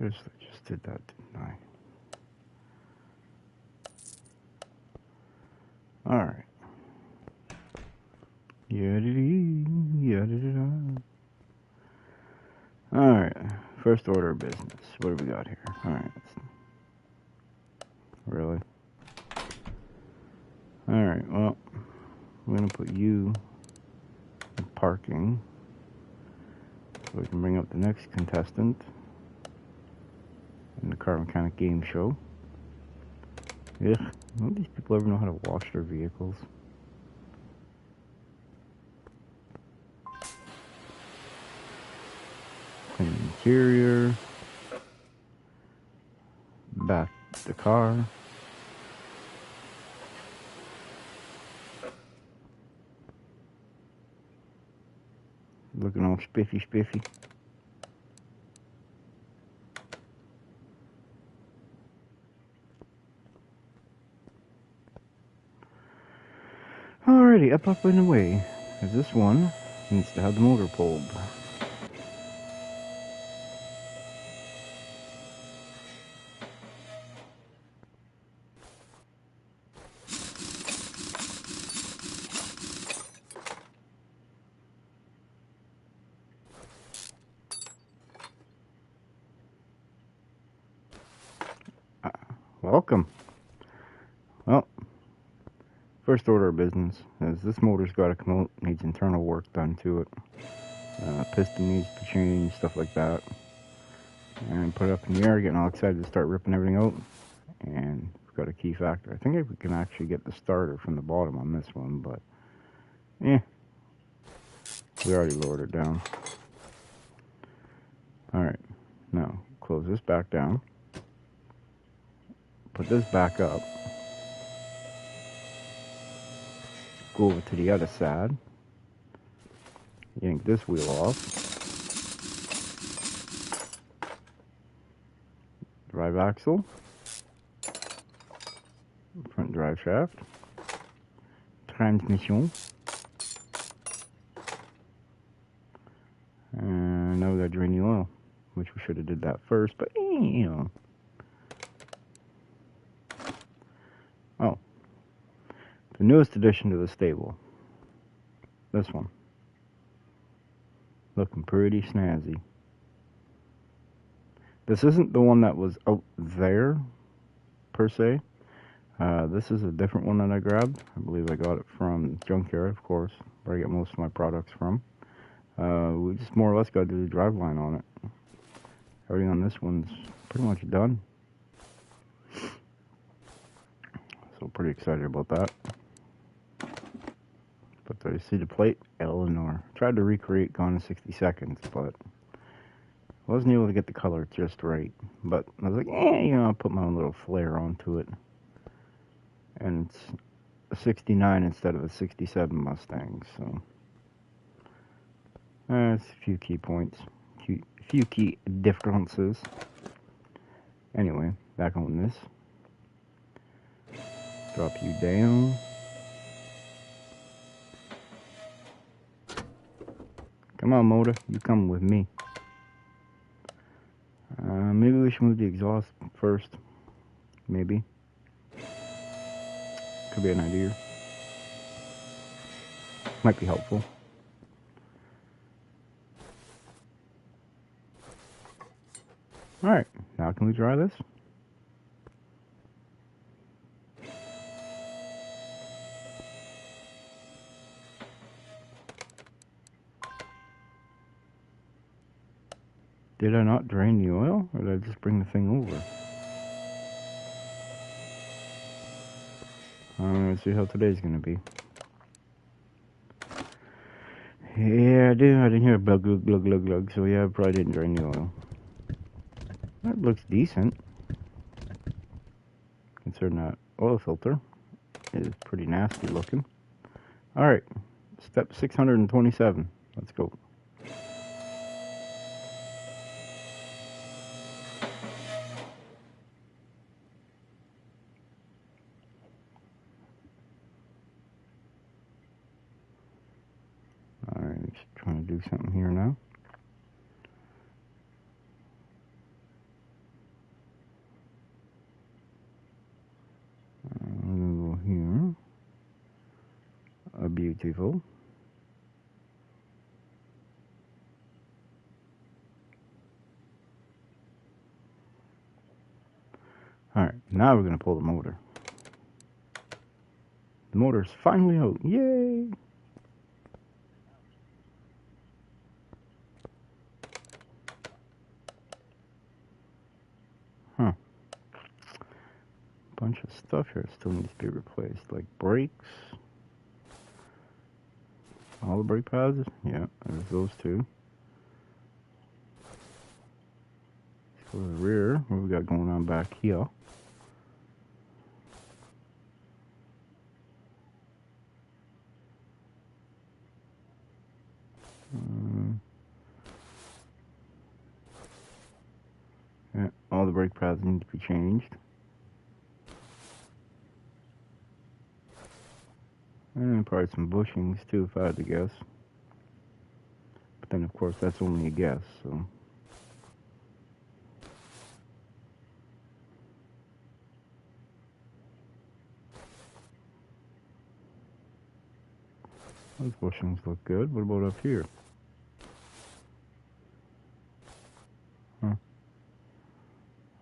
noticed I just did that, didn't I? Alright. Alright. First order of business. What do we got here? Alright. Really? Alright, well, I'm gonna put you in parking so we can bring up the next contestant in the car mechanic game show. Ugh, none of these people ever know how to wash their vehicles. Clean the interior. Back the car. Looking all spiffy. Alrighty, up and away. Because this one needs to have the motor pulled. Welcome. Well, first order of business is this motor's got to come out, needs internal work done to it. Piston needs to be changed, stuff like that. And put it up in the air, getting all excited to start ripping everything out. And we've got a key factor. I think we can actually get the starter from the bottom on this one, but we already lowered it down. Alright, now close this back down. Put this back up. Go over to the other side. Yank this wheel off. Drive axle. Front drive shaft. Transmission. And now we gotta drain the oil, which we should have did that first, but you know. Oh. The newest addition to the stable. This one. Looking pretty snazzy. This isn't the one that was out there, per se. This is a different one that I grabbed. I believe I got it from Junkyard, of course, where I get most of my products from. We just more or less got to do the driveline on it. Everything on this one's pretty much done. So pretty excited about that. But there you see the plate, Eleanor. Tried to recreate Gone in 60 Seconds, but wasn't able to get the color just right. But I was like, you know, I'll put my own little flair onto it. And it's a 69 instead of a 67 Mustang, so it's a few key points, a few key differences. Anyway, back on this. Drop you down. Come on, motor, you come with me. Maybe we should move the exhaust first. Maybe. Could be an idea. Might be helpful. Alright, now can we try this? Did I not drain the oil, or did I just bring the thing over? Let's see how today's gonna be. Yeah, I didn't hear a glug glug glug glug glug, so yeah, I probably didn't drain the oil. That looks decent. Considering that oil filter is pretty nasty looking. Alright, step 627. Let's go. Alright, trying to do something here now. Beautiful. Alright, now we're going to pull the motor. The motor's finally out. Yay! Huh. Bunch of stuff here still needs to be replaced, like brakes. All the brake pads? Yeah, there's those two. Let's go to the rear. What we got going on back here? Yeah, all the brake pads need to be changed. And probably some bushings too, if I had to guess. But then, of course, that's only a guess, so. Those bushings look good. What about up here? Huh.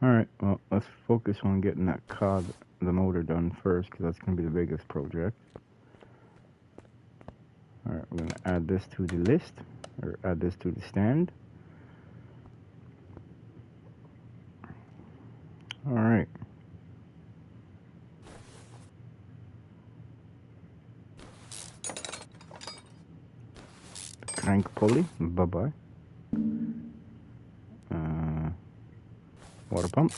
Alright, well, let's focus on getting that cog, the motor done first, because that's going to be the biggest project. Alright, we're going to add this to the list, or add this to the stand. Alright. The crank pulley, bye-bye. Water pump.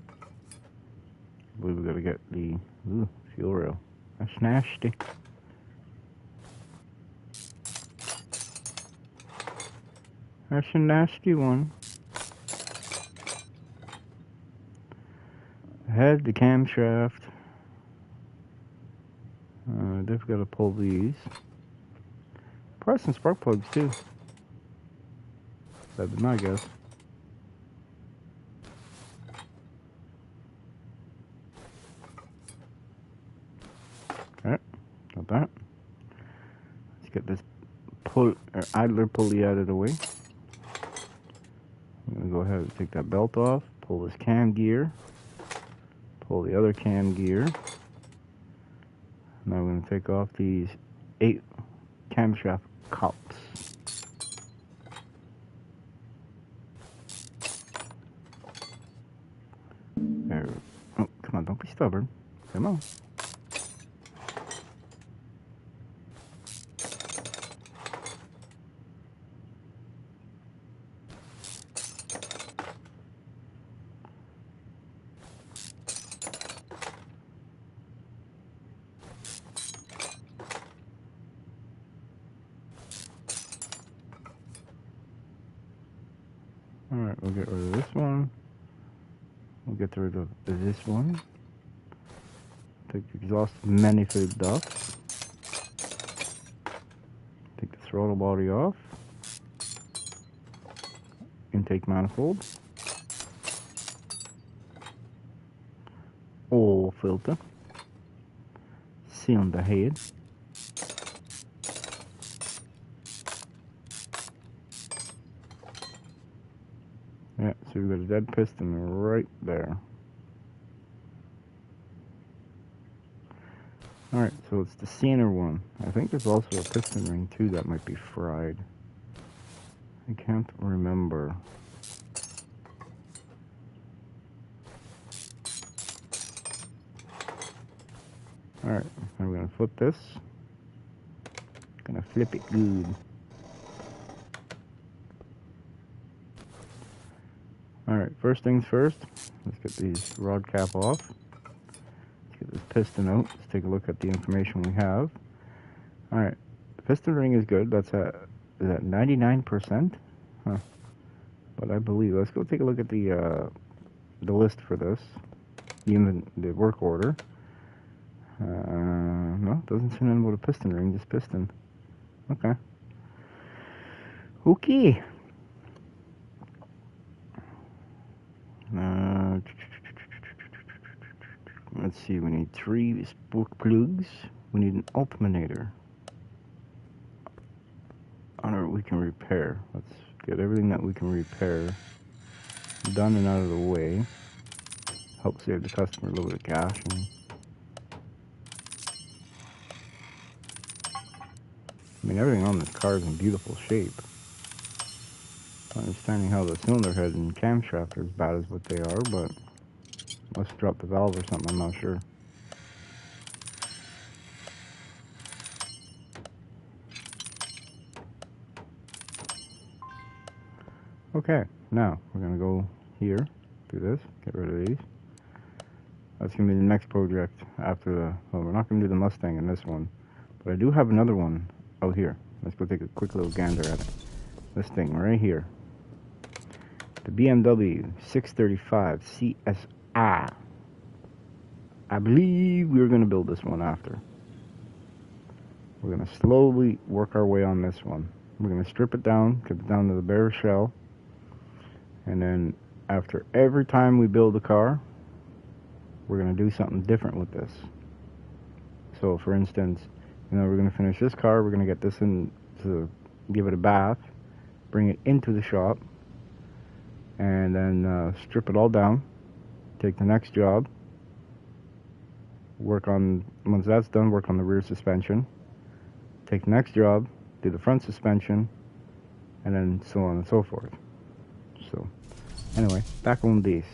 I believe we got to get the fuel rail. That's nasty. That's a nasty one. The head, the camshaft. They've got to pull these. Probably some spark plugs too. That'd be my guess. Alright, got that. Let's get this idler pulley out of the way. I'm going to go ahead and take that belt off, pull this cam gear, pull the other cam gear. Now I'm going to take off these 8 camshaft cups. There. Oh, come on, don't be stubborn. Come on. Alright, we'll get rid of this one. We'll get rid of this one. Take the exhaust manifold off. Take the throttle body off. Intake manifold. Oil filter. Seal the head. Yeah, so we've got a dead piston right there. Alright, so it's the center one. I think there's also a piston ring too that might be fried. I can't remember. Alright, now we're going to flip this. Gonna flip it good. Alright, first things first, let's get these rod cap off. Let's get this piston out. Let's take a look at the information we have. Alright, the piston ring is good. That's at, is that 99%? Huh. But I believe, let's go take a look at the list for this. Even the work order. No, it doesn't say nothing about a piston ring, just piston. Okay. Okay. Let's see, we need 3 spark plugs. We need an alternator. can repair. Let's get everything that we can repair done and out of the way. Help save the customer a little bit of cash. I mean, everything on this car is in beautiful shape. Not understanding how the cylinder head and camshaft are as bad as what they are, but must drop the valve or something, I'm not sure. Okay, now we're gonna go here, do this, get rid of these. That's gonna be the next project after the, well, we're not gonna do the Mustang in this one, but I do have another one out here. Let's go take a quick little gander at it. This thing right here. The BMW 635 CSI. I believe we're gonna build this one after. We're gonna slowly work our way on this one. We're gonna strip it down, get it down to the bare shell. And then after every time we build a car, we're going to do something different with this. So for instance, you know, we're going to finish this car, we're going to get this in to give it a bath, bring it into the shop, and then strip it all down, take the next job, work on, once that's done, work on the rear suspension, take the next job, do the front suspension, and then so on and so forth. So, anyway, back on this.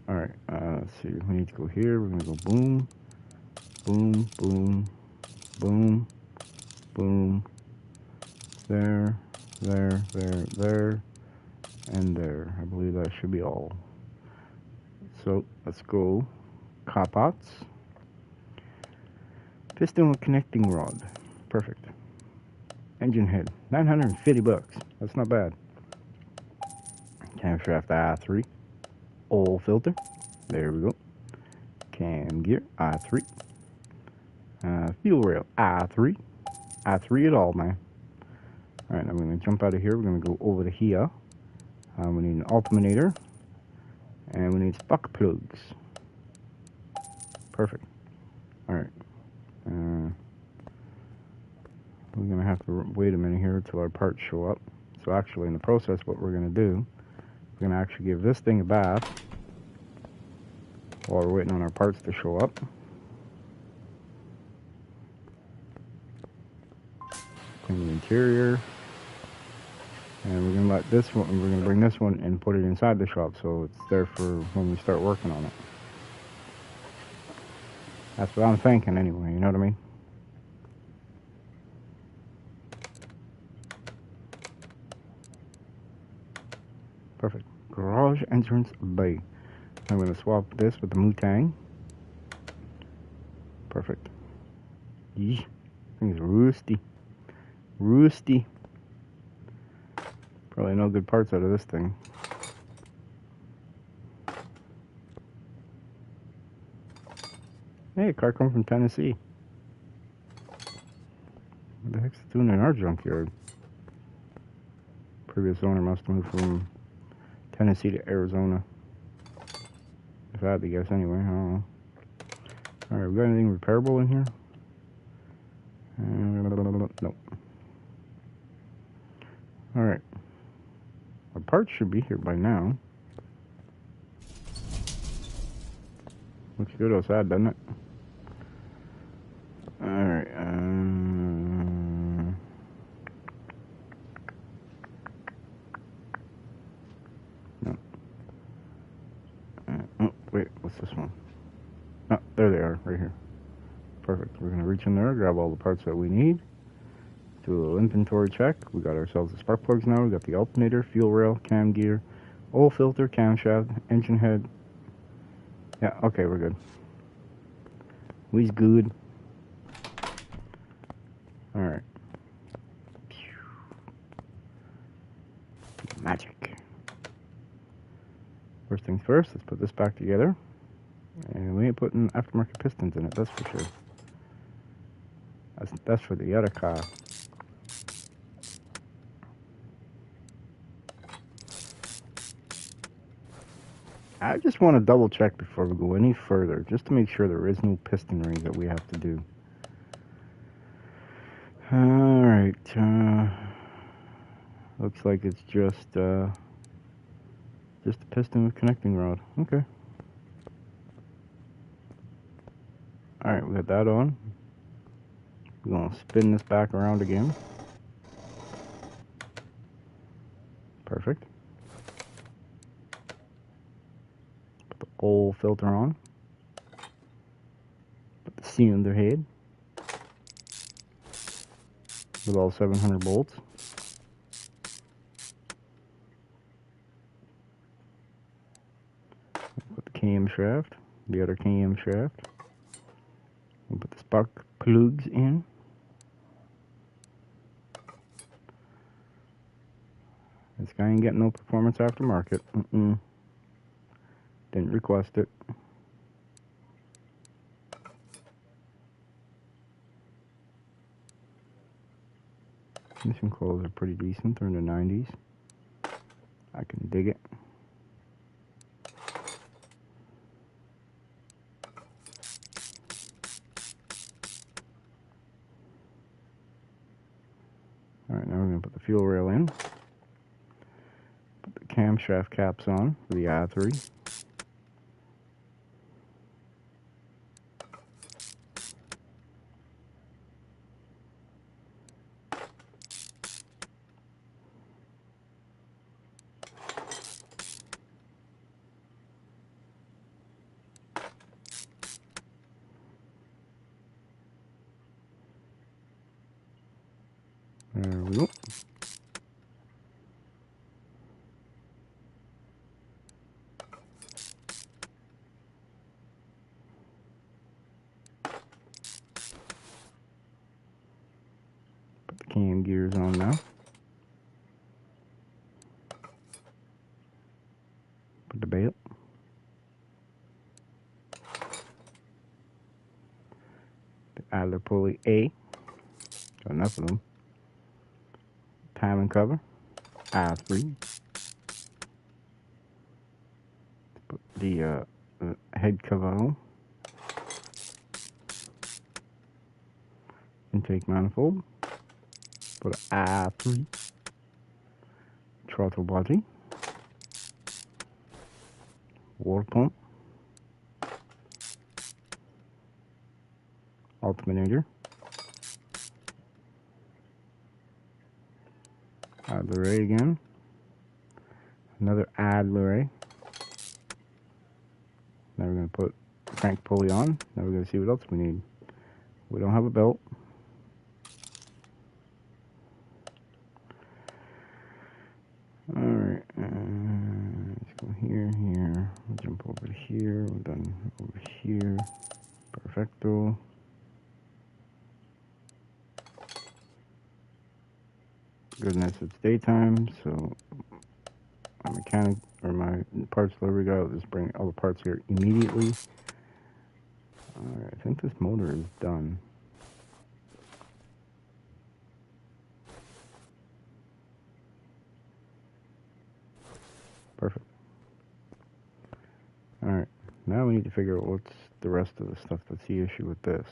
Alright, let's see, we need to go here, we're gonna go boom, boom, boom, boom, boom, there, there, and there. I believe that should be all. So, let's go, carpots, piston with connecting rod, perfect. Engine head, 950 bucks. That's not bad. Camshaft I3. Oil filter. There we go. Cam gear I3. Fuel rail I3. I3 it all, man. Alright, I'm going to jump out of here. We're going to go over to here. We need an alternator. And we need spark plugs. Perfect. Alright. We're going to have to wait a minute here until our parts show up. So actually in the process what we're going to do, we're going to actually give this thing a bath while we're waiting on our parts to show up. Clean the interior. And we're going to let this one, we're going to bring this one and put it inside the shop so it's there for when we start working on it. That's what I'm thinking anyway, you know what I mean? Perfect. Garage entrance bay. I'm going to swap this with the Mustang. Perfect. Yee. Thing's rusty. Rusty. Probably no good parts out of this thing. Hey, a car come from Tennessee. What the heck's it doing in our junkyard? Previous owner must have moved from Tennessee to Arizona. If I had to guess anyway, I don't know. Alright, we got anything repairable in here? Nope. Alright. Our parts should be here by now. Looks good outside, doesn't it? Alright, no. Oh, wait, what's this one? Oh, there they are, right here. Perfect. We're going to reach in there, grab all the parts that we need. Do a little inventory check. We got ourselves the spark plugs now. We got the alternator, fuel rail, cam gear, oil filter, camshaft, engine head. Yeah, okay, we're good. We's good. Alright. Magic. First things first, let's put this back together. And we ain't putting aftermarket pistons in it, that's for sure. That's for the other car. I just want to double check before we go any further, just to make sure there is no piston rings that we have to do. Alright, looks like it's just a piston with connecting rod. Okay. Alright, we got that on. We're gonna spin this back around again. Perfect. Put the old filter on. Put the cylinder head with all 700 bolts. Put the camshaft, the other camshaft. We'll put the spark plugs in. This guy ain't getting no performance aftermarket. Didn't request it. Mission clothes are pretty decent. They're in the 90s. I can dig it. Alright, now we're going to put the fuel rail in. Put the camshaft caps on for the i3. There we go. Put the cam gears on now. Put the belt. The idler pulley A. Got enough of them. Timing cover. I3. Put the head cover on. Intake manifold. Put an I3. Throttle body. Water pump. Alternator. Idler A again. Another idler A. Now we're going to put the crank pulley on. Now we're going to see what else we need. We don't have a belt. Alright, let's go here, here. We'll jump over to here. We're done over here. Perfecto. Goodness, it's daytime, so my mechanic or my parts delivery guy will just bring all the parts here immediately. Alright, I think this motor is done. Perfect. Alright, now we need to figure out what's the rest of the stuff that's the issue with this.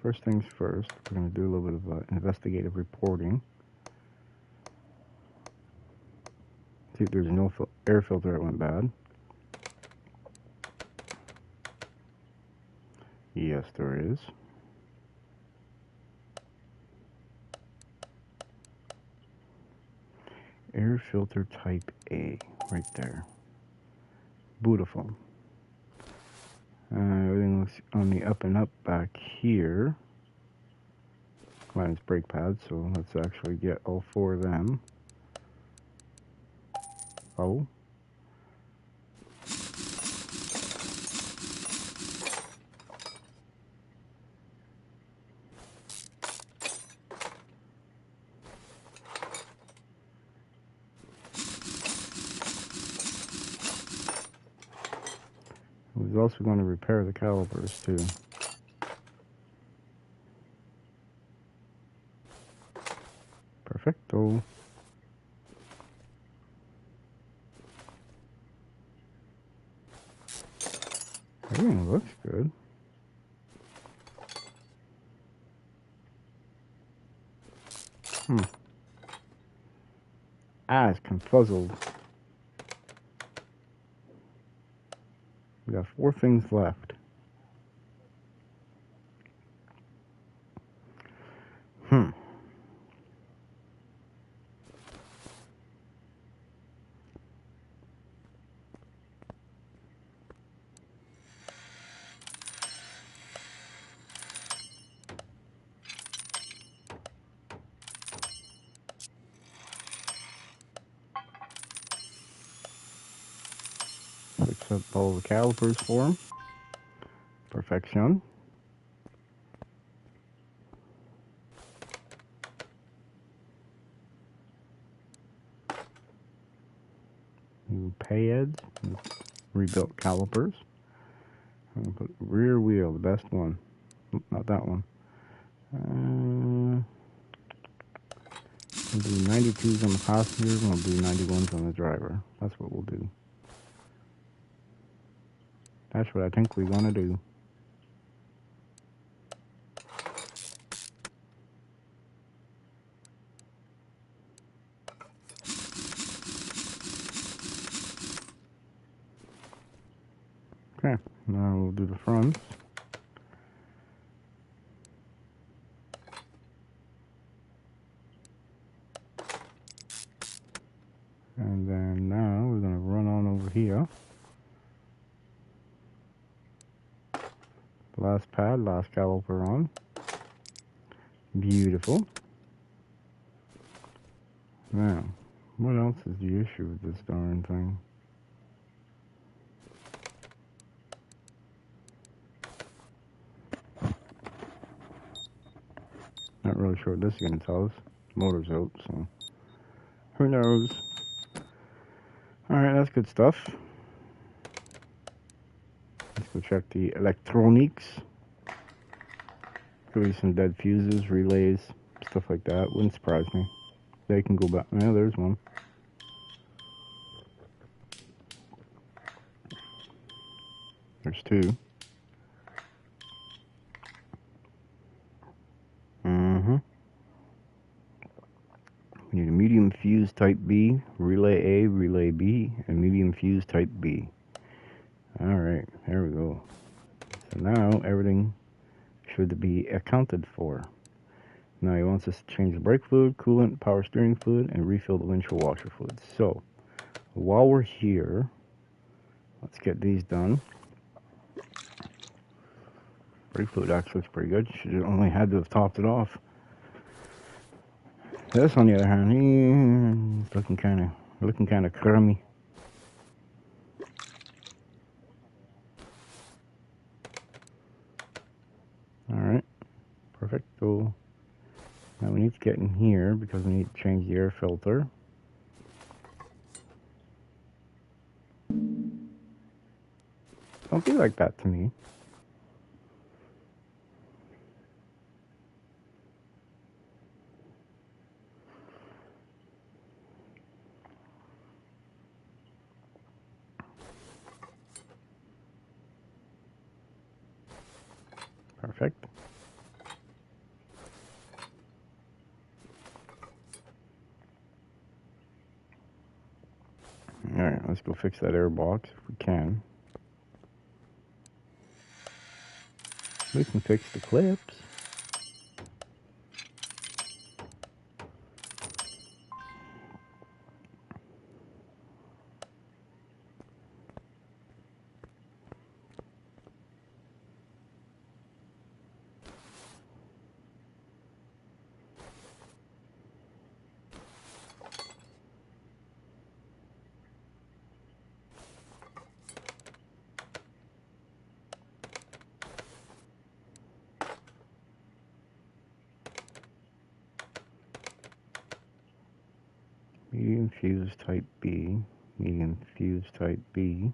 First things first, we're going to do a little bit of investigative reporting. See if there's no air filter that went bad. Yes, there is. Air filter type A, right there. Beautiful. Everything looks on the up and up back here. Minus brake pads, so let's actually get all four of them. Oh. We're also going to repair the calipers too. Perfecto. Everything looks good. It's confuzzled. We got 4 things left. Fix up all the calipers for him. Perfection. New pads. Rebuilt calipers. I'm gonna put rear wheel, the best one. Not that one. We'll do 92s on the passenger, and we'll do 91s on the driver. That's what we'll do. That's what I think we want to do. Okay, now we'll do the fronts. And then now we're going to run on over here. Last pad, last caliper on. Beautiful. Now, what else is the issue with this darn thing? Not really sure what this is going to tell us. Motor's out, so who knows? Alright, that's good stuff. Let's go check the electronics. Could be some dead fuses, relays, stuff like that. Wouldn't surprise me. They can go back. Yeah, there's one. There's 2. We need a medium fuse type B, relay A, relay B, and medium fuse type B. Alright, there we go. So now everything should be accounted for. Now he wants us to change the brake fluid, coolant, power steering fluid, and refill the windshield washer fluid. So, while we're here, let's get these done. Brake fluid actually looks pretty good. Should have only had to have topped it off. This, on the other hand, he's looking kind of crummy. All right, perfect. So now we need to get in here because we need to change the air filter. Don't be like that to me. Perfect. Alright, let's go fix that air box if we can. We can fix the clips. Medium fuse type B, medium fuse type B,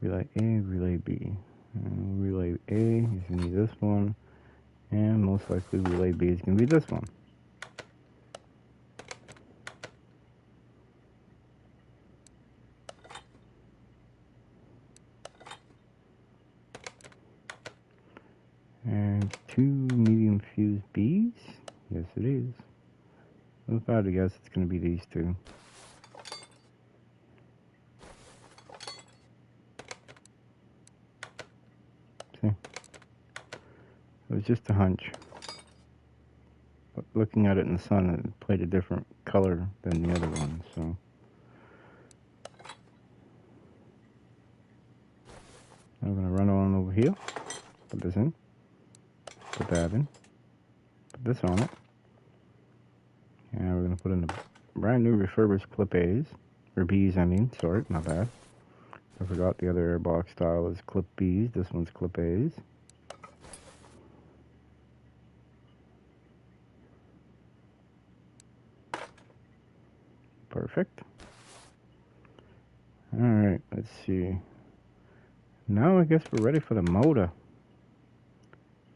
relay A, relay B. Relay A is going to be this one, and most likely relay B is going to be this one. And 2 medium fuse Bs, yes it is. If I had to guess, it's going to be these two. See? It was just a hunch. But looking at it in the sun, it played a different color than the other one, so. I'm going to run on over here. Put this in. Put that in. Put this on it. And we're going to put in the brand new refurbished clip A's. Or B's, I mean. Sorry, my bad. I forgot the other airbox style is clip B's. This one's clip A's. Perfect. Alright, let's see. Now I guess we're ready for the motor.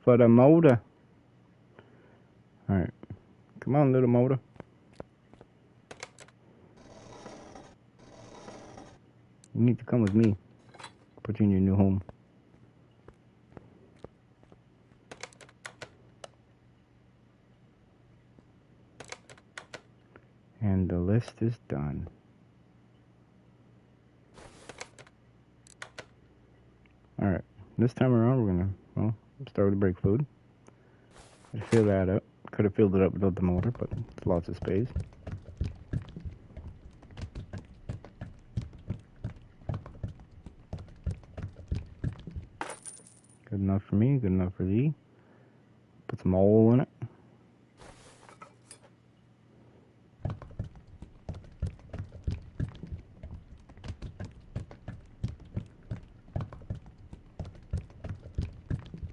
For the motor. Alright. Come on, little motor. You need to come with me. Put you in your new home. And the list is done. Alright, this time around we're gonna, well, start with the brake fluid. I fill that up. Could have filled it up without the motor, but it's lots of space. Good enough for me, good enough for thee. Put some oil in it.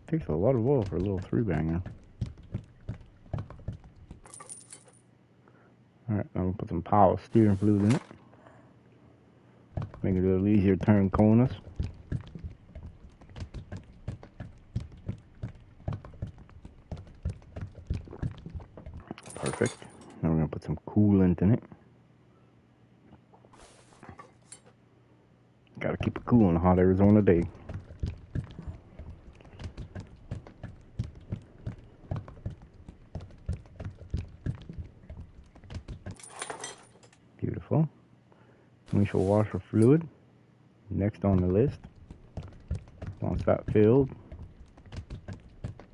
Takes a lot of oil for a little three-banger. Alright, I'm gonna put some power steering fluid in it. Make it a little easier to turn corners. Perfect. Now we're gonna put some coolant in it. Gotta keep it cool in a hot Arizona day. Beautiful. Windshield washer fluid. Next on the list. Once that filled.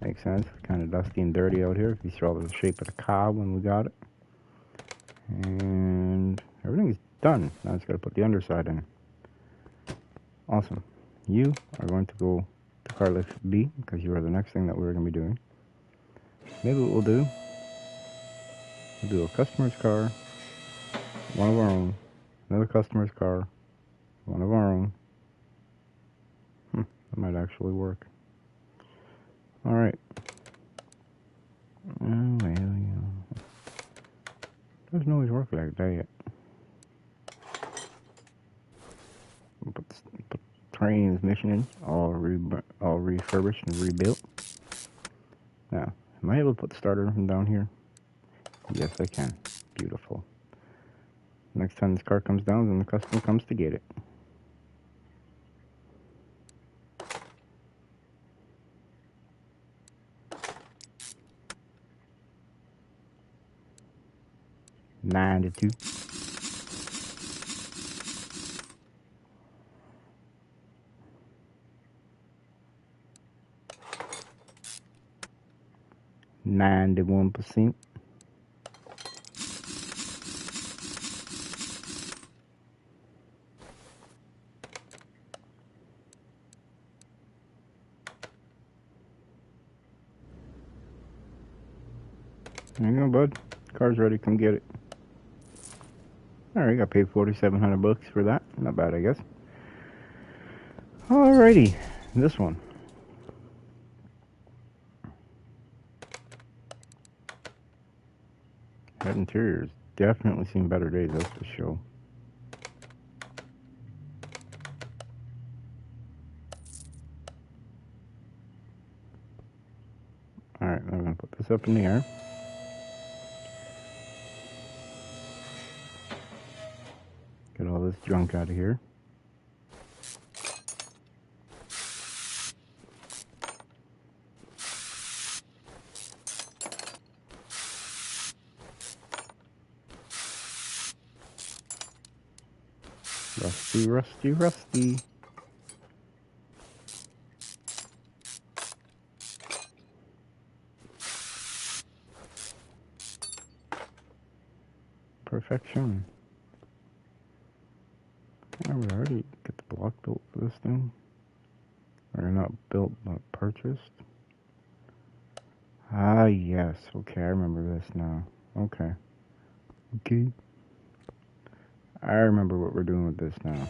Makes sense. Kind of dusty and dirty out here. If you saw the shape of the car when we got it. And everything's done. Now I just gotta put the underside in. Awesome. You are going to go to car lift B because you are the next thing that we're going to be doing. Maybe what we'll do a customer's car, one of our own, another customer's car, one of our own. That might actually work. Alright. Oh, well, yeah. Doesn't always work like that yet. Put transmission in, all refurbished and rebuilt. Now, am I able to put the starter from down here? Yes, I can. Beautiful. Next time this car comes down, then the customer comes to get it. $92. $91%. There you go, bud. Car's ready. Come get it. Alright, got paid $4,700 for that. Not bad, I guess. Alrighty. This one. That interior's definitely seen better days, that's for sure. Alright, I'm going to put this up in the air. Get all this junk out of here. Rusty, rusty, rusty. Perfection. Yeah, we already get the block built for this thing. Or not built, but purchased. Ah, yes. Okay, I remember this now. Okay. Okay. I remember what we're doing with this now.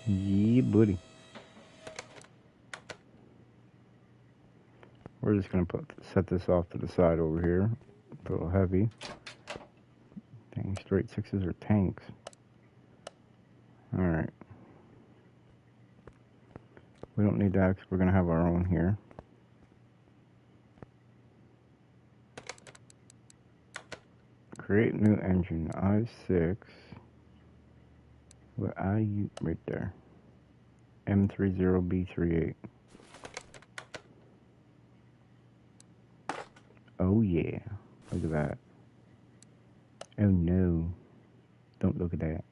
Yeah, buddy. We're just gonna set this off to the side over here. A little heavy. Dang, straight sixes are tanks. Alright. We don't need that because we're gonna have our own here. Create new engine. I6. What IU right there. M30B38. Oh yeah. Look at that. Oh no. Don't look at that.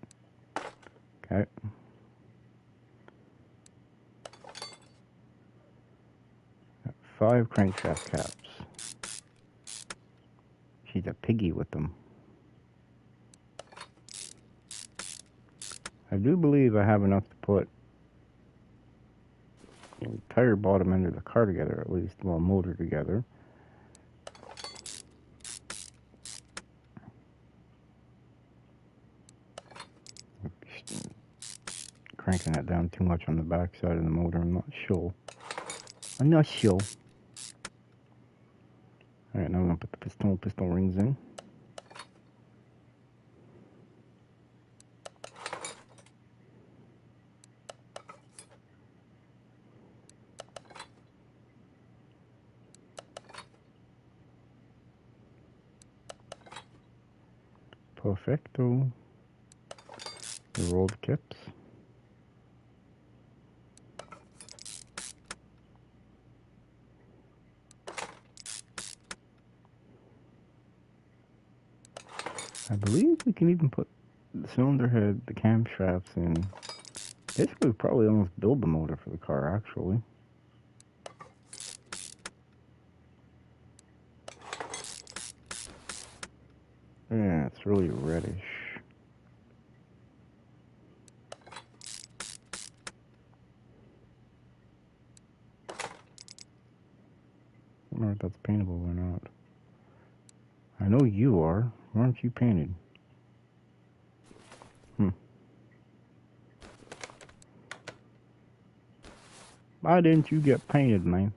Okay. Got 5 crankshaft caps. She's a piggy with them. I do believe I have enough to put the entire bottom end of the car together, at least. Well, motor together. Cranking that down too much on the back side of the motor. I'm not sure. Alright, now we're going to put the piston rings in. Perfecto. We roll the kips. I believe we can even put the cylinder head, the camshafts in. This would probably almost build the motor for the car, actually. Yeah, it's really reddish. I don't know if that's paintable or not. I know you are. Why aren't you painted? Why didn't you get painted, man?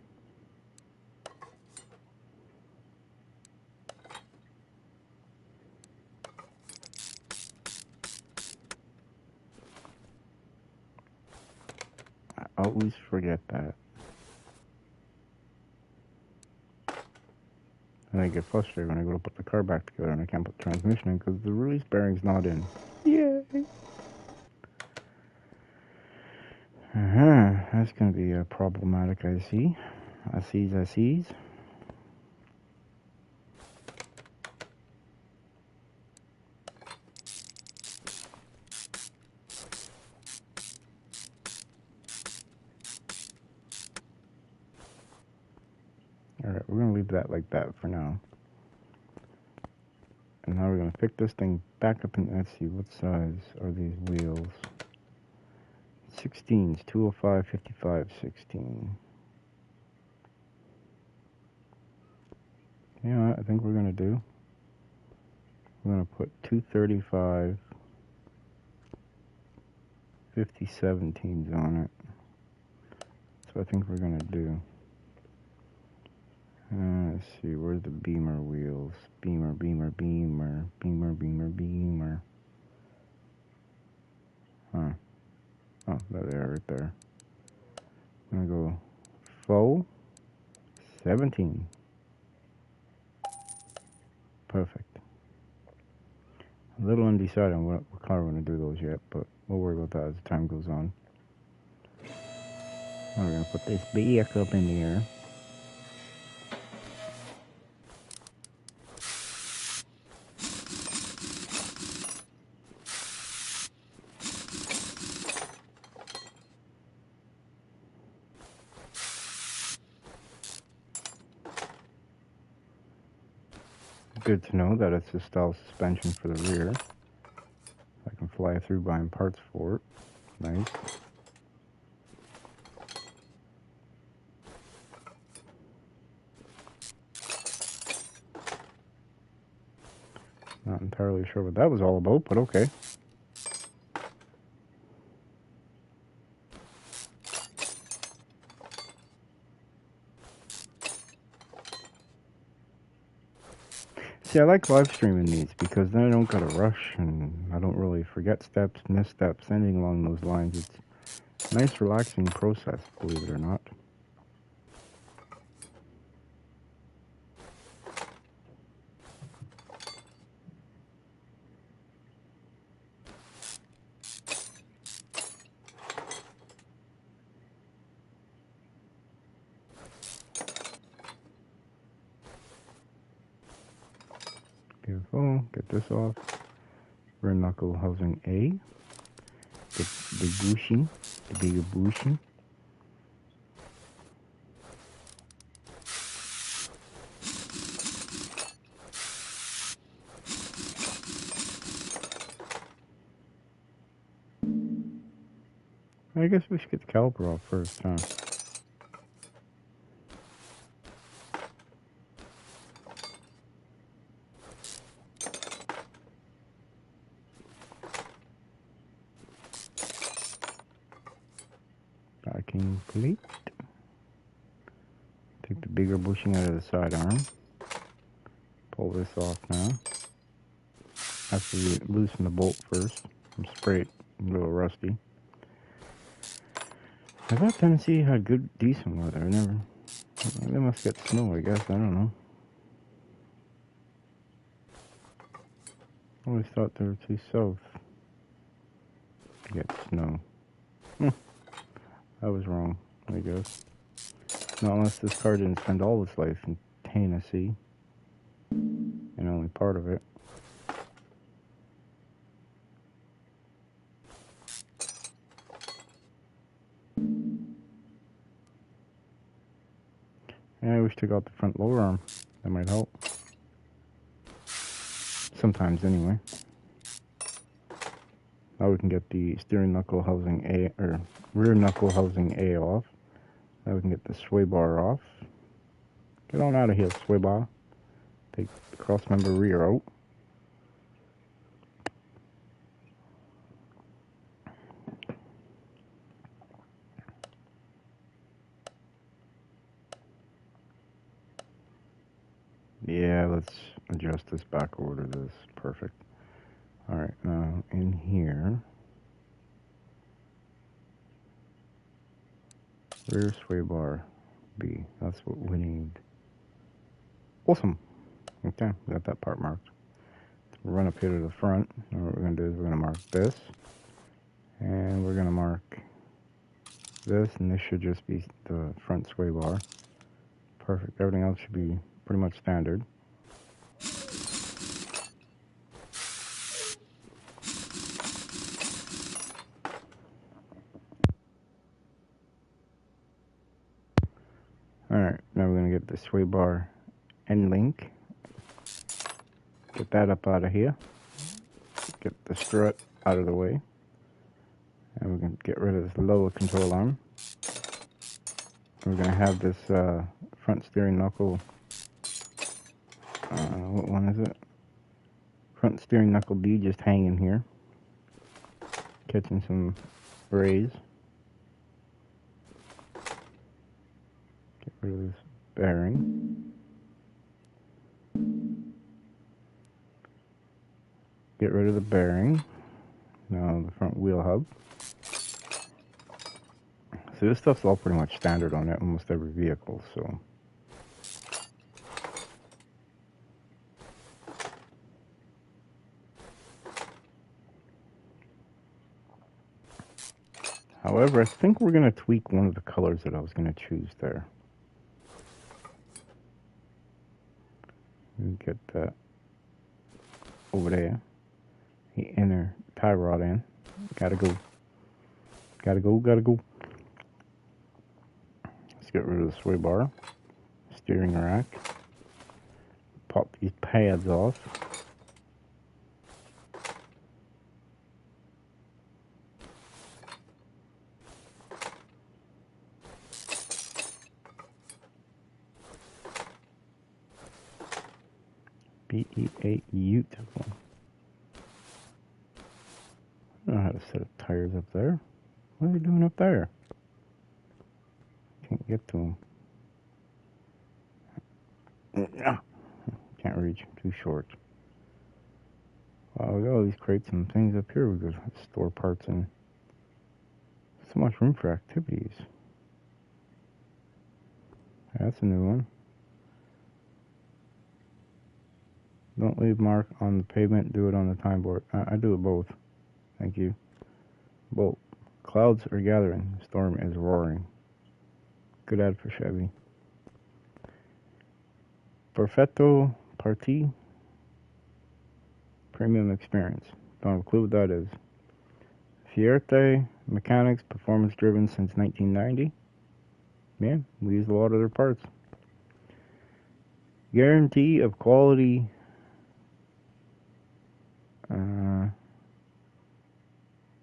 I always forget that. And I get frustrated when I go to put the car back together and I can't put the transmission in because the release bearing's not in. Yay! That's gonna be problematic, I see. I sees. Alright, we're gonna leave that like that for now. And now we're gonna pick this thing back up and let's see, what size are these wheels? 16s, 205, 55, 16. You know what I think we're gonna do? We're gonna put 235, 50, 17s on it. That's what I think we're gonna do. Let's see, where's the Beamer wheels? Beamer. Huh. Oh, there they are right there. I'm gonna go faux 17. Perfect. A little undecided on what color we're gonna do those yet, but we'll worry about that as time goes on. Now we're gonna put this back up in the air. good to know that it's a style suspension for the rear. I can fly through buying parts for it. Nice. Not entirely sure what that was all about, but okay. See, I like live streaming these because then I don't gotta rush and I don't really forget steps, miss steps, anything along those lines. It's a nice, relaxing process, believe it or not. Beautiful. Get this off. Rear knuckle housing A. The bushing, the bigger bushing. I guess we should get the caliper off first, huh? Backing plate. Take the bigger bushing out of the side arm. Pull this off now. Have to loosen the bolt first. I'm sprayed a little rusty. I thought Tennessee had good, decent weather. I never. They must get snow, I guess. I don't know. I always thought they were too south to get snow. I was wrong, I guess. Not unless this car didn't spend all its life in Tennessee. And only part of it. Yeah, I wish to got the front lower arm. That might help. Sometimes, anyway. Now we can get the steering knuckle housing A, or rear knuckle housing A off. Now we can get the sway bar off. Get on out of here, sway bar. Take the cross member rear out. Yeah, let's adjust this back over to this. Perfect. Alright, now in here, rear sway bar B. That's what we need. Awesome. Okay, got that part marked. We'll run up here to the front. And what we're going to do is we're going to mark this. And we're going to mark this. And this should just be the front sway bar. Perfect. Everything else should be pretty much standard. Alright, now we're going to get the sway bar end link. Get that up out of here. Get the strut out of the way. And we're going to get rid of this lower control arm. We're going to have this front steering knuckle. What one is it? Front steering knuckle B just hanging here. Catching some rays. Get rid of this bearing. Get rid of the bearing. Now the front wheel hub. So this stuff's all pretty much standard on almost every vehicle, so. However, I think we're going to tweak one of the colors that I was going to choose there. Get that over there. The inner tie rod in. Gotta go. Gotta go, gotta go. Let's get rid of the sway bar. Steering rack. pop these pads off. BEA beautiful. I don't know how to set up tires up there. What are they doing up there? Can't get to them. Can't reach. Too short. Wow, we got all these crates and things up here. We could store parts in. So much room for activities. That's a new one. Don't leave mark on the pavement. Do it on the time board. I do it both. Thank you. Both. Clouds are gathering. Storm is roaring. Good ad for Chevy. Perfetto Parti. Premium experience. Don't have a clue what that is. Fierte Mechanics, performance driven since 1990. Yeah, we use a lot of their parts. Guarantee of quality.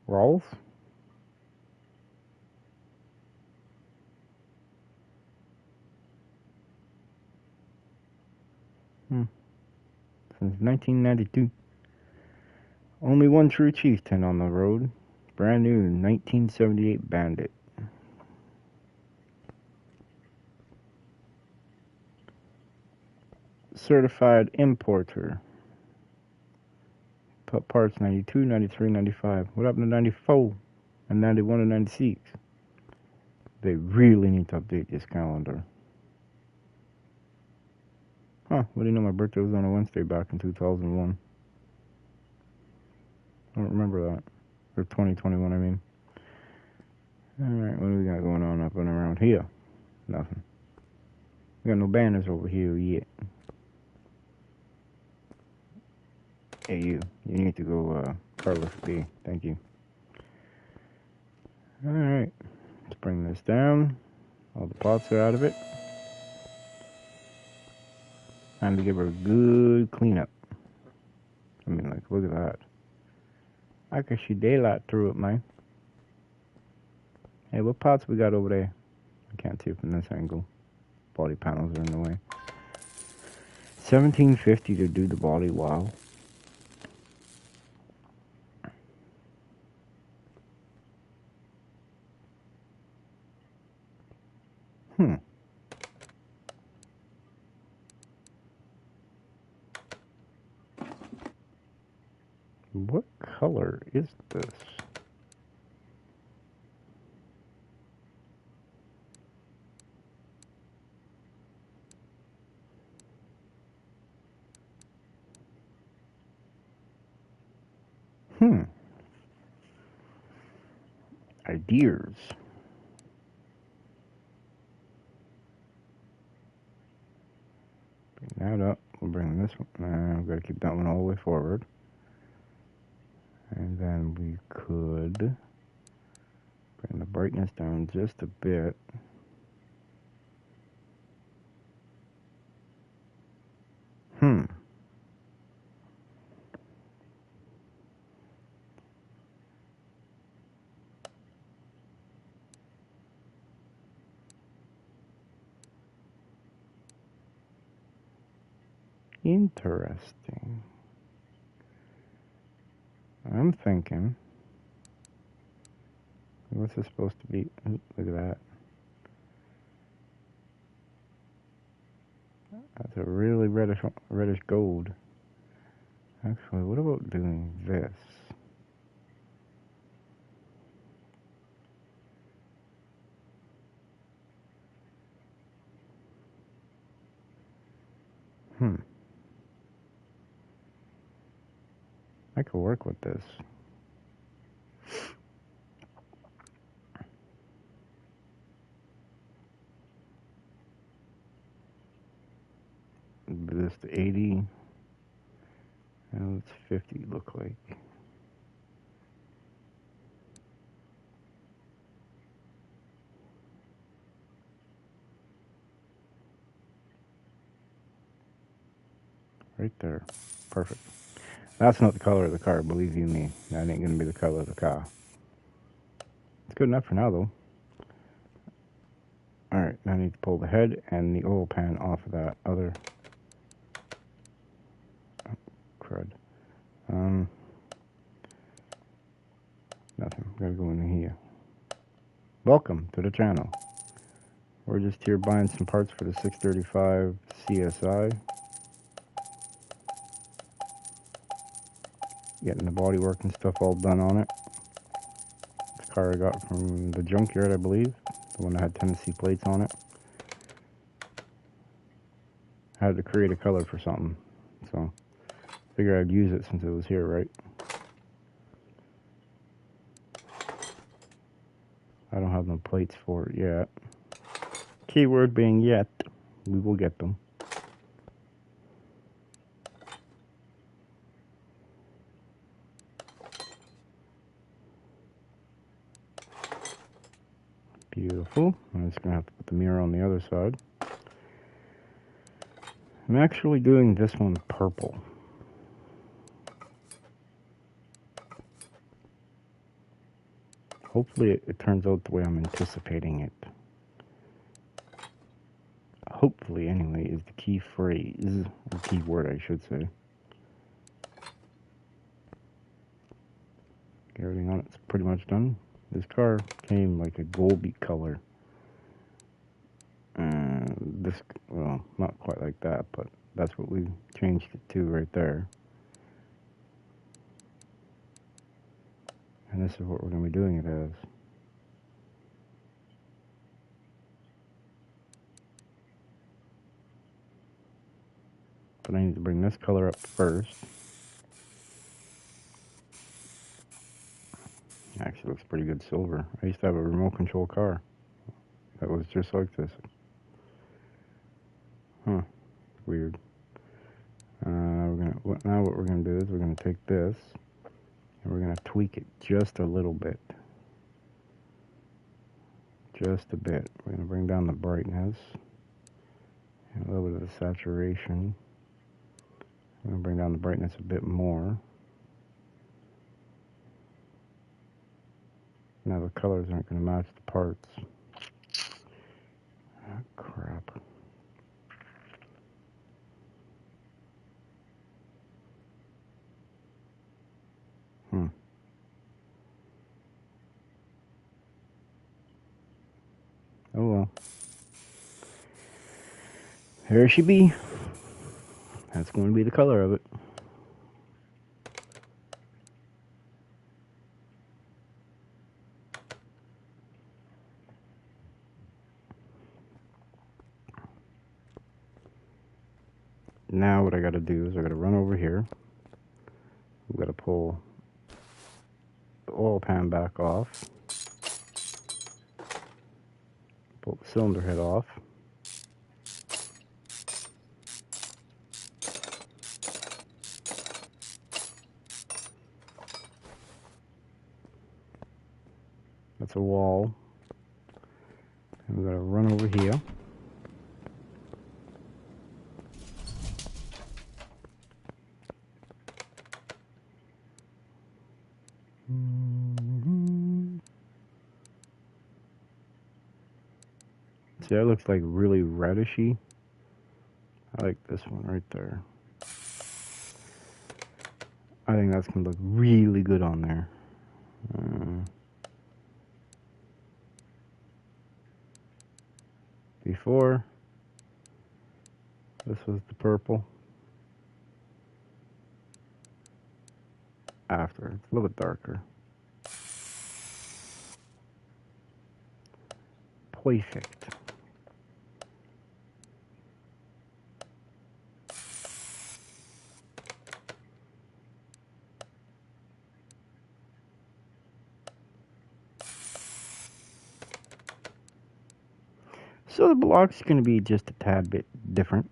Rolf? Since 1992. Only one true chieftain on the road. Brand new 1978 Bandit. Certified importer. Parts 92, 93, 95. What happened to 94 and 91 and 96? They really need to update this calendar. Huh, what do you know? My birthday was on a Wednesday back in 2001. I don't remember that. Or 2021, I mean. Alright, what do we got going on up and around here? Nothing. We got no banners over here yet. Hey, you need to go, Carlos B. Thank you. Alright, let's bring this down. All the pots are out of it. Time to give her a good cleanup. I mean, like, look at that. I can see daylight through it, man. Hey, what pots we got over there? I can't see from this angle. Body panels are in the way. $17.50 to do the body, wow. What color is this? Ideas. Bring that up. We'll bring this one. I've got to keep that one all the way forward. And then we could bring the brightness down just a bit. Interesting. I'm thinking, what's this supposed to be? Ooh, look at that. That's a really reddish gold. Actually, what about doing this? I could work with this. This 80. And what's 50 look like? right there. Perfect. That's not the color of the car, believe you me. That ain't gonna be the color of the car. It's good enough for now, though. Alright, now I need to pull the head and the oil pan off of that other... Oh, crud. Nothing. Gotta go in here. Welcome to the channel. We're just here buying some parts for the 635 CSI. Getting the bodywork and stuff all done on it. This car I got from the junkyard, I believe. The one that had Tennessee plates on it. I had to create a color for something. So, figured I'd use it since it was here, right? I don't have no plates for it yet. Keyword being yet. We will get them. Beautiful. I'm just going to have to put the mirror on the other side. I'm actually doing this one purple. Hopefully it turns out the way I'm anticipating it. Hopefully, anyway, is the key phrase. Or key word, I should say. Everything on it's pretty much done. This car came like a goldy color. Well, not quite like that, but that's what we changed it to right there. And this is what we're going to be doing it as. But I need to bring this color up first. Actually looks pretty good silver. I used to have a remote control car that was just like this. Huh. Weird. Now what we're gonna do is we're gonna take this and we're gonna tweak it just a little bit. Just a bit. We're gonna bring down the brightness and a little bit of the saturation. We're gonna bring down the brightness a bit more. Now the colors aren't gonna match the parts. Ah, crap. Oh well. There she be. That's going to be the color of it. Now what I got to do is I got to run over here. I've got to pull the oil pan back off. Pull the cylinder head off. That's a wall. And we're going to run over here. See, that looks like really redishy. I like this one right there. I think that's going to look really good on there. Before, this was the purple. After, it's a little bit darker. Perfect. So the block's going to be just a tad bit different.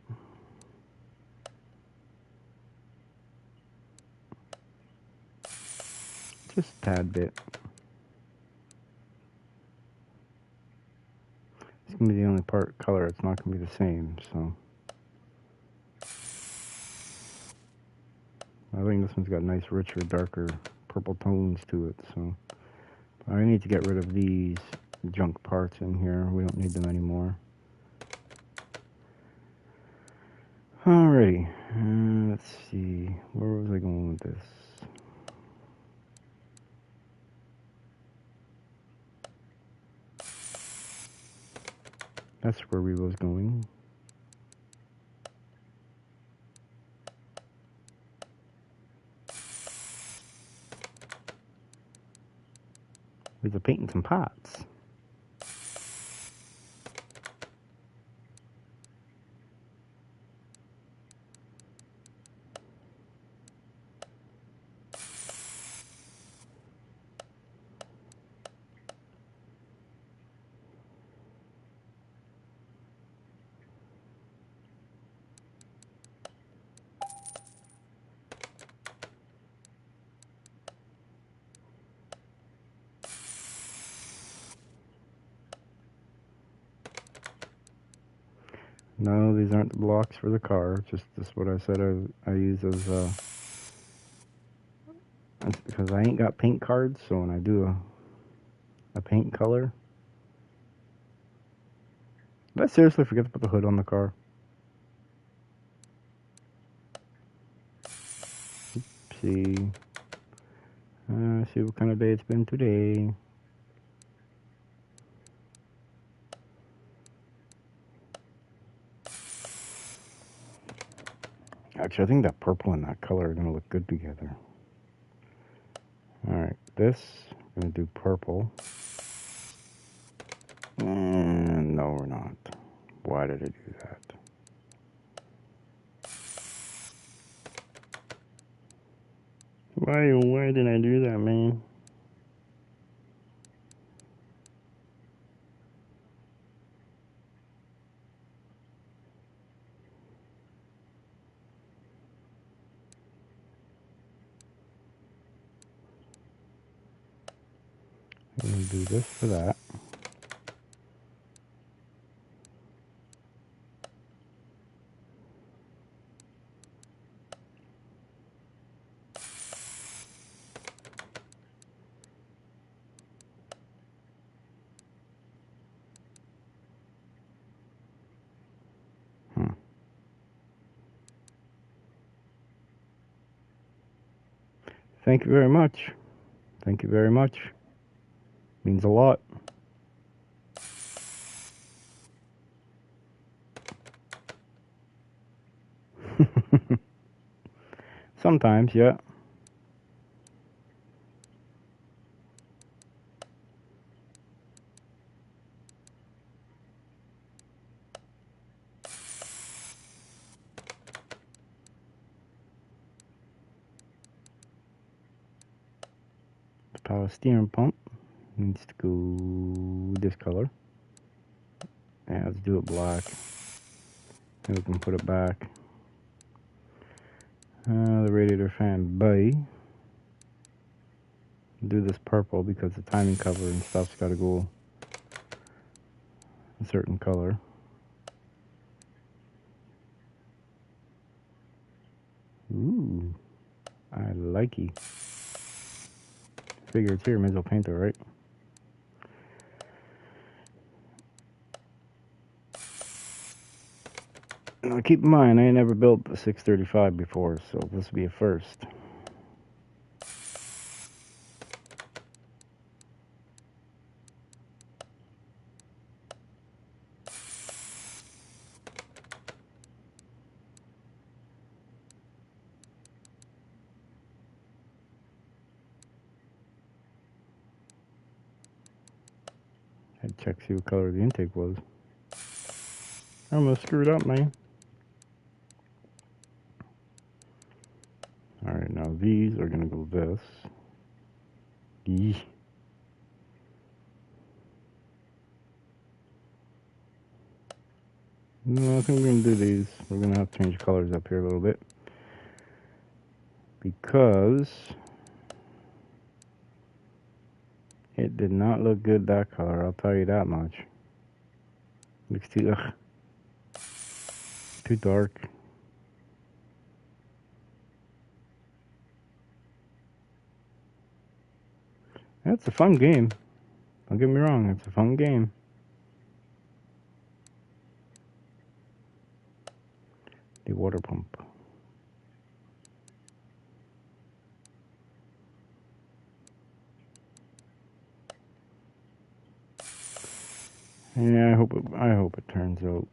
Just a tad bit. It's going to be the only part color. It's not going to be the same, so. I think this one's got nice, richer, darker purple tones to it. So I need to get rid of these junk parts in here. We don't need them anymore. Alrighty. Let's see. Where was I going with this? That's where we was going. We were painting some pots. No, these aren't the blocks for the car. Just what I said I use as because I ain't got paint cards, so when I do a paint color. Did I seriously forget to put the hood on the car? Oopsie. See what kind of day it's been today. Actually, I think that purple and that color are going to look good together. Alright, this, I'm going to do purple. And no, we're not. Why did I do that? Why did I do that, man? I'm going to do this for that. Thank you very much. Thank you very much. Means a lot. Sometimes, yeah. The power steering pump needs to go this color. Yeah, let's do it black. And we can put it back. The radiator fan bay. Do this purple because the timing cover and stuff's got to go a certain color. Ooh, I likey. Figure it's here, may as well paint it, right? Now keep in mind, I ain't never built a 635 before, so this will be a first. I'd check see what color the intake was. I almost screwed up, man. Alright, now these are gonna go this. Yee. No, I think we're gonna do these. We're gonna have to change colors up here a little bit. Because it did not look good that color, I'll tell you that much. Looks too dark. It's a fun game. Don't get me wrong, it's a fun game. The water pump. Yeah, I hope it turns out.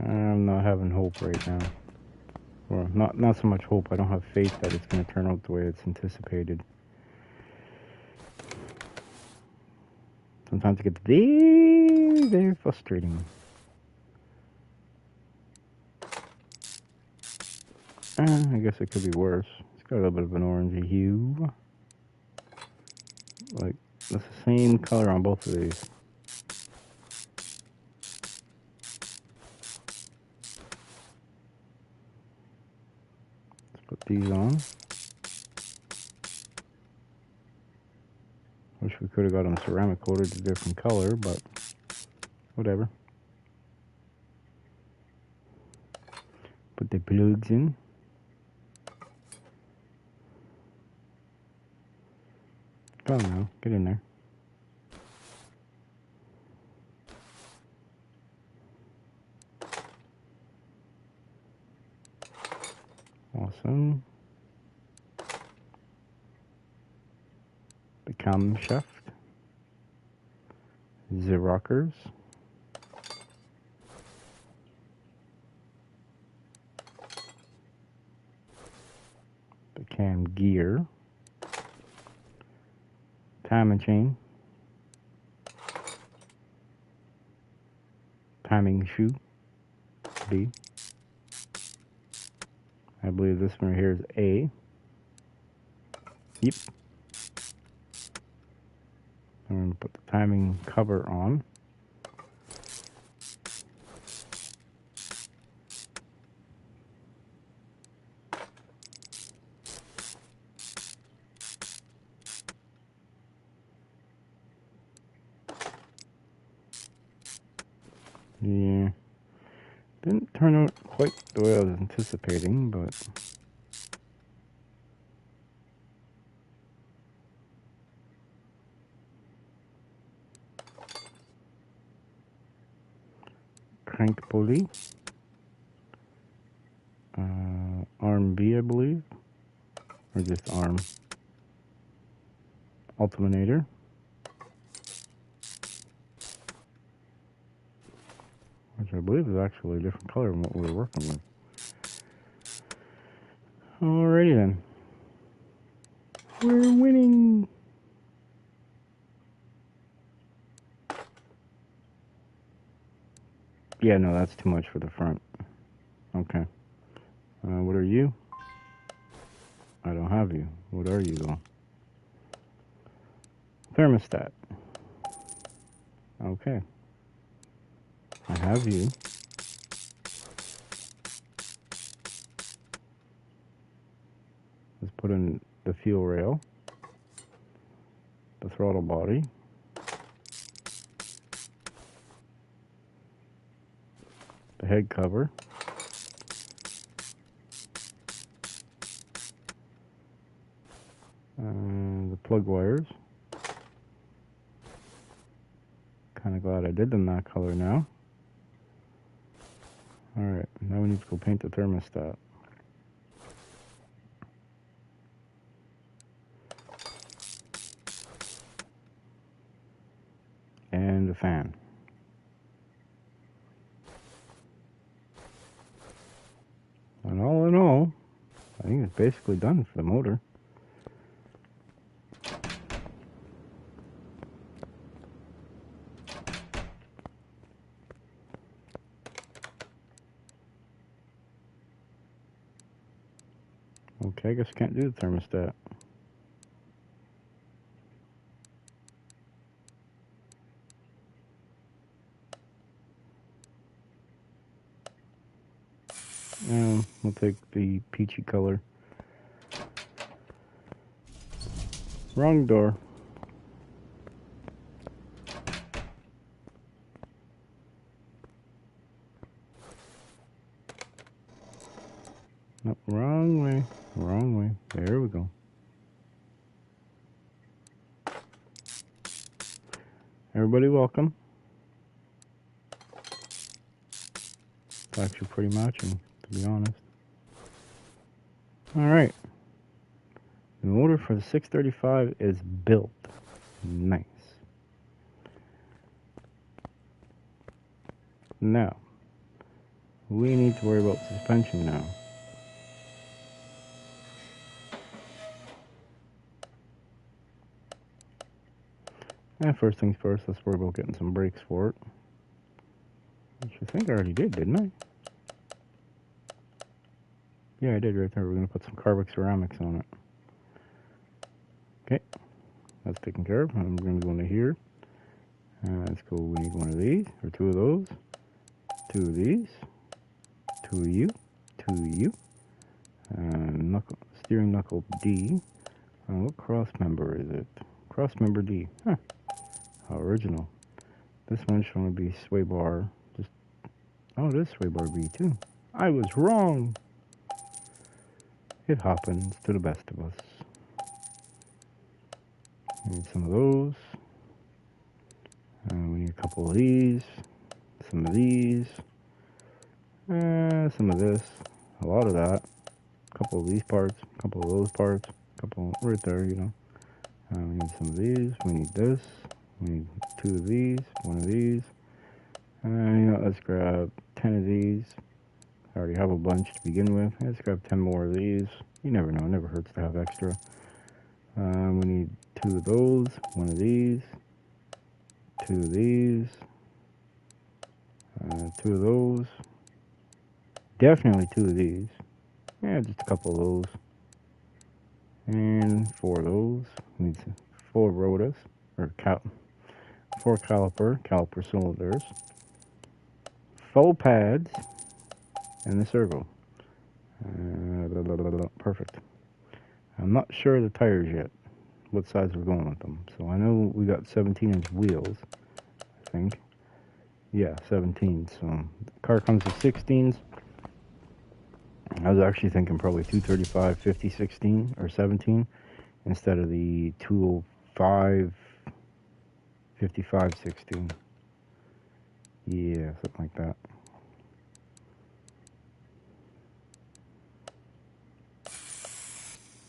I'm not having hope right now. Or not so much hope. I don't have faith that it's going to turn out the way it's anticipated. Sometimes it gets very, very frustrating. I guess it could be worse. It's got a little bit of an orangey hue. Like, that's the same color on both of these. Let's put these on. Wish we could have got them ceramic coated a different color, but whatever. Put the plugs in. Come on now, get in there. Awesome. The camshaft. The rockers. The cam gear. Timing chain. Timing shoe. B. I believe this one right here is A. Yep. I'm going to put the timing cover on. Yeah. Didn't turn out quite the way I was anticipating, but crank pulley. Arm B, I believe. Or just arm. Ultiminator. Which I believe is actually a different color than what we were working with. Alrighty then. We're winning! Yeah, no, that's too much for the front. Okay. What are you? I don't have you. What are you, though? Thermostat. Okay. I have you. Let's put in the fuel rail. The throttle body. The head cover. The plug wires. Kind of glad I did them that color now. Alright, now we need to go paint the thermostat. And the fan. And all in all, I think it's basically done for the motor. Okay, I guess I can't do the thermostat. We'll take the peachy color. Wrong door. Nope, wrong way. Wrong way. There we go. Everybody welcome. It's actually pretty matching, to be honest. Alright. The motor for the 635 is built. Nice. Now, we need to worry about suspension now. And first things first, let's worry about getting some brakes for it. Which I think I already did, didn't I? Yeah, I did right there. We're going to put some Carvix ceramics on it. Okay, that's taken care of. And we're going to go into here. Let's go, we need one of these, or two of those. Two of these. Two of you. Two of you. Steering knuckle D. What cross member is it? Cross member D. Huh. How original. This one should only be sway bar. Oh, it is sway bar B too. I was wrong. It happens to the best of us. We need some of those. We need a couple of these. Some of these. Some of this. A lot of that. A couple of these parts. A couple of those parts. A couple right there, you know. We need some of these. We need this. We need two of these. One of these. You know, let's grab 10 of these. I already have a bunch to begin with. Let's grab 10 more of these. You never know. It never hurts to have extra. We need two of those. One of these. Two of these. Two of those. Definitely two of these. Yeah, just a couple of those. And four of those. We need four rotas. Or four caliper cylinders. Faux pads. And the servo. Perfect. I'm not sure of the tires yet, what size we're going with them. So I know we got 17-inch wheels, I think. Yeah, 17. So the car comes with 16s. I was actually thinking probably 235, 50, 16, or 17 instead of the 205, 55, 16. Yeah, something like that.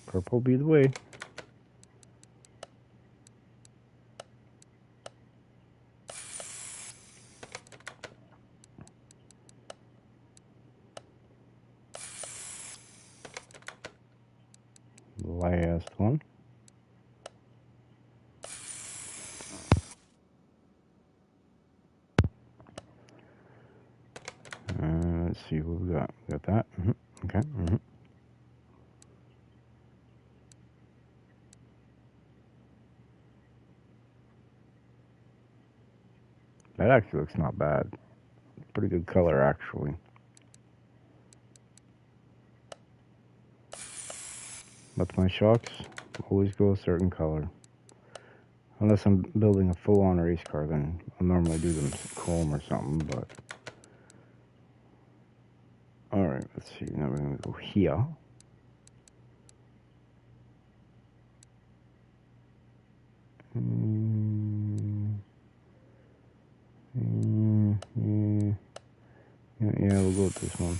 Purple be the way. Last one. Let's see what we got. We got that. Okay. That actually looks not bad. Pretty good color, actually. But my shocks always go a certain color. Unless I'm building a full-on race car, then I'll normally do them chrome or something, but... Alright, let's see. Now we're going to go here. Yeah, we'll go with this one.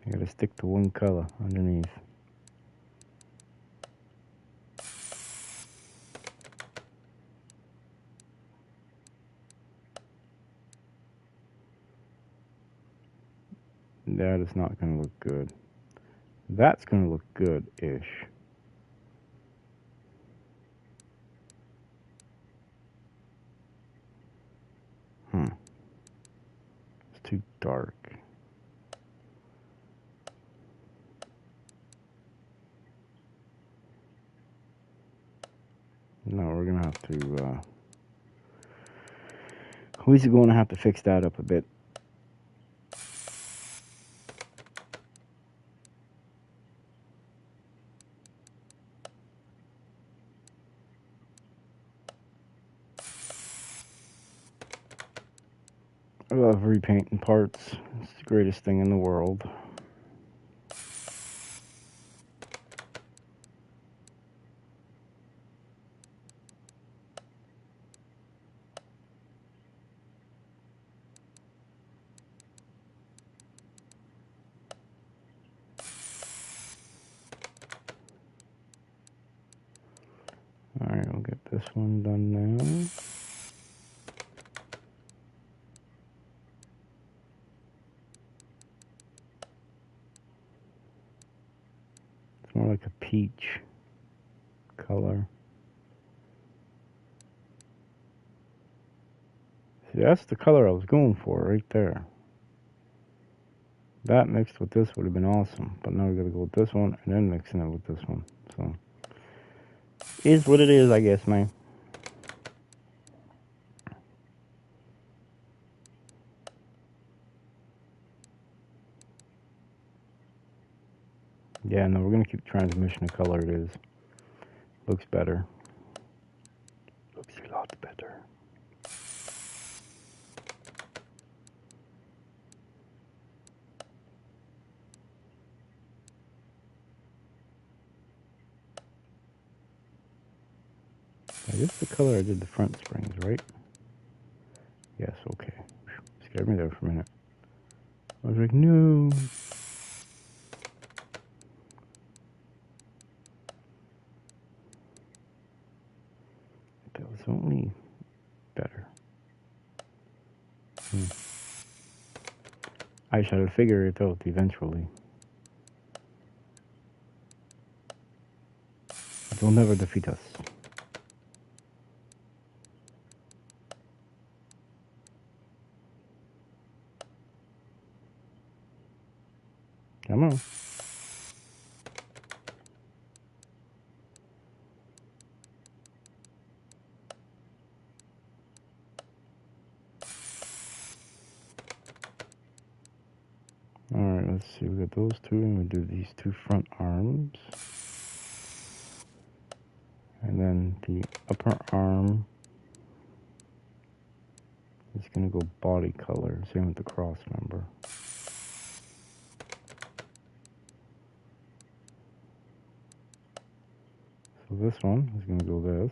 You gotta stick to one color underneath. That is not gonna look good. That's gonna look good-ish. It's too dark. No, we're gonna have to, we're gonna have to fix that up a bit. I love repainting parts. It's the greatest thing in the world. Alright, we'll get this one done now. It's more like a peach color. See, that's the color I was going for right there. That mixed with this would have been awesome, but now we gotta go with this one and then mixing it with this one. So, is what it is, I guess, man. Yeah, no, we're gonna keep transmission the color it is. Looks better. Looks a lot better. Is this the color I did the front springs, right? Yes, okay. Scared me there for a minute. I was like, no. That was only better. I shall figure it out eventually. They'll never defeat us. Come on. Alright, let's see. We got those two, and we do these two front arms. And then the upper arm is going to go body color. Same with the cross member. So this one is going to go this.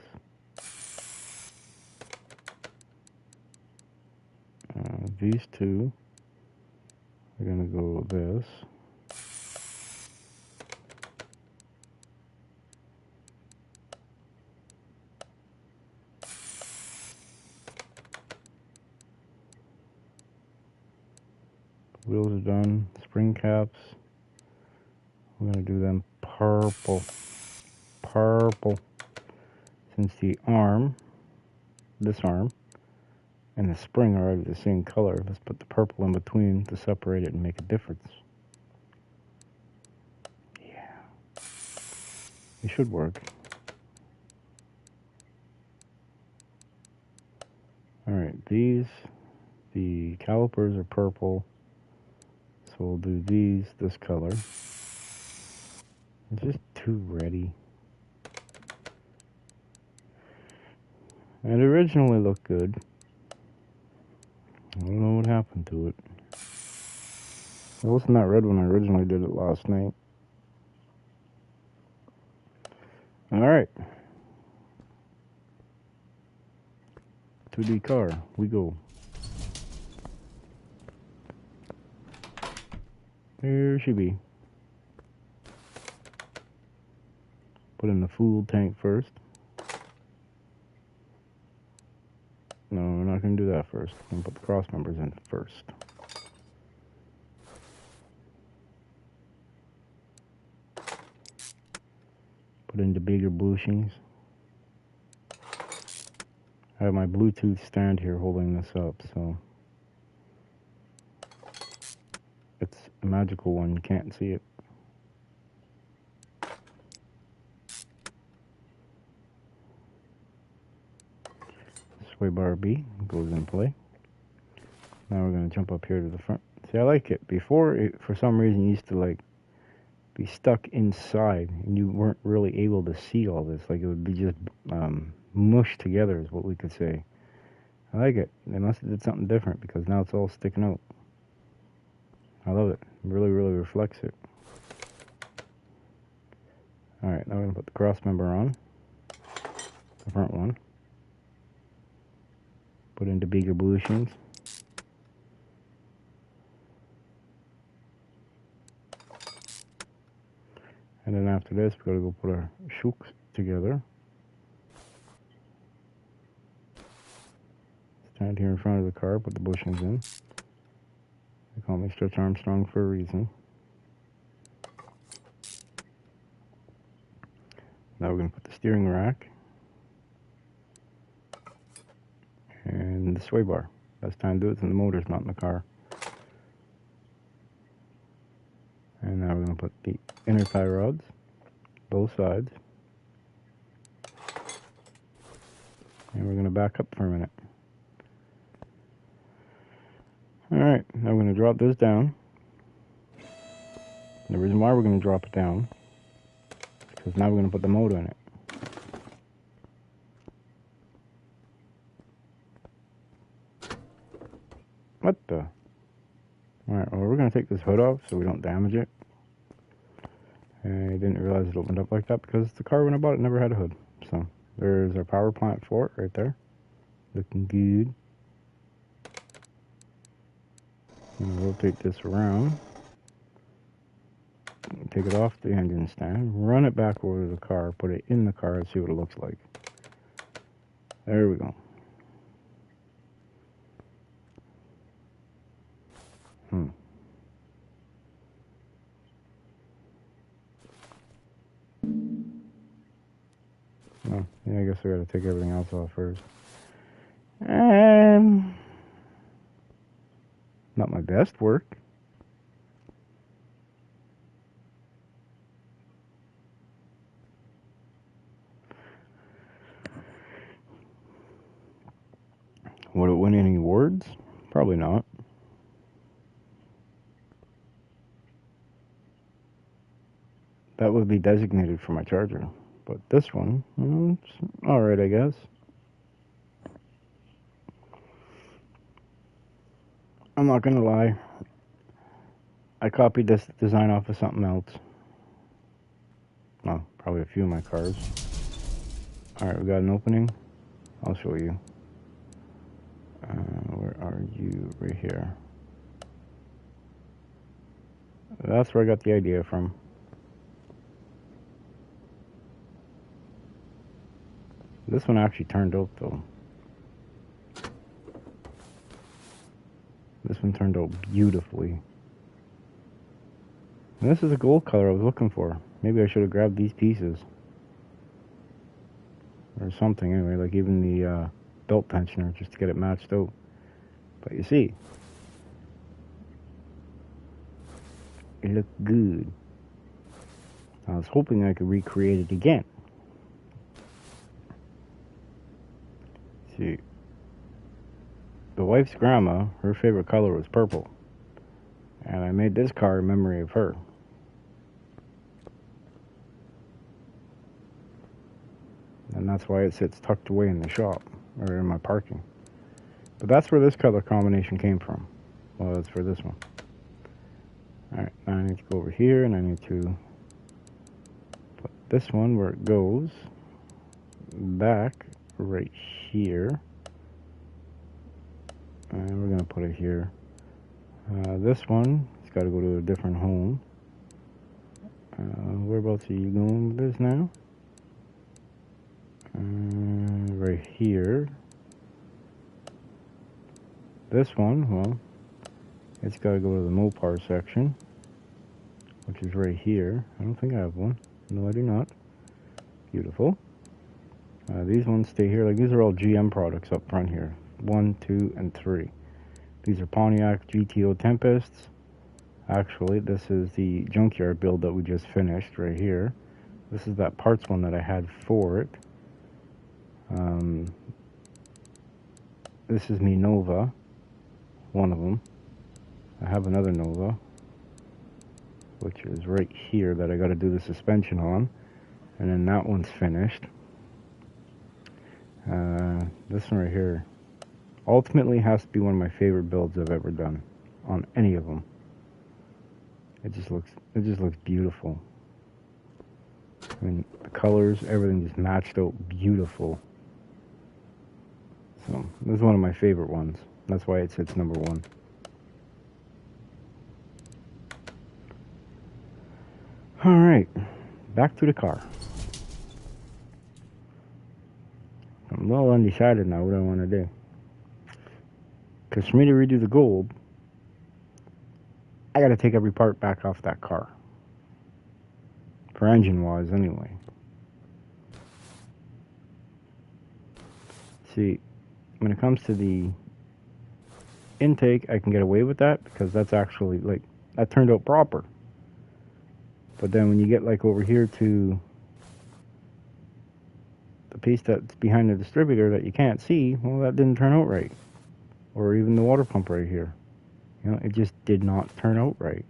These two are going to go this. Wheels are done. Spring caps. We're going to do them purple. Purple. Since the arm, this arm, and the spring are already the same color, let's put the purple in between to separate it and make a difference. Yeah. It should work. Alright, these, the calipers are purple, so we'll do these this color. It's just too ready. It originally looked good. I don't know what happened to it. It wasn't that red when I originally did it last night. Alright. 2D car, we go. There she be. Put in the fuel tank first. No, we're not going to do that first. We're going to put the cross members in first. Put in the bigger bushings. I have my Bluetooth stand here holding this up, so it's a magical one. You can't see it. Sway bar B goes in play. Now we're going to jump up here to the front. See, I like it. Before, it, for some reason, used to like be stuck inside, and you weren't really able to see all this. Like it would be just mushed together, is what we could say. I like it. They must have did something different because now it's all sticking out. I love it. It really, really reflects it. Alright, now we're going to put the cross member on. The front one. Put into bigger bushings. And then after this, we've got to go put our shooks together. stand here in front of the car, put the bushings in. They call me Stretch Armstrong for a reason. Now we're going to put the steering rack and the sway bar. Best time to do it when the motor's not in the car. And now we're going to put the inner tie rods, both sides. And we're going to back up for a minute. Alright, now we're going to drop this down. The reason why we're going to drop it down is because now we're going to put the motor in it. What the? Alright, well, we're going to take this hood off so we don't damage it. And I didn't realize it opened up like that because the car when I bought it never had a hood. So there's our power plant for it right there. Looking good. And rotate this around. Take it off the engine stand. Run it back over to the car. Put it in the car and see what it looks like. There we go. Oh, yeah, I guess I gotta take everything else off first. Not my best work. Would it win any awards? Probably not. That would be designated for my charger. But this one, it's alright, I guess. I'm not gonna lie. I copied this design off of something else. Well, probably a few of my cars. Alright, we got an opening. I'll show you. Where are you? Right here. That's where I got the idea from. This one actually turned out though. This one turned out beautifully. And this is the gold color I was looking for. Maybe I should have grabbed these pieces. Or something anyway, like even the belt tensioner just to get it matched out. But you see, it looked good. I was hoping I could recreate it again. See, the wife's grandma, her favorite color was purple. And I made this car in memory of her. And that's why it sits tucked away in the shop, or in my parking. But that's where this color combination came from. Well, it's for this one. Alright, now I need to go over here, and I need to put this one where it goes back right here. And we're going to put it here. This one, it's got to go to a different home. Whereabouts are you going with this now? Right here. This one, well, it's got to go to the Mopar section, which is right here. I don't think I have one. No, I do not. Beautiful. These ones stay here. Like, these are all GM products up front here. 1, 2, and 3. These are Pontiac GTO Tempests. Actually, this is the junkyard build that we just finished right here. This is that parts one that I had for it. This is me Nova, one of them. I have another Nova, which is right here that I got to do the suspension on, and then that one's finished. This one right here ultimately has to be one of my favorite builds I've ever done on any of them. It just looks beautiful. I mean, the colors, everything just matched out beautiful. So this is one of my favorite ones. That's why it sits number 1. All right, back to the car. I'm a little undecided now what I want to do. Because for me to redo the gold, I got to take every part back off that car. For engine-wise, anyway. See, when it comes to the intake, I can get away with that because that's actually, like, that turned out proper. But then when you get, like, over here to the piece that's behind the distributor that you can't see, well, that didn't turn out right. Or even the water pump right here. You know, it just did not turn out right.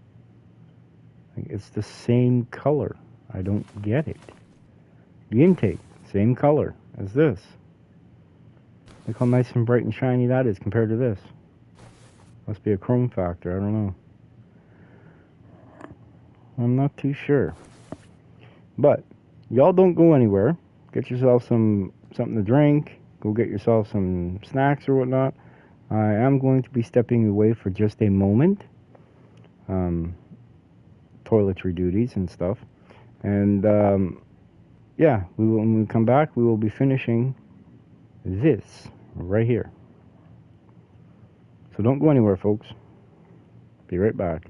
Like, it's the same color. I don't get it. The intake, same color as this. Look how nice and bright and shiny that is compared to this. Must be a chrome factor, I don't know. I'm not too sure. But, y'all don't go anywhere. Get yourself something to drink. Go get yourself some snacks or whatnot. I am going to be stepping away for just a moment. Toiletry duties and stuff. And, yeah, when we come back, we will be finishing this right here. So don't go anywhere, folks. Be right back.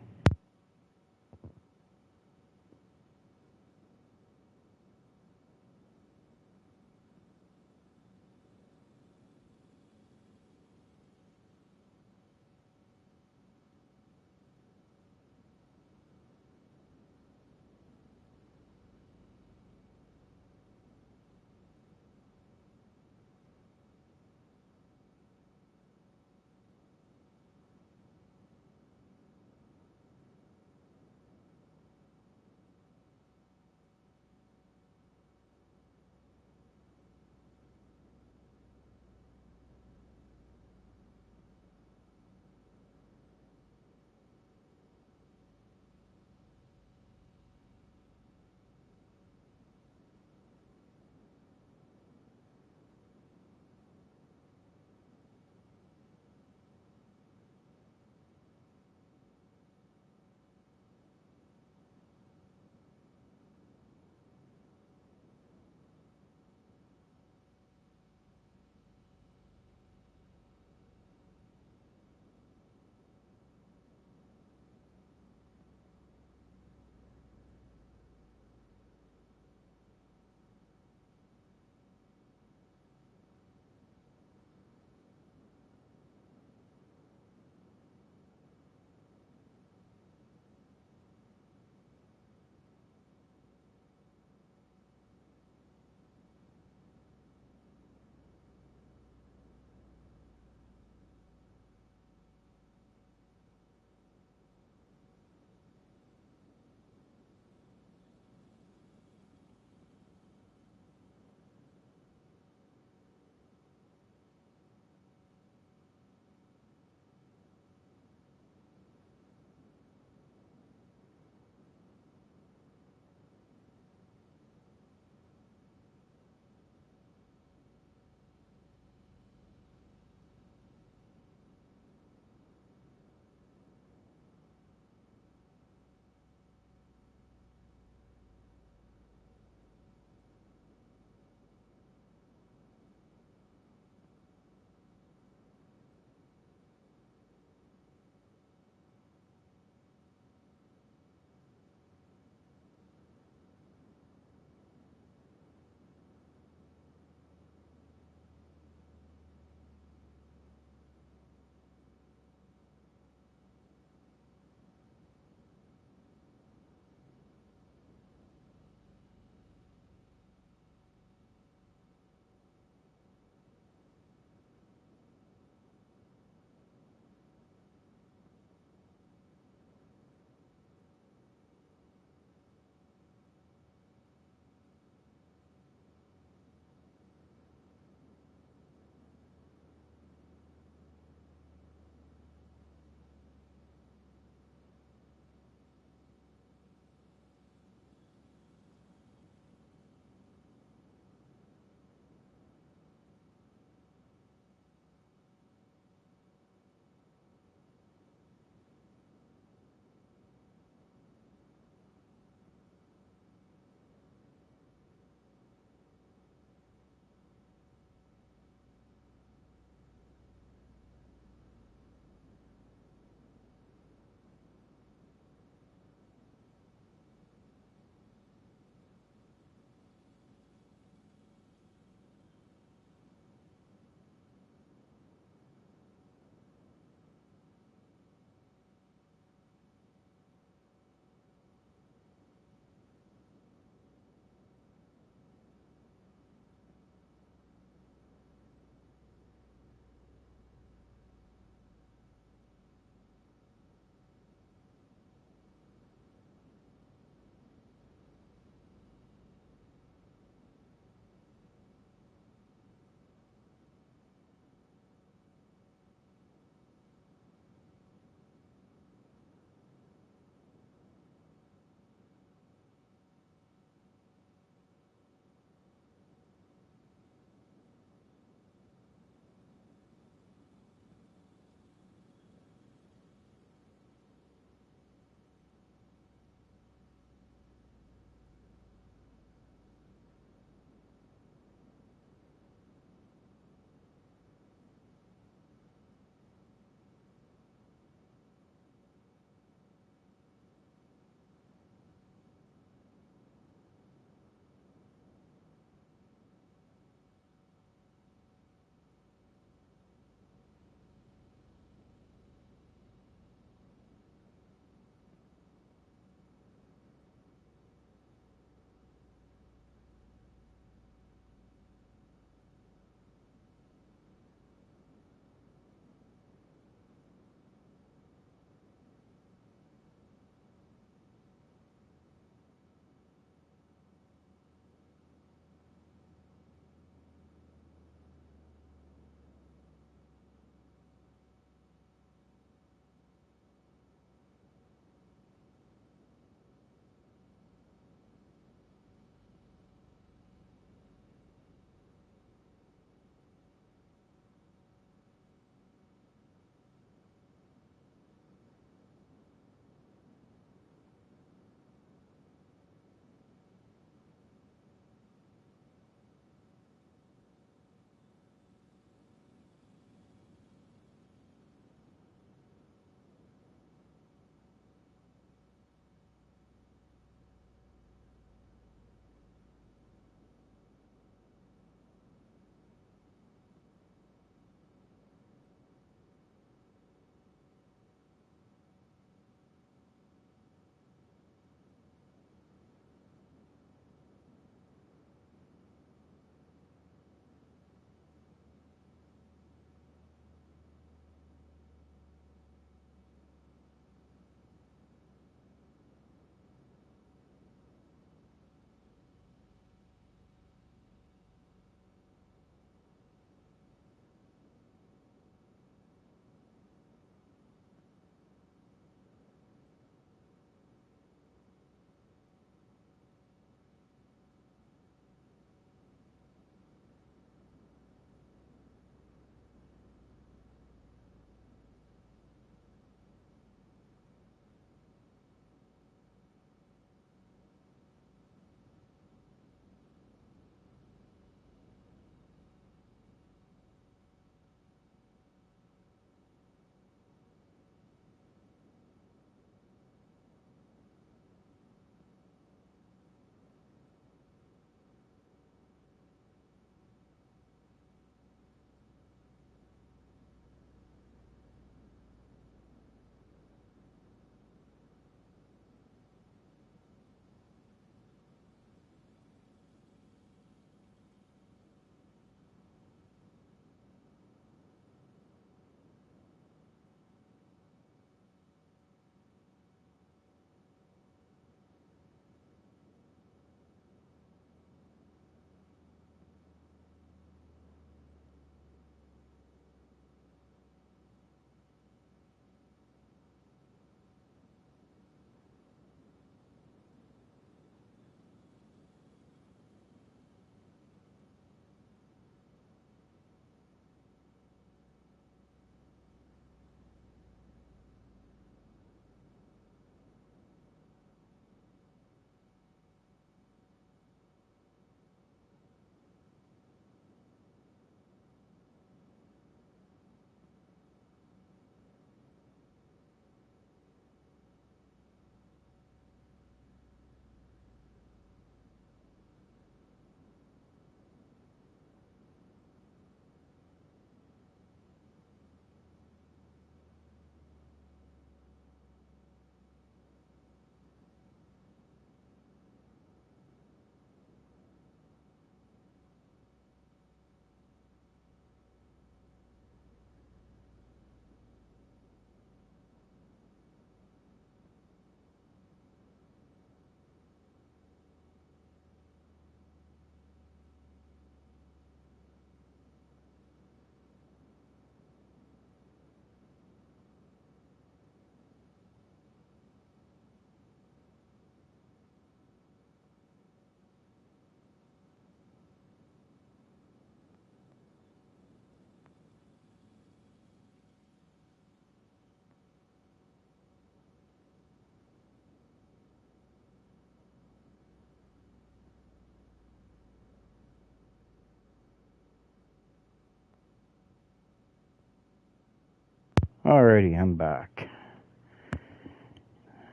Alrighty, I'm back.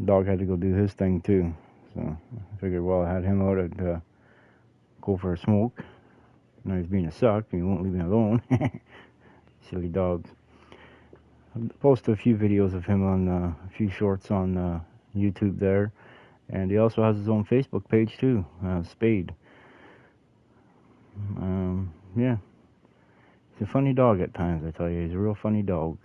Dog had to go do his thing too, so I figured while I had him out, I'd go for a smoke. Now he's being a suck, and he won't leave me alone. Silly dogs. I'll post a few videos of him on a few shorts on YouTube there, and he also has his own Facebook page too, Spade. Yeah, he's a funny dog at times. I tell you, he's a real funny dog.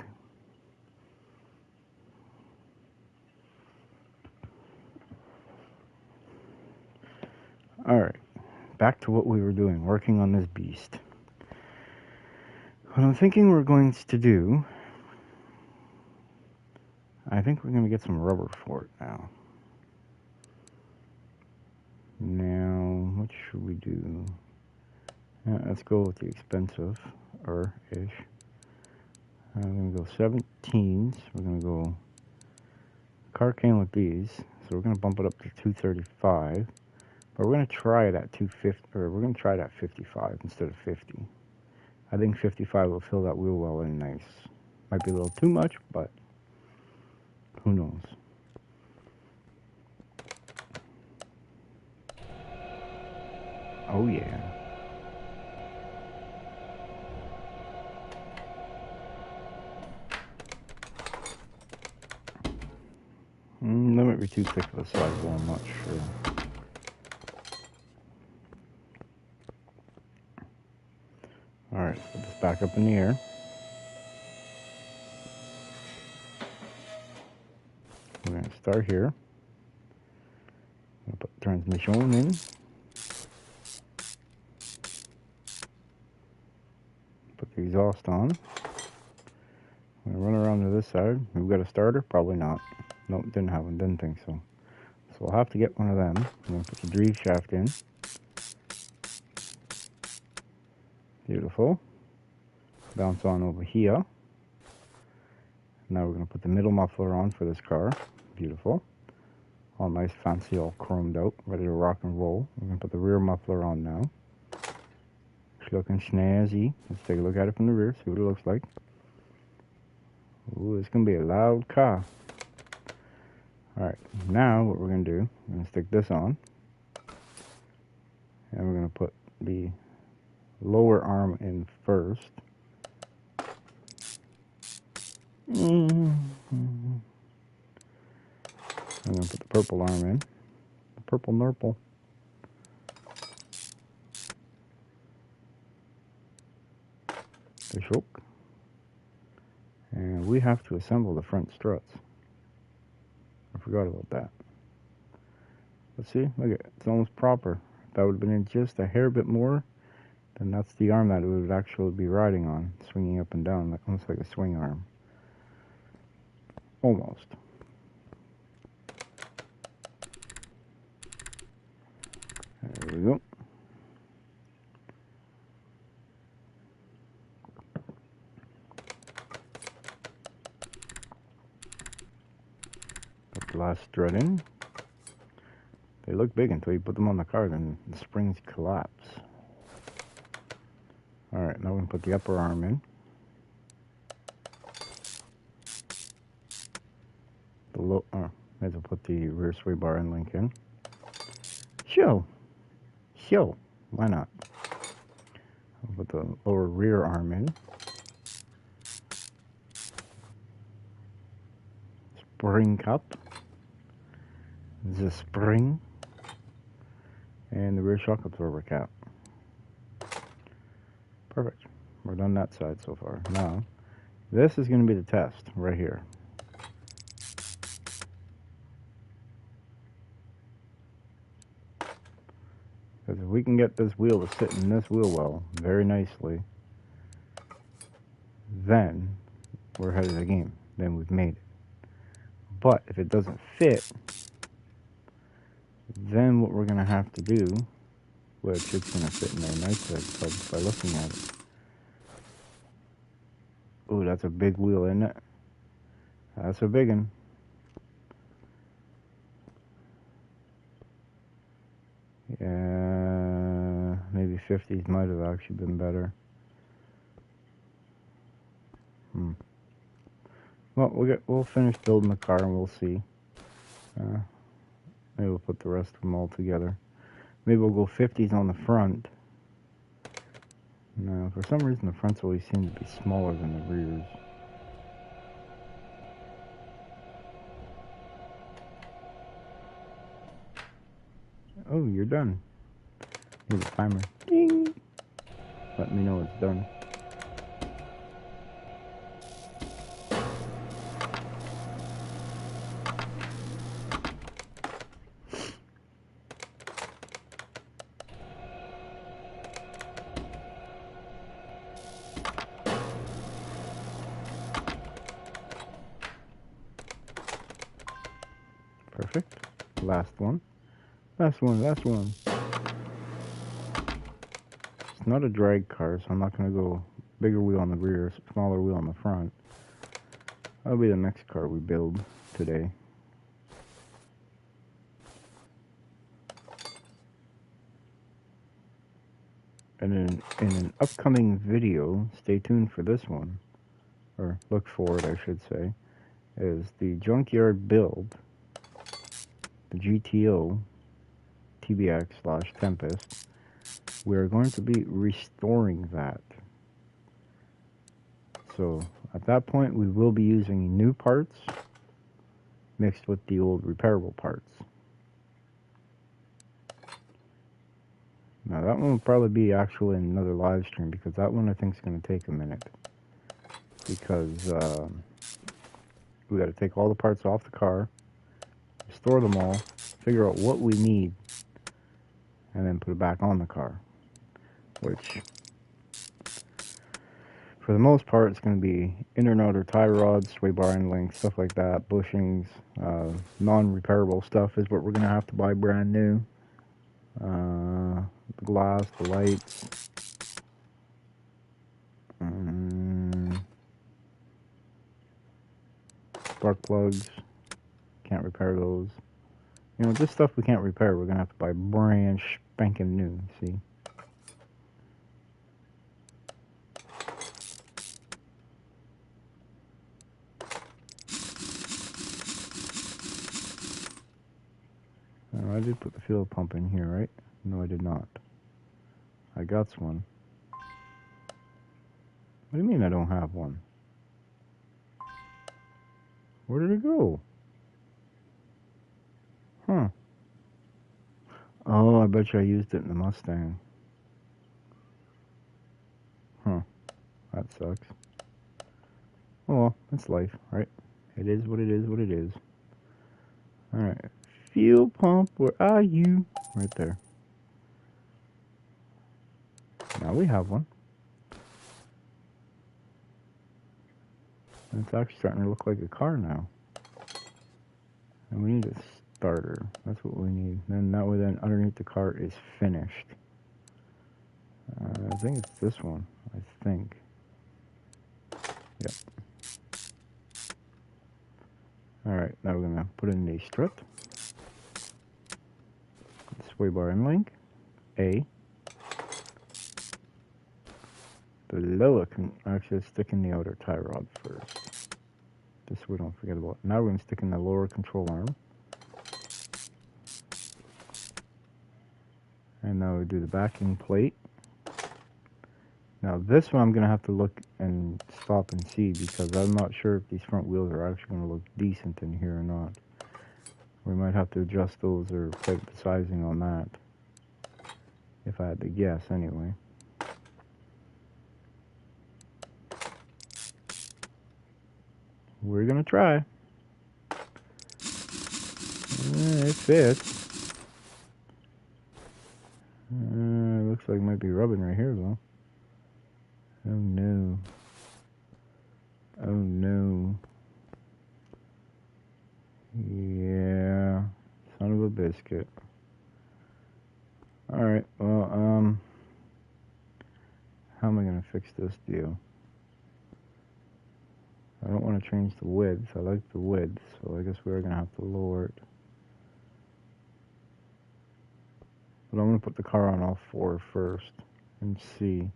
Alright, back to what we were doing, working on this beast. What I'm thinking we're going to do, I think we're going to get some rubber for it now. Now, what should we do? Let's go with the expensive, ish. I'm going to go 17s. We're going to go, car came with these, so we're going to bump it up to 235. But we're going to try it at 250, or we're going to try it at 55 instead of 50. I think 55 will fill that wheel well in nice. Might be a little too much, but who knows. Oh yeah. That might be too thick of a sidewall, I'm not sure. Alright, put this back up in the air. We're going to start here. Put the transmission in. Put the exhaust on. I'm going to run around to this side. We've got a starter? Probably not. Nope, didn't have one. Didn't think so. So I'll have to get one of them. I'm going to put the drive shaft in. Beautiful. Bounce on over here. Now we're going to put the middle muffler on for this car. Beautiful. All nice, fancy, all chromed out, ready to rock and roll. We're going to put the rear muffler on now. It's looking snazzy. Let's take a look at it from the rear, see what it looks like. Ooh, it's going to be a loud car. Alright, now what we're going to do, we're going to stick this on. And we're going to put the lower arm in first. I'm going to put the purple arm in. The purple nurple. The choke. And we have to assemble the front struts. I forgot about that. Let's see, look at it. It's almost proper. If that would have been in just a hair bit more, then that's the arm that it would actually be riding on, swinging up and down, almost like a swing arm. Almost. There we go. Put the last strut in. They look big until you put them on the car, then the springs collapse. Alright, now we're going to put the upper arm in. May as well put the rear sway bar and link in. Show! Why not? I'll put the lower rear arm in. Spring cup. The spring. And the rear shock absorber cap. Perfect. We're done that side so far. Now, this is going to be the test right here. Because if we can get this wheel to sit in this wheel well very nicely, then we're ahead of the game. Then we've made it. But if it doesn't fit, then what we're going to have to do, which it's going to fit in there nicely by looking at it. Ooh, that's a big wheel, isn't it? That's a big one. Yeah, maybe 50s might have actually been better. Well, we'll finish building the car and we'll see. Maybe we'll put the rest of them all together. Maybe we'll go 50s on the front. No, for some reason the fronts always seem to be smaller than the rears. Oh, you're done. Here's a timer. Ding! Let me know it's done. Perfect. Last one. Last one, last one. It's not a drag car, so I'm not going to go bigger wheel on the rear, smaller wheel on the front. That'll be the next car we build today. And in an upcoming video, stay tuned for this one, or look for it, I should say, is the junkyard build, the GTO TBX/Tempest. We're going to be restoring that. So at that point, we will be using new parts mixed with the old repairable parts. Now that one will probably be actually in another live stream, because that one I think is going to take a minute. Because we got to take all the parts off the car, store them all, figure out what we need, and then put it back on the car. Which, for the most part, it's going to be inner and outer tie rods, sway bar end links, stuff like that, bushings, non-repairable stuff is what we're going to have to buy brand new. The glass, the lights, spark plugs, can't repair those. You know, just stuff we can't repair, we're going to have to buy brand spanking new, see? I did put the fuel pump in here, right? No, I did not. I got one. What do you mean I don't have one? Where did it go? Huh. Oh, I bet you I used it in the Mustang. Huh. That sucks. Oh well, that's life, right? It is what it is what it is. Alright. Fuel pump, where are you? Right there. Now we have one. It's actually starting to look like a car now. And we need a starter. That's what we need. Then that way, then underneath the car is finished. I think it's this one. I think. Yep. Alright, now we're gonna put in the strut. Sway bar and link. A. The lower can actually stick in the outer tie rod first. Just so we don't forget about it. Now we're going to stick in the lower control arm. And now we do the backing plate. Now this one I'm going to have to look and stop and see, because I'm not sure if these front wheels are actually going to look decent in here or not. We might have to adjust those or play with the sizing on that. If I had to guess anyway. We're going to try. It fits. Looks like it might be rubbing right here though. Oh no. Oh no. Yeah. Son of a biscuit. Alright, well, how am I gonna fix this deal? I don't want to change the width. I like the width, so I guess we're gonna have to lower it. But I'm gonna put the car on all four first and see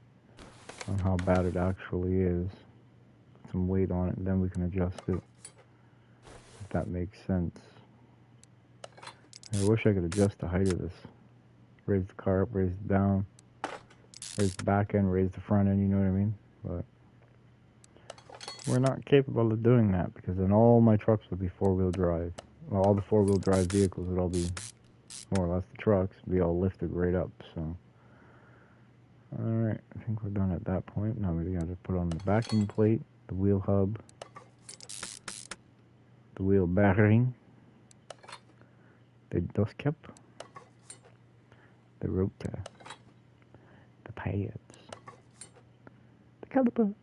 on how bad it actually is. put some weight on it, and then we can adjust it, if that makes sense. I wish I could adjust the height of this. Raise the car up, raise it down, raise the back end, raise the front end, you know what I mean? But we're not capable of doing that, because then all my trucks would be four-wheel drive. Well, all the four-wheel drive vehicles would all be, more or less the trucks, be all lifted right up, so. Alright, I think we're done at that point. Now we gotta put on the backing plate, the wheel hub, the wheel bearing, the dust cap, the rotor, the pads, the caliper.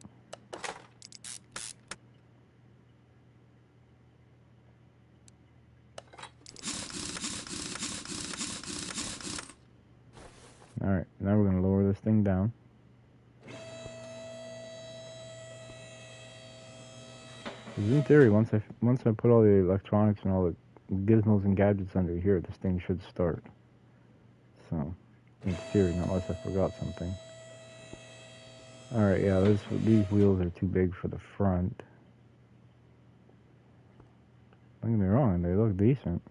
Alright, now we're going to lower this thing down. Because in theory, once I put all the electronics and all the gizmos and gadgets under here, this thing should start. So, in theory, unless I forgot something. Alright, yeah, these wheels are too big for the front. Don't get me wrong, they look decent.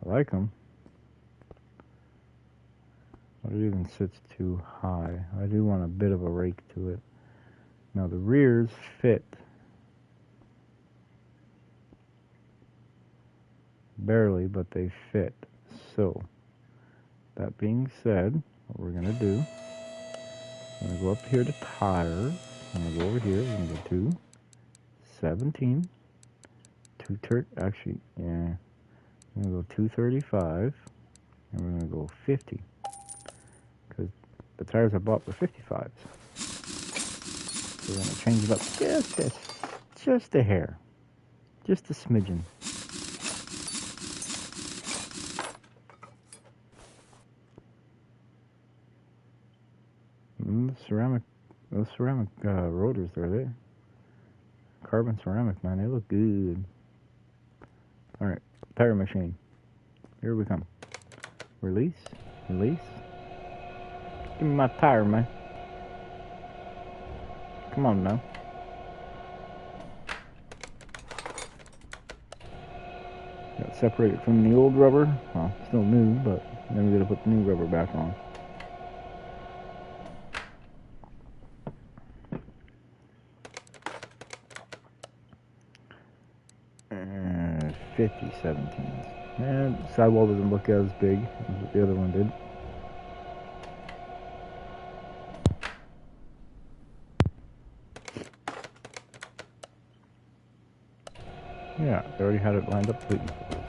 I like them. But it even sits too high. I do want a bit of a rake to it. Now the rears fit. Barely, but they fit. So, that being said, what we're going to do, I'm going to go up here to tires. I'm going to go over here. We're going to go to 17. Actually, yeah. I'm going to go 235. And we're going to go 50. Because the tires I bought were 55s. So we're going to change it up just a hair. Just a smidgen. Those ceramic rotors there, carbon ceramic, man, they look good. Alright, tire machine. Here we come. Release. Give me my tire, man. Come on now. Got separated from the old rubber. Well, still new, but then we gotta put the new rubber back on. 50 17s. And sidewall doesn't look as big as what the other one did. Yeah, they already had it lined up waiting for us.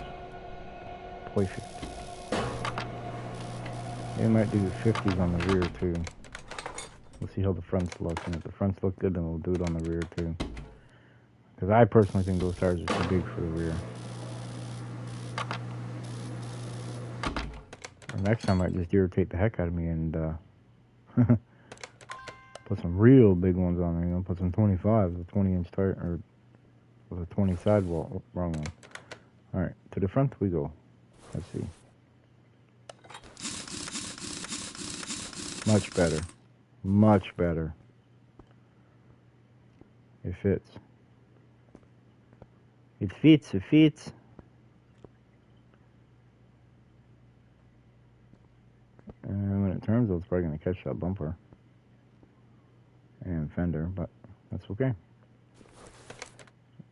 Perfect. They might do the 50s on the rear too. We'll see how the fronts look, and if the fronts look good, then we'll do it on the rear too. Because I personally think those tires are too big for the rear. Or next time I might just irritate the heck out of me and put some real big ones on there. You know, put some 25s, a 20-inch tire, or with a 20 sidewall. Oh, wrong one. All right, to the front we go. Let's see. Much better. Much better. It fits. It fits. And when it turns, it's probably going to catch that bumper and fender, but that's okay.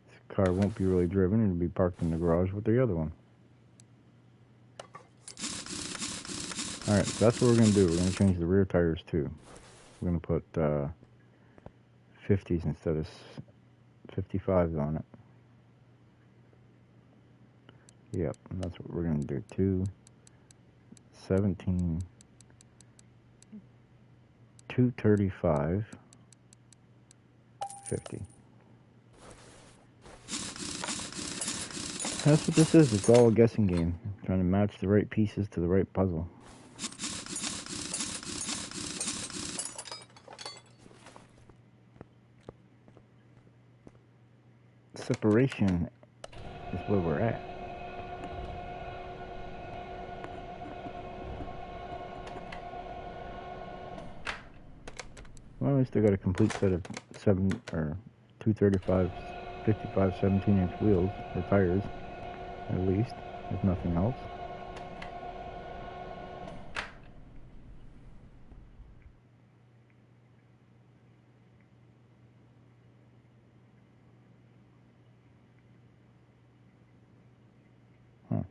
This car won't be really driven. It'll be parked in the garage with the other one. Alright, so that's what we're going to do. We're going to change the rear tires too. We're going to put 50s instead of 55s on it. Yep, and that's what we're going to do too. 17, 235, 50. That's what this is. It's all a guessing game. Trying to match the right pieces to the right puzzle. Separation is where we're at. Well, we still got a complete set of 235, 55, 17-inch wheels or tires, at least, if nothing else. Huh.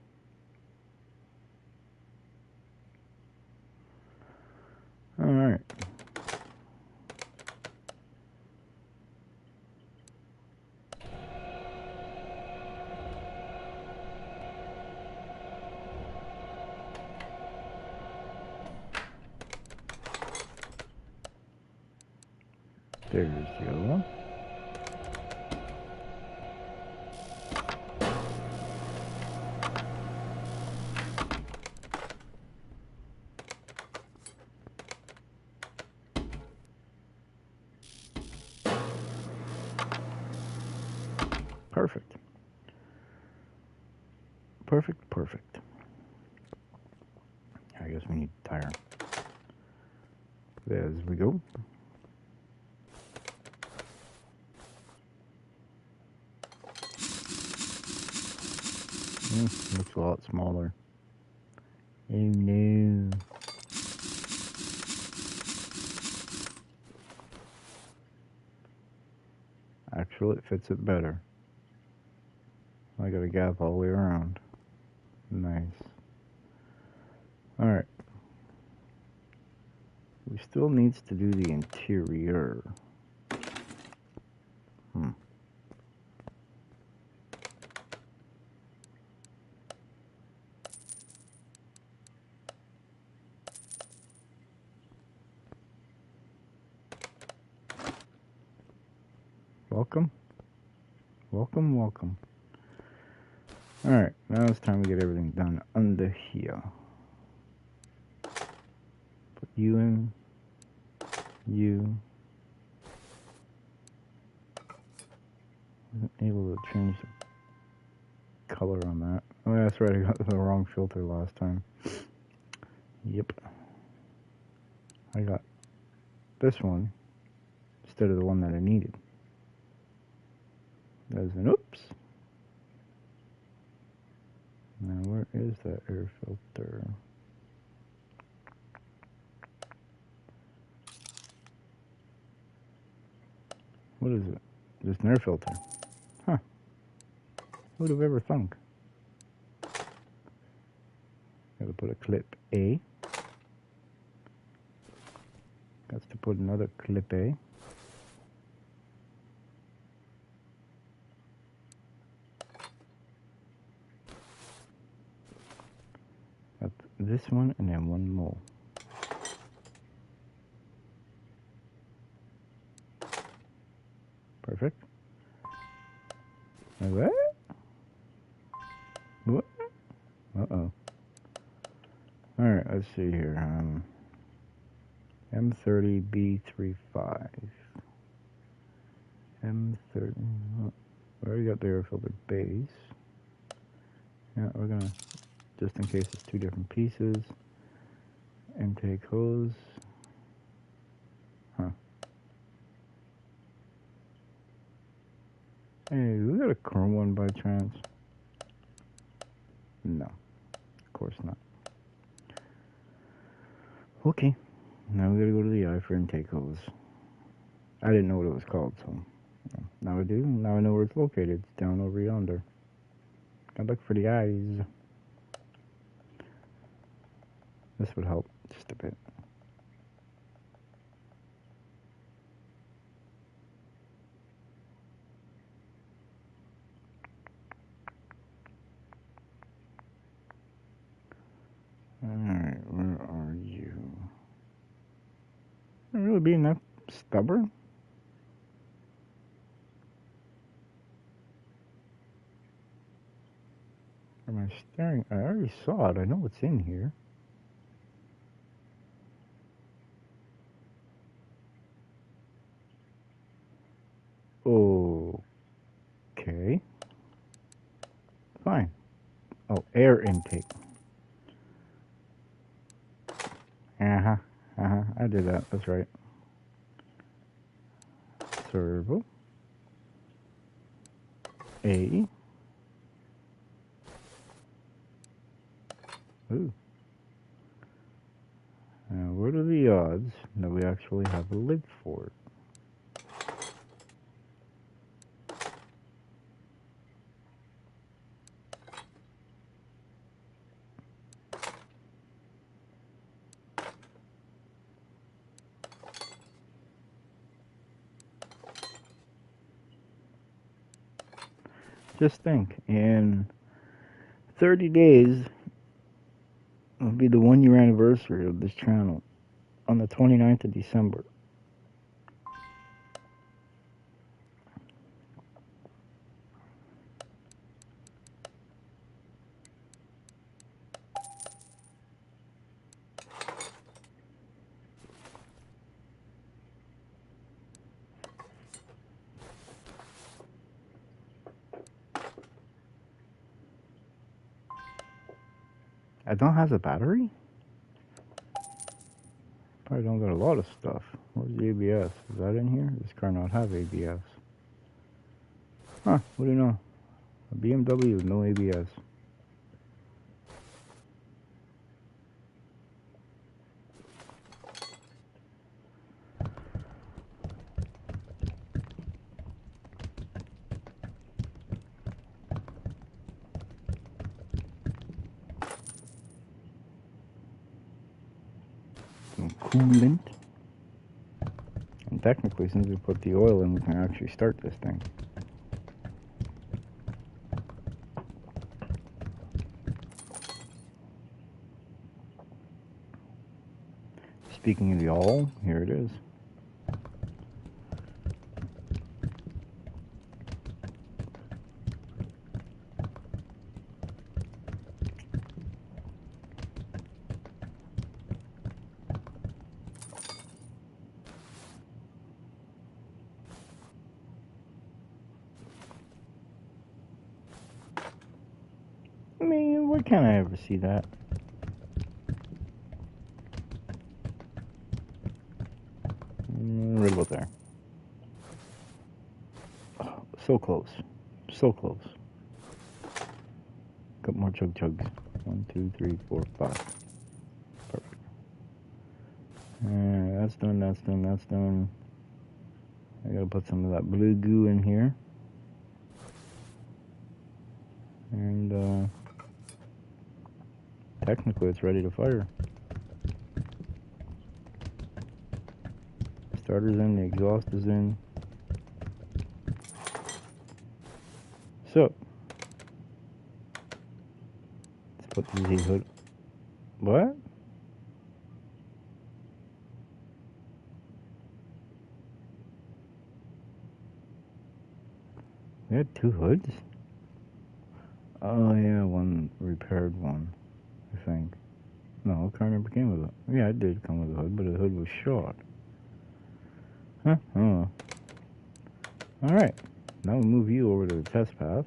All right. There's the other one. Perfect. Perfect, perfect. I guess we need a tire. As we go. Looks a lot smaller. Oh no. Actually, it fits it better. I got a gap all the way around. Nice. Alright. We still needs to do the interior. Welcome. Welcome, welcome. Alright, now it's time to get everything done under here. Put you in. You. Wasn't able to change the color on that. Oh, yeah, that's right, I got the wrong filter last time. Yep. I got this one instead of the one that I needed. There's an oops. Now, where is that air filter? What is it? Just an air filter. Huh. Who would have ever thunk? Gotta put a clip A. Got to put another clip A. Got this one and then one more. Perfect. Like that? What? Uh-oh. Alright, let's see here. M30B35. M30. We already got the air filter base. Yeah, we're gonna, just in case it's two different pieces. Intake hose. Huh. Hey, we got a chrome one by chance? No, of course not. Okay, now we gotta go to the eye for intake hose. I didn't know what it was called, so now I do. Now I know where it's located. It's down over yonder. I look for the eyes. This would help just a bit. Alright, where are you? Am I really being that stubborn? Am I staring? I already saw it. I know what's in here. Okay. Fine. Oh, air intake. I did that. That's right. servo. A. Ooh. Now, what are the odds that we actually have a lid for it? Just think, in 30 days will be the 1-year anniversary of this channel on the 29th of December. I don't have the battery? Probably don't got a lot of stuff. Where's the ABS? Is that in here? This car not have ABS. Huh, what do you know? A BMW with no ABS. Some coolant. And technically, since we put the oil in, we can actually start this thing. Speaking of the oil, here it is. I mean, why can't I ever see that? Right about there. Oh, so close. So close. Couple more chugs. 1, 2, 3, 4, 5. Perfect. That's done, that's done, that's done. I gotta put some of that blue goo in here. And, technically it's ready to fire. The starter's in, the exhaust is in. So, let's put the Z-hood. What? We had 2 hoods? Oh yeah, one repaired one, I think. No, the car never came with it. Yeah, it did come with a hood, but the hood was short. Huh? Oh. Alright, now we'll move you over to the test path.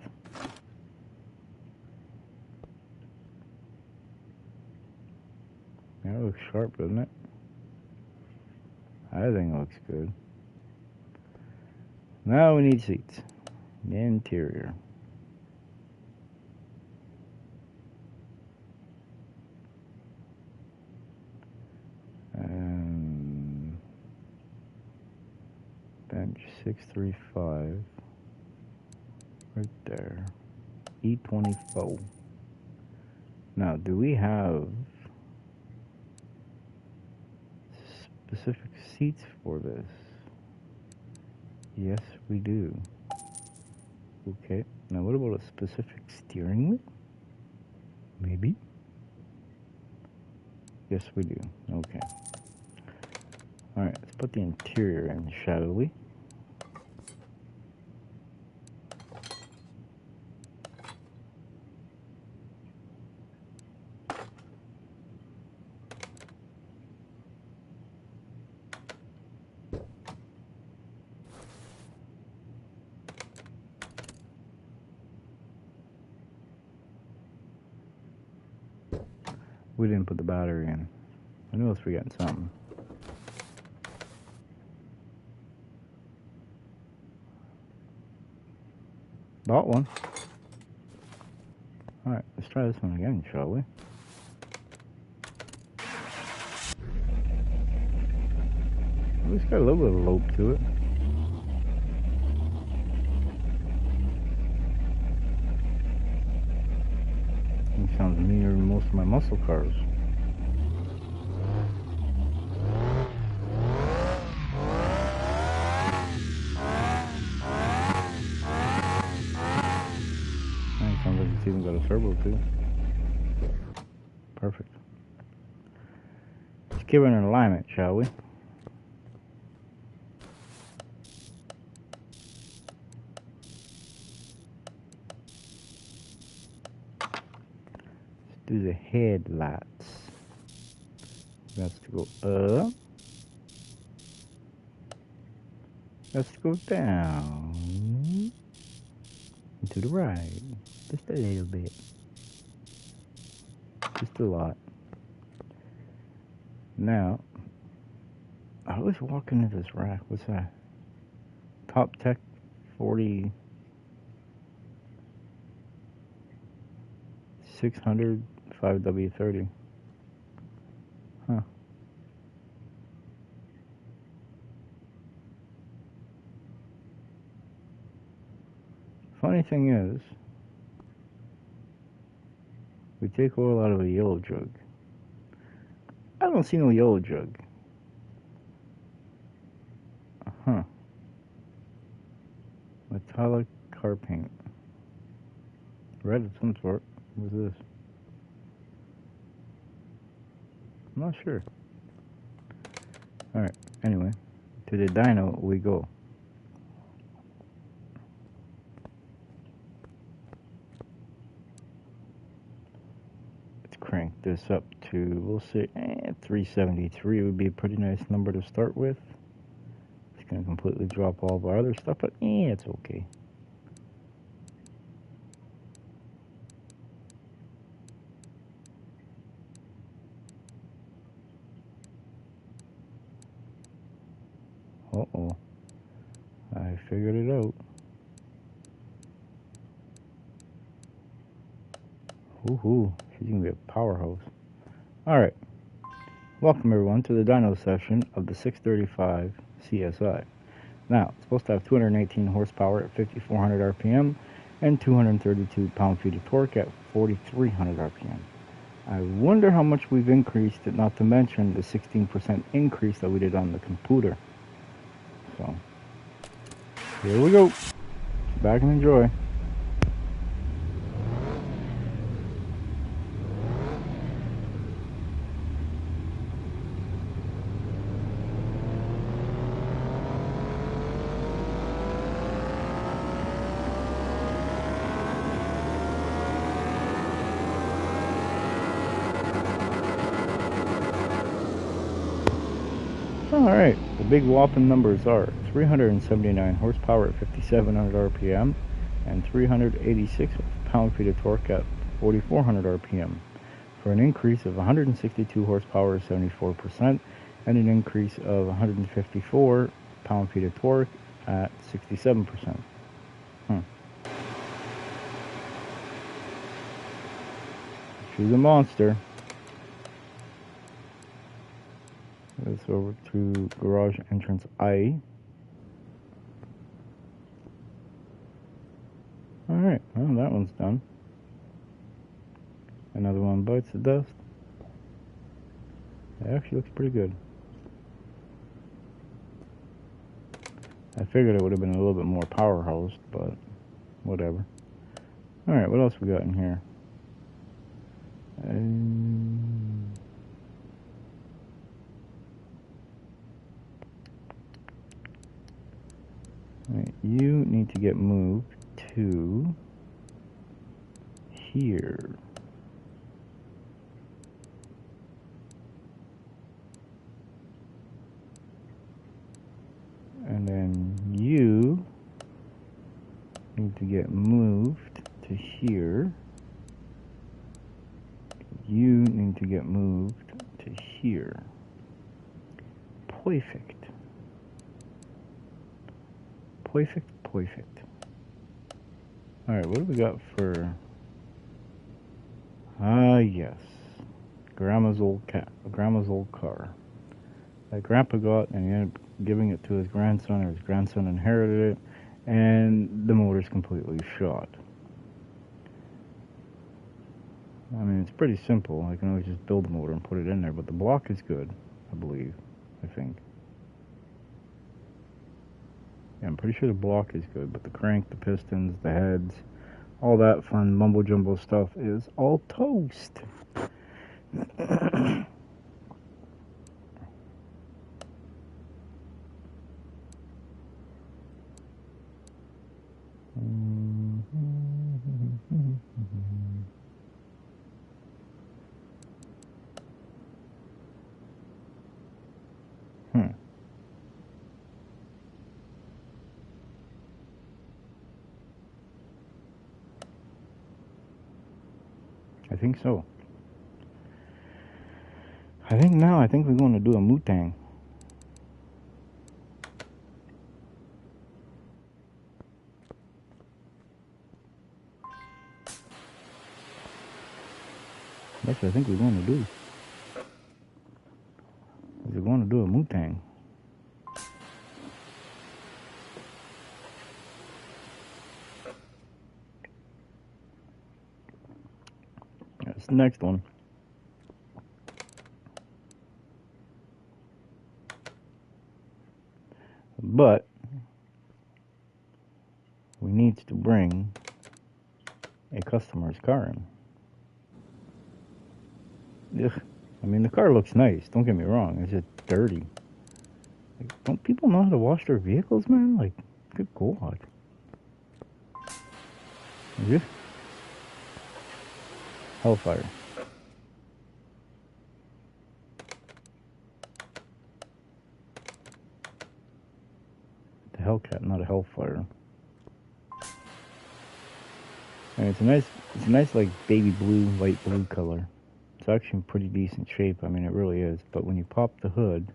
Yeah, it looks sharp, doesn't it? I think it looks good. Now we need seats. The interior. Bench 635. Right there. E24. Now, do we have specific seats for this? Yes, we do. Okay. Now, what about a specific steering wheel? Maybe. Yes, we do. Okay. Alright, let's put the interior in, shall we? We didn't put the battery in. I knew I was forgetting something. Bought one. Alright, let's try this one again, shall we? At least got a little bit of lope to it. It sounds meaner than most of my muscle cars. It sounds like it's even got a turbo too. Perfect. Let's give it an alignment, shall we? Do the headlights. That's to go up. That's to go down. And to the right. Just a little bit. Just a lot. Now, I was walking into this rack. What's that? Top Tech 40 600 5W30. Huh. Funny thing is, we take oil out of a yellow jug. I don't see no yellow jug. Huh. Metallic car paint. Red of some sort. What's this? I'm not sure. Alright, anyway. To the dyno we go. Let's crank this up to, we'll say, 373 would be a pretty nice number to start with. It's going to completely drop all of our other stuff, but it's okay. Uh-oh. I figured it out. Woohoo. She's going to be a powerhouse. Alright. Welcome everyone to the dyno session of the 635 CSI. Now, it's supposed to have 218 horsepower at 5,400 RPM and 232 pound-feet of torque at 4,300 RPM. I wonder how much we've increased it, not to mention the 16% increase that we did on the computer. So, here we go. Sit back and enjoy. Alright, the big whopping numbers are 379 horsepower at 5,700 RPM and 386 pound-feet of torque at 4,400 RPM for an increase of 162 horsepower, 74%, and an increase of 154 pound-feet of torque at 67%. She's a monster. Let's over to garage entrance I. Alright, well that one's done. Another one bites the dust. It actually looks pretty good. I figured it would have been a little bit more powerhouse, but whatever. Alright, what else we got in here? Right, you need to get moved to here. And then you need to get moved to here. You need to get moved to here. Perfect. Perfect, perfect. Alright, what do we got for... yes. Grandma's old car. That Grandpa got, and he ended up giving it to his grandson, or his grandson inherited it, and the motor's completely shot. I mean, it's pretty simple. I can always just build a motor and put it in there, but the block is good, I believe. I think. Yeah, I'm pretty sure the block is good, but the crank, the pistons, the heads, all that fun mumbo jumbo stuff is all toast. I think so. I think we're going to do a Mutang. That's what I think we're going to do. We're going to do a Mutang. That's the next one. But we need to bring a customer's car in. Ugh. I mean, the car looks nice. Don't get me wrong. It's just dirty. Like, don't people know how to wash their vehicles, man? Like, good God. Is it? Hellfire. The Hellcat, not a Hellfire. And it's a nice like baby blue, light blue color. It's actually in pretty decent shape. I mean, it really is. But when you pop the hood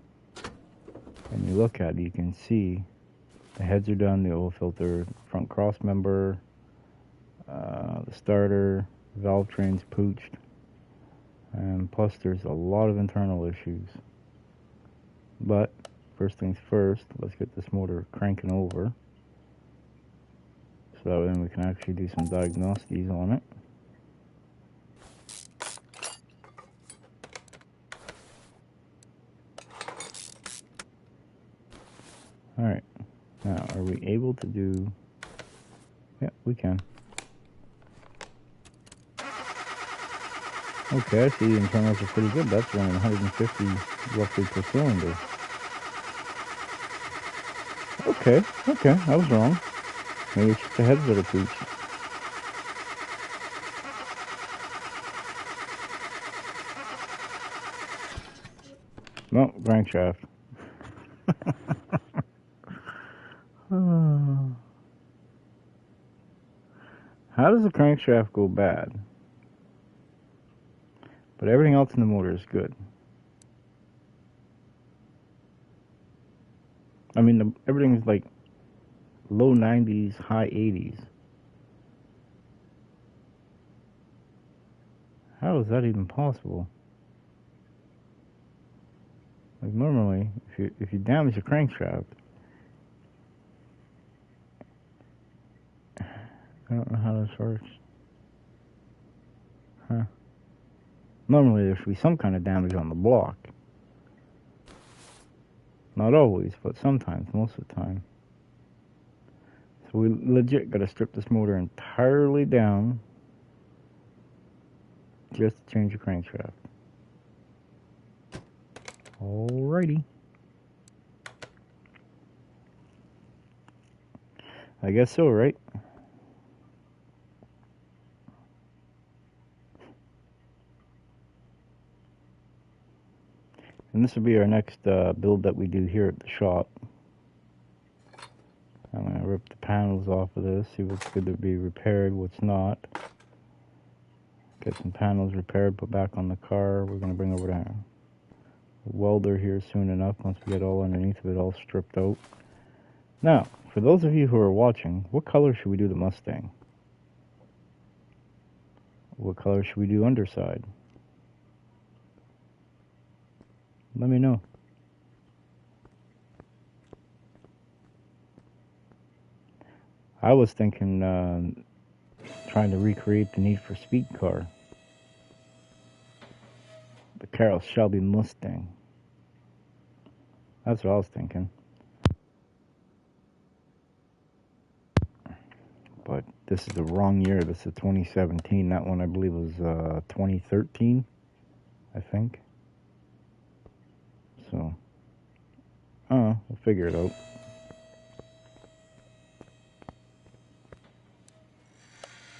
and you look at it, you can see the heads are done, the oil filter, front cross member, the starter, valve train's pooched, and plus there's a lot of internal issues. But first things first, let's get this motor cranking over, so that then we can actually do some diagnoses on it. Alright, now are we able to do... Yeah, we can. Okay, I see the internals are pretty good. That's running 150 roughly per cylinder. Okay, I was wrong. Maybe it's just the heads that are pooched. No, crankshaft. How does the crankshaft go bad? But everything else in the motor is good. I mean, everything's like low 90s, high 80s. How is that even possible? Like normally, if you damage the crankshaft, I don't know how this works. Huh. Normally there should be some kind of damage on the block. Not always, but sometimes, most of the time. So we legit gotta strip this motor entirely down just to change the crankshaft. Alrighty. I guess so, right? And this will be our next build that we do here at the shop. I'm going to rip the panels off of this, see what's good to be repaired, what's not. Get some panels repaired, put back on the car. We're going to bring over the welder here soon enough, once we get all underneath of it all stripped out. Now, for those of you who are watching, what color should we do the Mustang? What color should we do underside? Let me know. I was thinking trying to recreate the Need for Speed car. The Carroll Shelby Mustang. That's what I was thinking. But this is the wrong year. This is 2017. That one I believe was 2013, I think. So, we'll figure it out.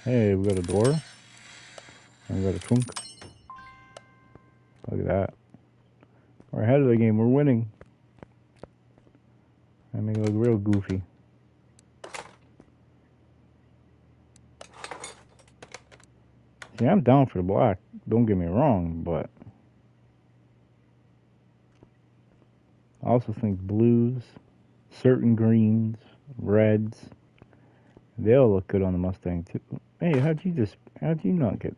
Hey, we got a door. And we got a trunk. Look at that. We're ahead of the game. We're winning. I make it look real goofy. See, I'm down for the black. Don't get me wrong, but I also think blues, certain greens, reds, they all look good on the Mustang too. Hey, how'd you not get?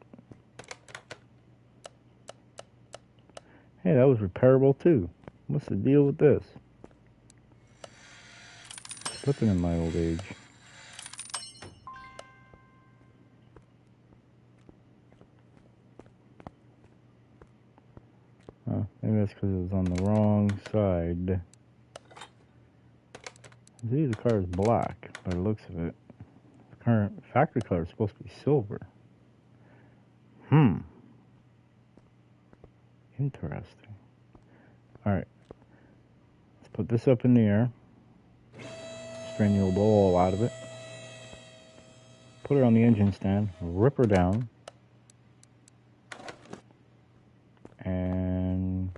Hey, that was repairable too. What's the deal with this? Slipping in my old age. Maybe that's because it was on the wrong side. See, the car is black by the looks of it. The current factory color is supposed to be silver. Interesting. Alright. Let's put this up in the air. Strain the old ball out of it. Put her on the engine stand. Rip her down. And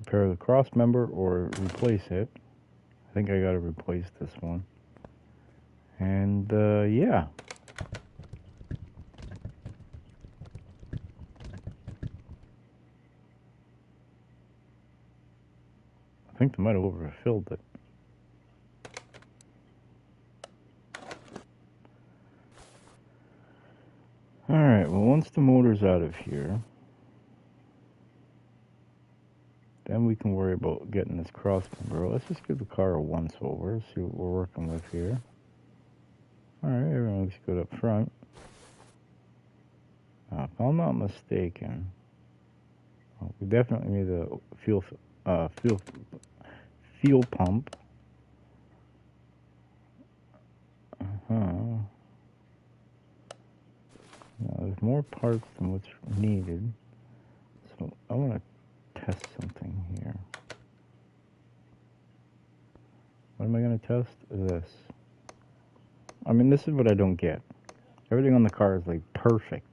repair the cross member or replace it. I think I gotta replace this one. And yeah. I think they might have overfilled it. Alright, well once the motor's out of here, then we can worry about getting this cross member. Let's just give the car a once over, see what we're working with here. Alright, everything looks good up front. Now, if I'm not mistaken, we definitely need a fuel pump. Now, there's more parts than what's needed, so I want to test something here. What am I going to test? This. I mean, this is what I don't get. Everything on the car is like perfect,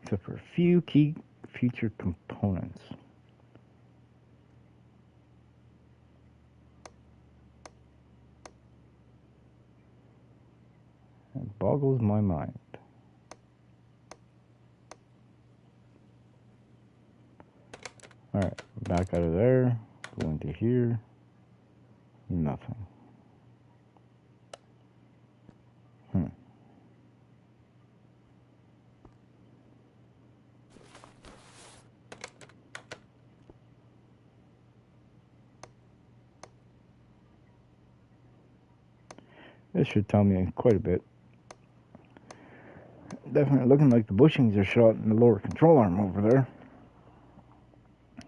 except for a few key feature components. It boggles my mind. Alright, back out of there, go into here, nothing. This should tell me quite a bit. Definitely looking like the bushings are shot in the lower control arm over there.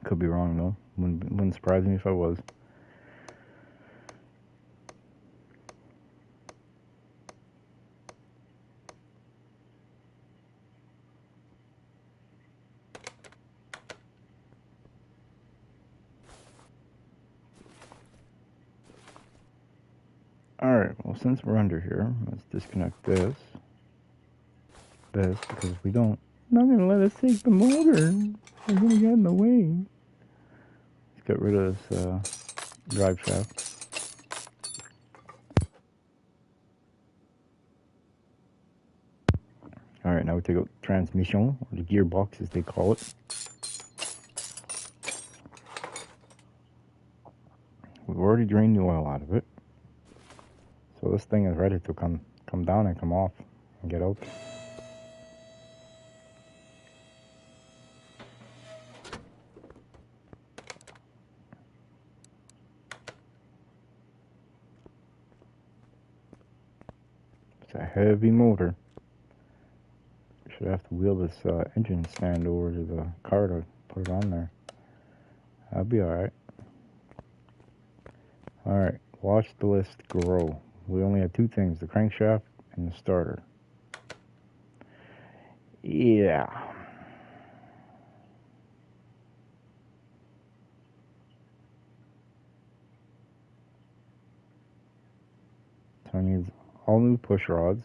Could be wrong though. Wouldn't surprise me if I was. Alright, well since we're under here, let's disconnect this, because we don't. Not gonna let us take the motor. We're gonna get in the way. Let's get rid of this drive shaft. Alright, now we take out the transmission, or the gearbox as they call it. We've already drained the oil out of it. So this thing is ready to come down and come off and get out. heavy motor. Should have to wheel this engine stand over to the car to put it on there. That'll be alright. Alright, watch the list grow. We only have two things, the crankshaft and the starter. Yeah. So it needs all new push rods,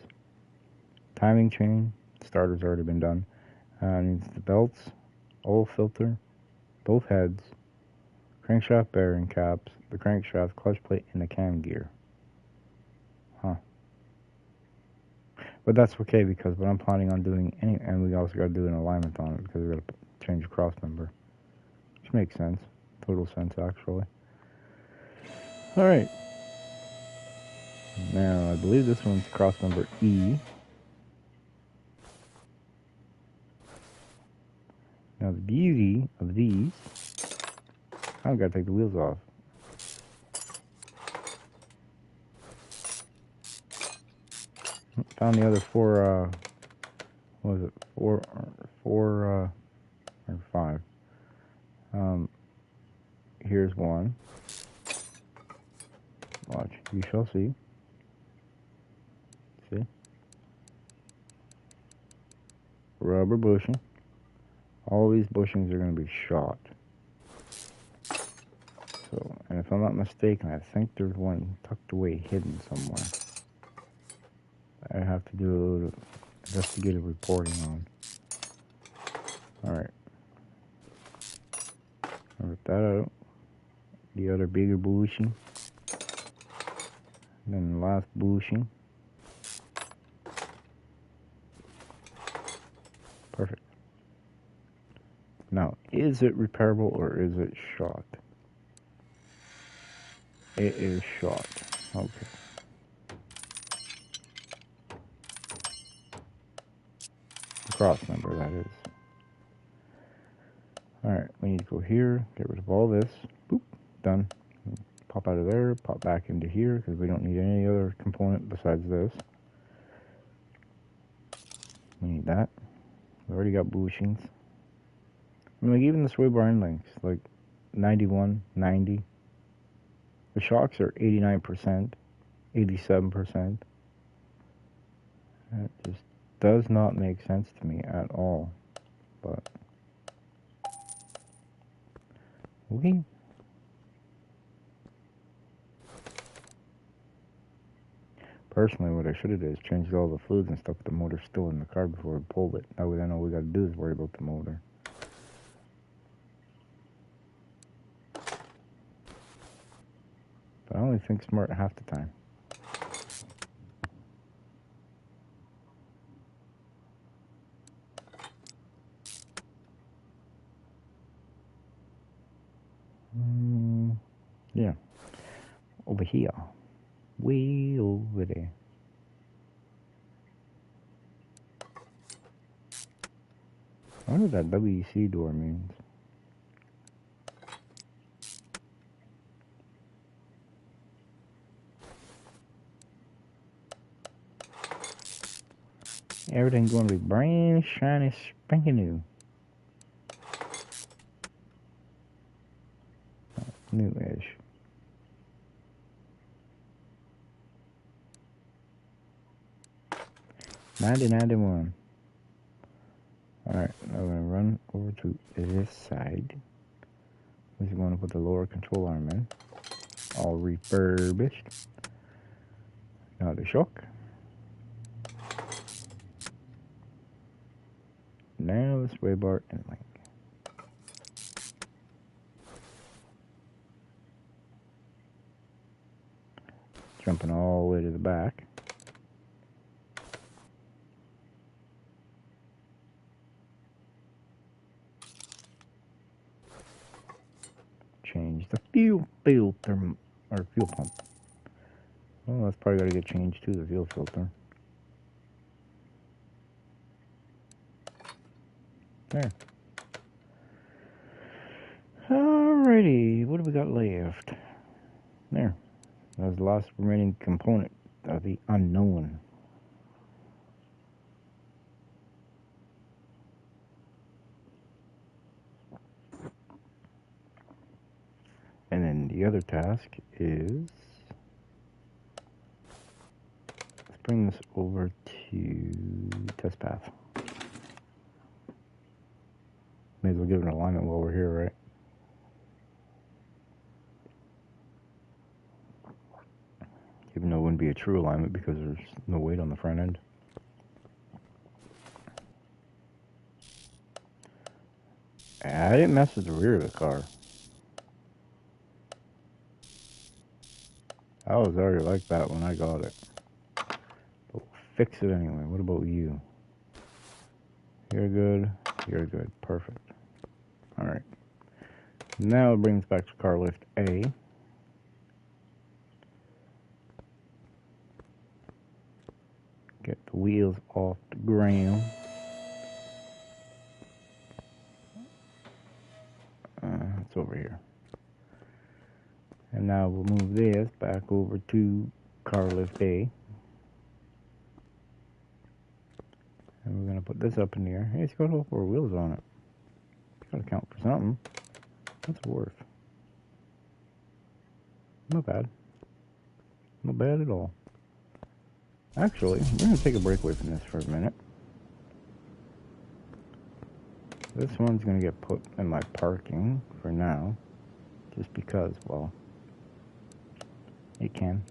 timing chain, starter's already been done. Needs the belts, oil filter, both heads, crankshaft bearing caps, the crankshaft clutch plate, and the cam gear. Huh. But that's okay because what I'm planning on doing, and we also got to do an alignment on it because we got to change the cross number. Which makes sense. Total sense, actually. Alright. Now, I believe this one's cross number E. Now, the beauty of these, I've got to take the wheels off. Found the other four, what was it? Four or five. Here's one. Watch, you shall see. See? Rubber bushing. All these bushings are going to be shot. So, and if I'm not mistaken, I think there's one tucked away, hidden somewhere. I have to do a little investigative reporting on. Alright. Rip that out. The other bigger bushing. Then the last bushing. Perfect. Now, is it repairable or is it shot? It is shot. Okay. Cross number, that is. Alright, we need to go here, get rid of all this. Boop, done. Pop out of there, pop back into here, because we don't need any other component besides this. We need that. We already got bushings. I mean, like, even the sway bar end lengths, like 91, 90. The shocks are 89%, 87%. That just does not make sense to me at all. But okay. Personally, what I should have done is changed all the fluids and stuff, but the motor's still in the car before we pulled it. That way then all we got to do is worry about the motor. But I only think smart half the time. Yeah. Over here. Way over there. I wonder what that WC door means. Everything's going to be brand shiny, spanking new. New-ish. $90.91. Alright, now we're going to run over to this side. We're going to put the lower control arm in. All refurbished. Now the shock. Now the sway bar and link. Jumping all the way to the back. Change the fuel filter, or fuel pump. Well, that's probably got to get changed too, the fuel filter. There. Alrighty, what do we got left? There. That's the last remaining component of the unknown. the other task is, let's bring this over to test path. May as well give it an alignment while we're here, right? Even though it wouldn't be a true alignment because there's no weight on the front end. I didn't mess with the rear of the car. I was already like that when I got it. But we'll fix it anyway. What about you? You're good. You're good. Perfect. Alright. Now it brings back to car lift A. Get the wheels off the ground. It's over here. And now we'll move this back over to car lift A. And we're going to put this up in the air. Hey, it's got all 4 wheels on it. It's got to count for something. What's it worth? Not bad. Not bad at all. Actually, we're going to take a break away from this for a minute. This one's going to get put in my parking for now. Just because, well, it can.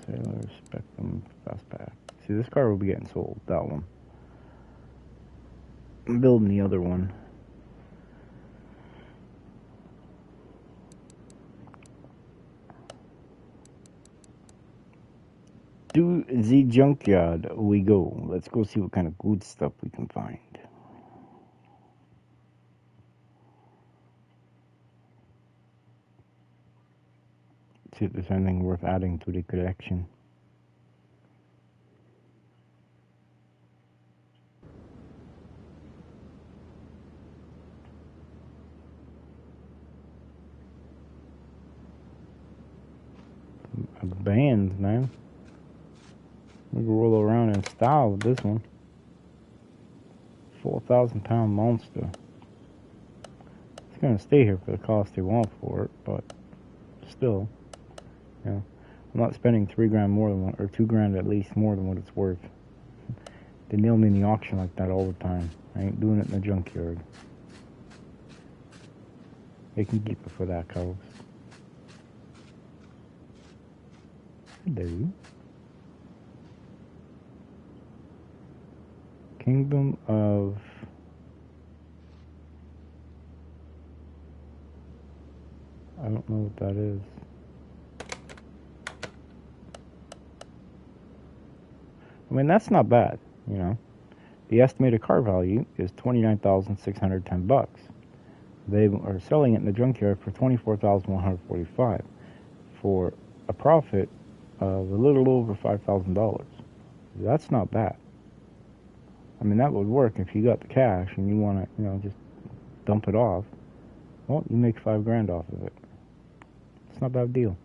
Sailor Spectrum Fastback. See, this car will be getting sold. That one. I'm building the other one. To the junkyard we go. Let's go see what kind of good stuff we can find. See if there's anything worth adding to the collection. A band, man. We can roll around in style with this one. 4,000-pound monster. It's gonna stay here for the cost they want for it, but still, you know, I'm not spending $3 more than what, or $2 at least more than what it's worth. They nail me in the auction like that all the time. I ain't doing it in the junkyard. They can keep it for that cost. Hello. Kingdom of... I don't know what that is. I mean, that's not bad, you know. The estimated car value is $29,610. They are selling it in the junkyard for $24,145 for a profit of a little over $5,000. That's not bad. I mean, that would work if you got the cash and you want to, you know, just dump it off. Well, you make $5,000 off of it. It's not a bad deal.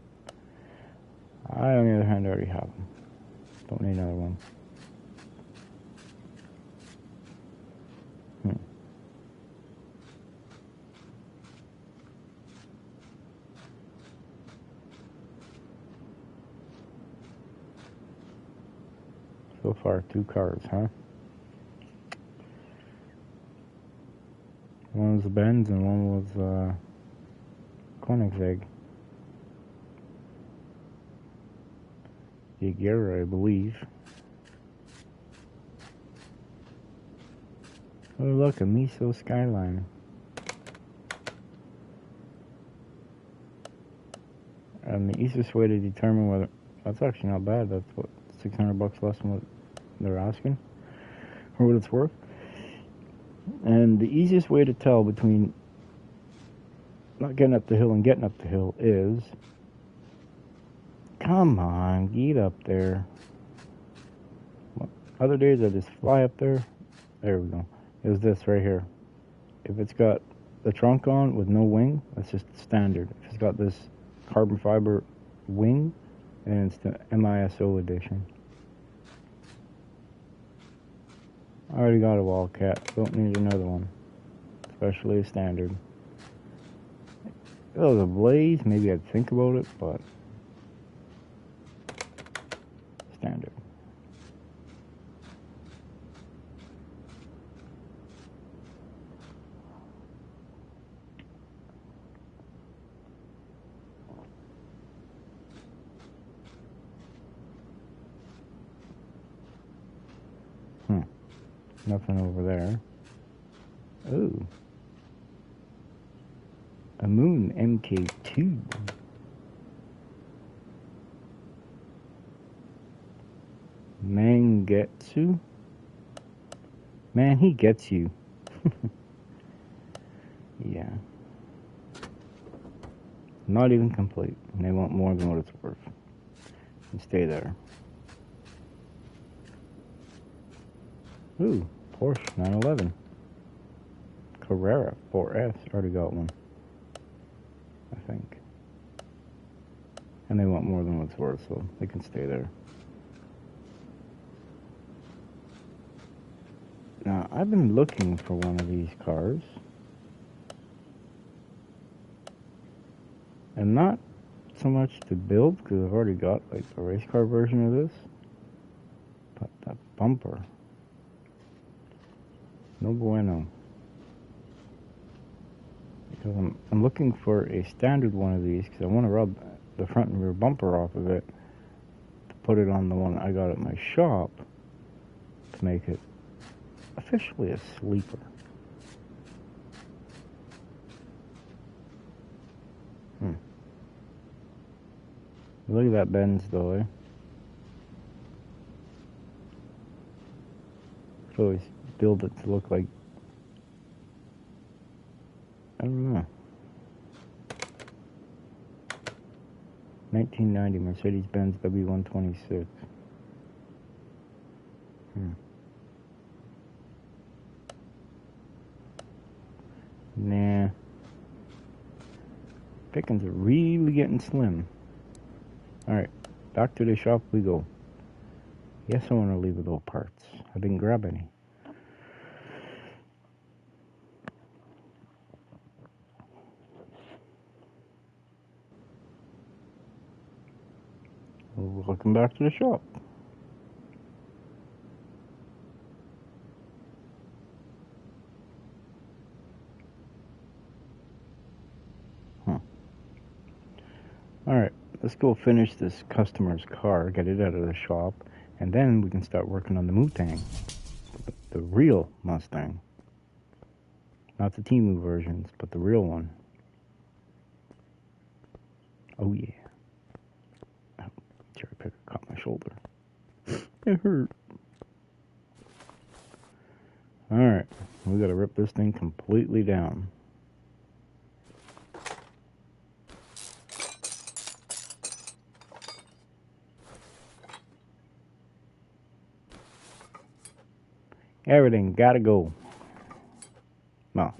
I, on the other hand, already have them. Don't need another one. So far, 2 cars, huh? One was a Benz and one was Koenigsegg. Jaguar, I believe. Oh, look, a Miso Skyline. And the easiest way to determine whether... That's actually not bad. That's what, $600 less than what they're asking, or what it's worth. And the easiest way to tell between not getting up the hill and getting up the hill is, come on, get up there. Other days I just fly up there. There we go. It was this right here. If it's got the trunk on with no wing, that's just standard. If it's got this carbon fiber wing, then it's the MISO edition. I already got a Wildcat. Don't need another one. Especially a standard. If it was a Blaze, maybe I'd think about it, but standard. Nothing over there. Ooh. A Moon MK2. Mangetsu? Man, he gets you. Yeah. Not even complete. And they want more than what it's worth. And stay there. Ooh, Porsche 911. Carrera 4S. Already got one. I think. And they want more than what it's worth, so they can stay there. Now, I've been looking for one of these cars. And not so much to build, because I've already got like a race car version of this. But that bumper. No bueno. Because I'm looking for a standard one of these, because I want to rub the front and rear bumper off of it to put it on the one I got at my shop to make it officially a sleeper. Look at that Benz though, eh? Could always build it to look like, I don't know. 1990 Mercedes-Benz W126. Nah. Pickings are really getting slim. Alright, back to the shop we go. Yes, I want to leave with all parts. I didn't grab any. Welcome back to the shop. Alright, let's go finish this customer's car, get it out of the shop, and then we can start working on the Mustang. The real Mustang. Not the Temu versions, but the real one. Oh yeah. Oh, cherry picker caught my shoulder. It hurt. Alright, we gotta rip this thing completely down. Everything gotta go. Well.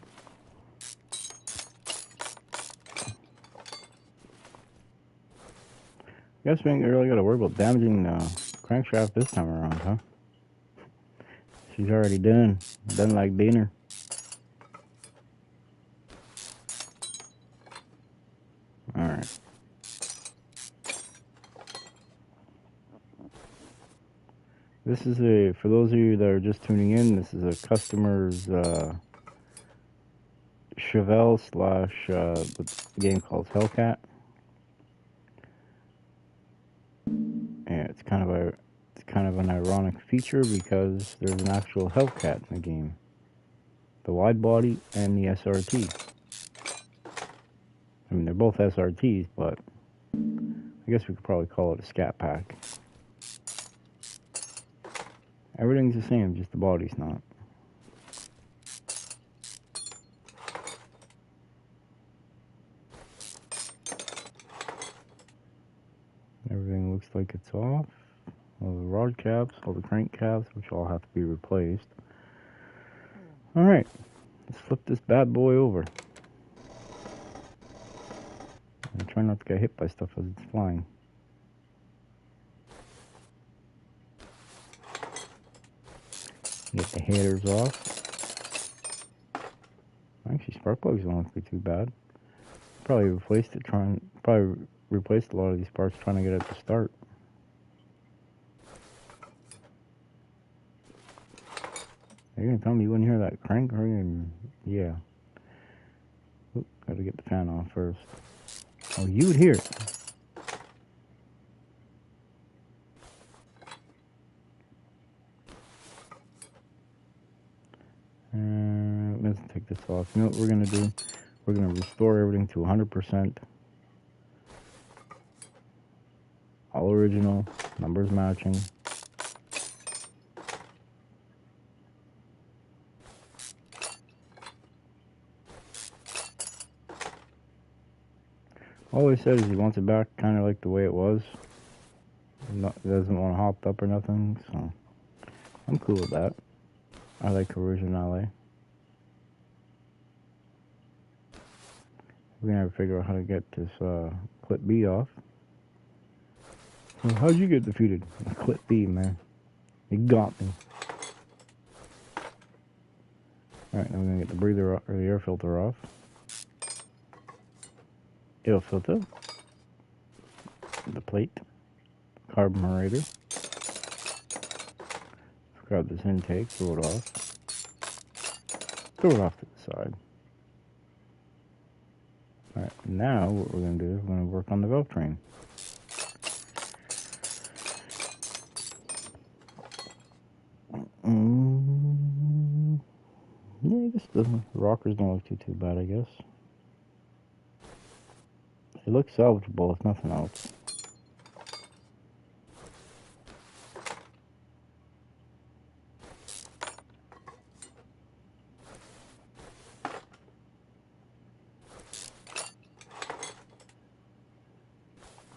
Guess we ain't really gotta worry about damaging the crankshaft this time around, huh? She's already done like dinner. Alright. This is for those of you that are just tuning in, this is a customer's Chevelle / the game called Hellcat. Yeah, it's kind of an ironic feature because there's an actual Hellcat in the game. The wide body and the SRT. I mean, they're both SRTs, but I guess we could probably call it a scat pack. Everything's the same, just the body's not. Everything looks like it's off. All the rod caps, all the crank caps, which all have to be replaced. Alright, let's flip this bad boy over. And try not to get hit by stuff as it's flying. Get the headers off. Actually, spark plugs don't look too bad. Probably replaced it probably replaced a lot of these parts trying to get it to start. You're gonna tell me you wouldn't hear that crank ring? Yeah. Oop, gotta get the fan off first. Oh, you would hear it. Let's take this off. You know what we're gonna do? We're gonna restore everything to 100%. All original, numbers matching. All he said is he wants it back kind of like the way it was. Doesn't want it hopped up or nothing, so I'm cool with that. I like originality. We're gonna have to figure out how to get this clip B off. Well, how'd you get defeated? Clip B, man. You got me. Alright, now we're gonna get the breather or the air filter off. Air filter. The plate. Carburetor. Grab this intake, throw it off. Throw it off to the side. Alright, now what we're going to do is we're going to work on the valve train. Yeah, I guess the rockers don't look too bad, I guess. It looks salvageable if nothing else.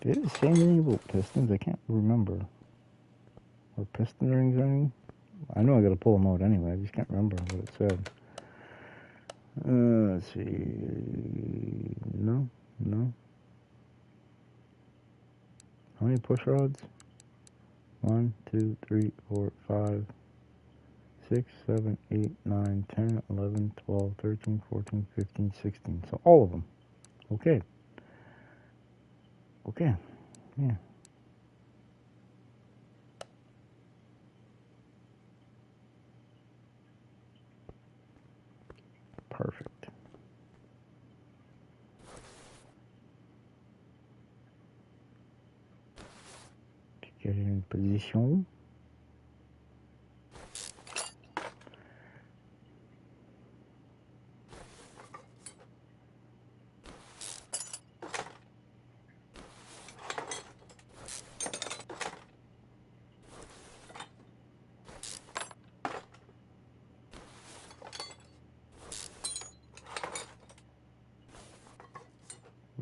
Did it say anything about pistons? I can't remember. Or piston rings or anything? I know I gotta pull them out anyway, I just can't remember what it said. Let's see. No. How many push rods? 1, 2, 3, 4, 5, 6, 7, 8, 9, 10, 11, 12, 13, 14, 15, 16. So all of them. Okay. Yeah. Perfect. Get it in position.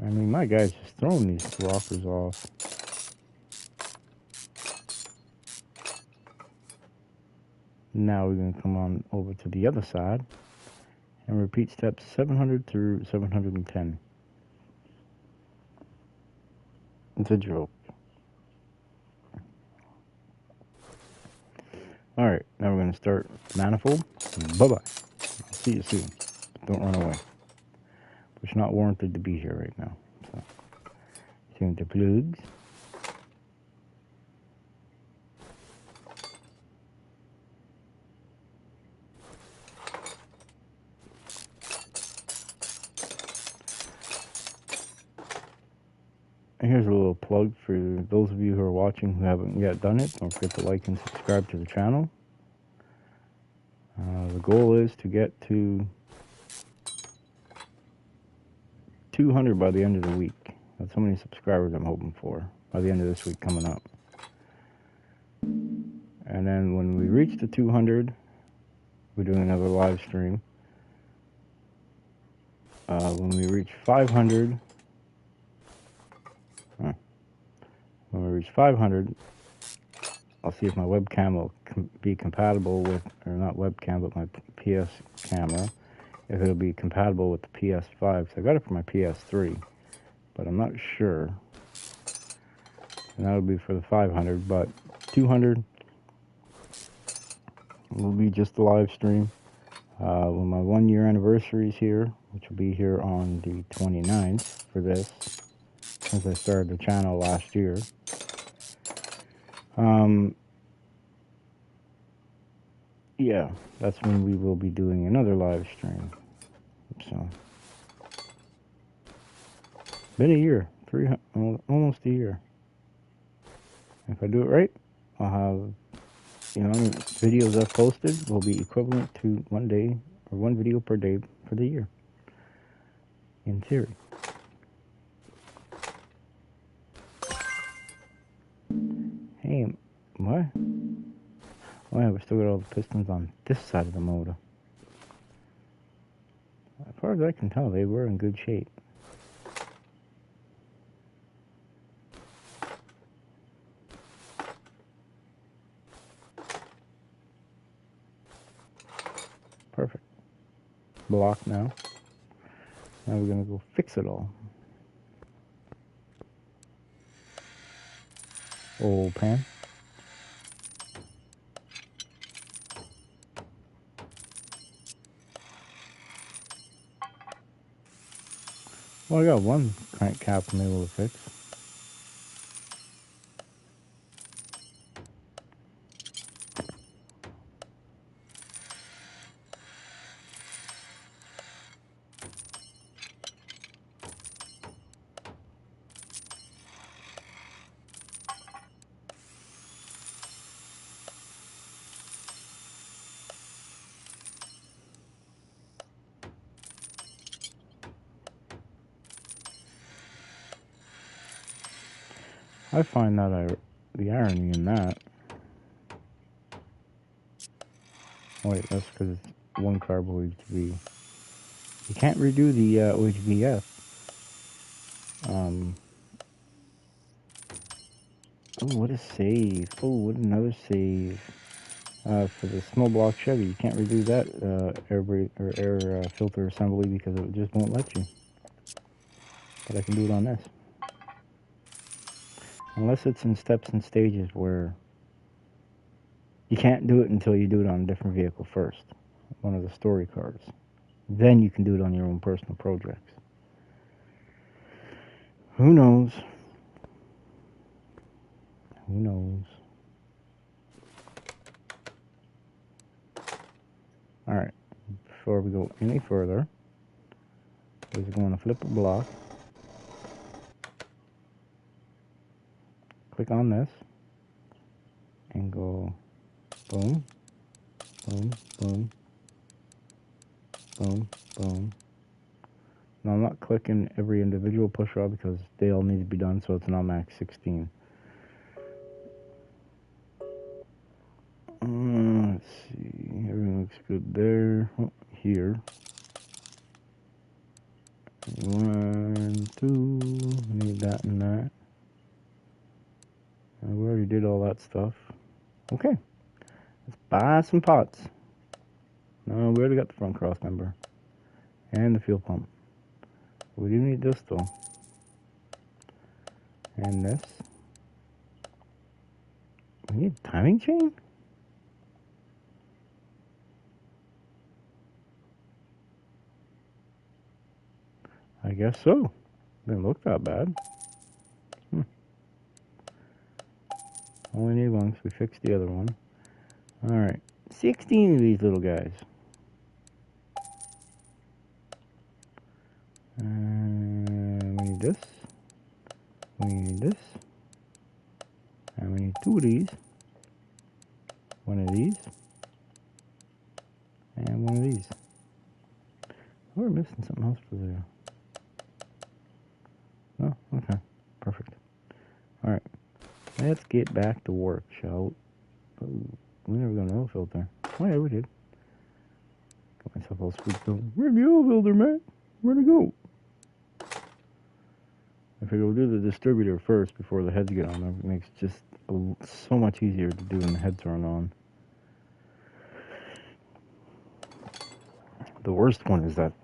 I mean, my guy's just throwing these rockers off. Now we're going to come on over to the other side and repeat steps 700 through 710. It's a joke. Alright, now we're going to start manifold. Bye-bye. I'll see you soon. Don't run away. It's not warranted to be here right now. So, tune the plugs. And here's a little plug for those of you who are watching who haven't yet done it. Don't forget to like and subscribe to the channel. The goal is to get to 200 by the end of the week. That's how many subscribers I'm hoping for by the end of this week coming up. And then when we reach the 200, we're doing another live stream. When we reach 500, I'll see if my webcam will be compatible with, or not webcam, but my PS camera, if it'll be compatible with the PS5. So I got it for my PS3, but I'm not sure. And that'll be for the 500, but 200, It will be just a live stream. When my 1 year anniversary is here, which will be here on the 29th for this, since I started the channel last year. Yeah, that's when we will be doing another live stream. So, been a year, almost a year. If I do it right, I'll have, videos I've posted will be equivalent to 1 day or 1 video per day for the year. In theory. Hey, what? Oh yeah, we still got all the pistons on this side of the motor. As far as I can tell, they were in good shape. Perfect. Block now. Now we're gonna go fix it all. Old pan. Well, I got one crank cap I'm able to fix. I find that the irony in that. Wait, that's because it's one carb OHV. You can't redo the OHVF. Oh, what a save! Oh, what another save! For the small block Chevy, you can't redo that air filter assembly because it just won't let you. But I can do it on this. Unless it's in steps and stages where you can't do it until you do it on a different vehicle first, one of the story cars. Then you can do it on your own personal projects. Who knows? Who knows? Alright, before we go any further, we're going to flip a block. Click on this and go boom, boom, boom, boom, boom. Now I'm not clicking every individual push rod because they all need to be done, so it's an max 16. Let's see, everything looks good there. Oh, here. 1, 2, need that and that. We already did all that stuff. Okay, let's buy some pots. No, we already got the front cross member and the fuel pump. We do need this though, and this. We need a timing chain? I guess so. Didn't look that bad. Only need one because we fixed the other one. Alright, 16 of these little guys. We need this. We need this. And we need 2 of these. 1 of these. And 1 of these. We're missing something else for there. Oh, okay. Perfect. Alright. Let's get back to work, shall we? Oh, we never got an oil filter. Oh yeah, we did. Got myself all squeaked out. Where'd the oil filter, man? Where'd it go? If I go do the distributor first before the heads get on, it makes just so much easier to do when the heads aren't on. The worst one is that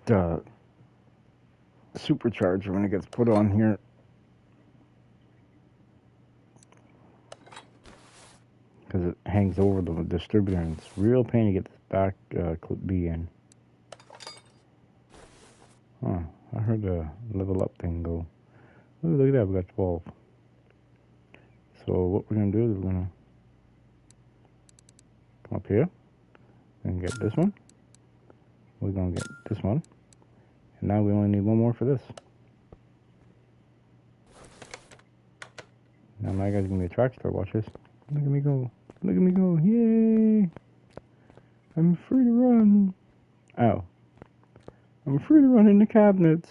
supercharger when it gets put on here. because it hangs over the distributor, and it's real pain to get this back clip B in. Huh, I heard the level up thing go. Ooh, look at that, we got 12. So what we're going to do is we're going to come up here and get this one. We're going to get this one. And now we only need one more for this. Now my guy's going to be a track star, watch this. Look at me go. Look at me go. Yay! I'm free to run. Ow. I'm free to run in the cabinets.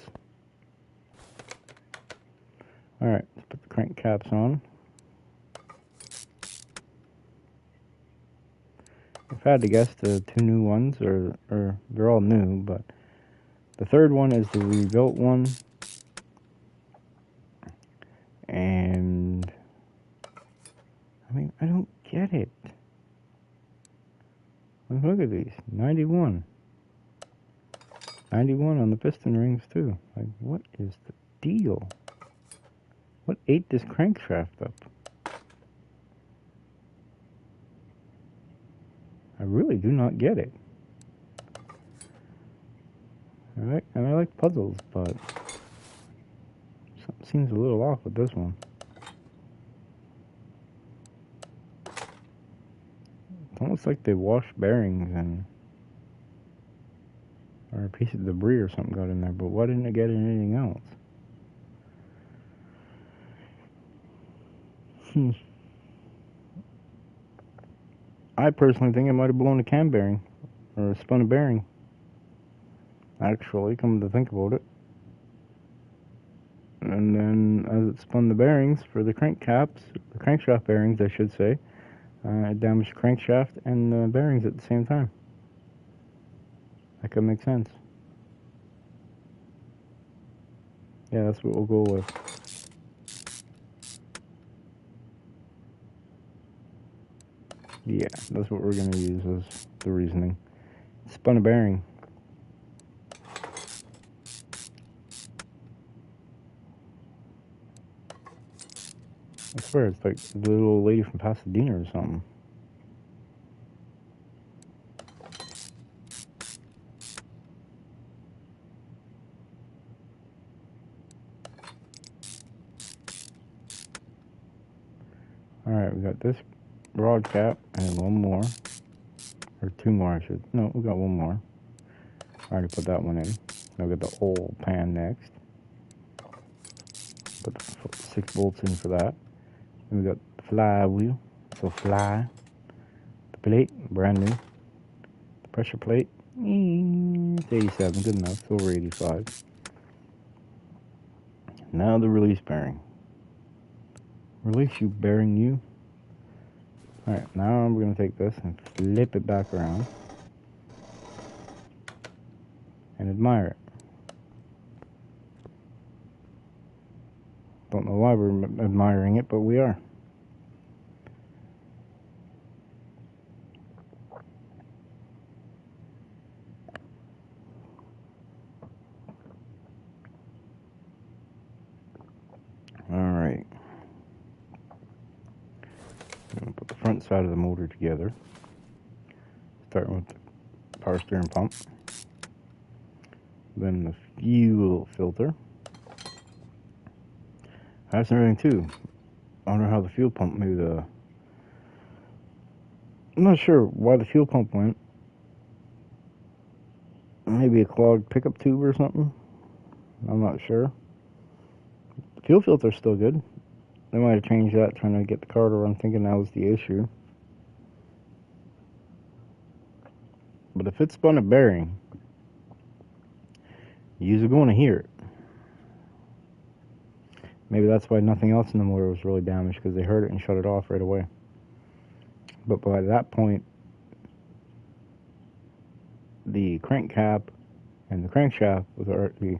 Alright, let's put the crank caps on. If I had to guess, the two new ones, or they're all new, but the third one is the rebuilt one. And I mean, I don't get it. Look at these. 91. 91 on the piston rings too. Like, what is the deal? What ate this crankshaft up? I really do not get it. Alright, and I like puzzles, but something seems a little off with this one. It's almost like they washed bearings and or a piece of debris or something got in there, but why didn't it get in anything else? I personally think it might have blown a cam bearing or spun a bearing. Actually, come to think about it. And then as it spun the bearings for the crankcaps, the crankshaft bearings I should say, it damaged the crankshaft and the bearings at the same time. That could make sense. Yeah, that's what we'll go with. Yeah, that's what we're going to use as the reasoning. Spun a bearing. I swear it's like the little old lady from Pasadena or something. Alright, we got this rod cap and one more. Or two more, I should. No, we got one more. I already put that one in. Now we got the oil pan next. Put the 6 bolts in for that. Then we got the flywheel. So fly. The plate, brand new. The pressure plate, it's 87, good enough. It's over 85. Now the release bearing. Release you bearing you. Alright, now we're going to take this and flip it back around. And admire it. Don't know why we're admiring it, but we are. Alright. I'm going to put the front side of the motor together. Starting with the power steering pump. Then the fuel filter. That's everything too. I wonder how the fuel pump maybe I'm not sure why the fuel pump went. Maybe a clogged pickup tube or something. I'm not sure. The fuel filter's still good. They might have changed that trying to get the car to run, thinking that was the issue. But if it spun a bearing, you're going to hear it. Maybe that's why nothing else in the motor was really damaged, because they heard it and shut it off right away. But by that point, the crank cap and the crankshaft was already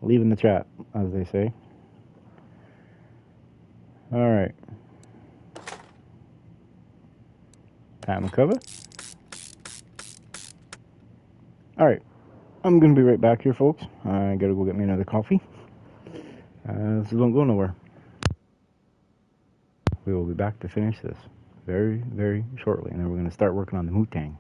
leaving the chat, as they say. Alright. Time to cover. Alright. I'm going to be right back here, folks. I gotta go get me another coffee. So don't go nowhere. We will be back to finish this very, very shortly. And then we're going to start working on the Mutang.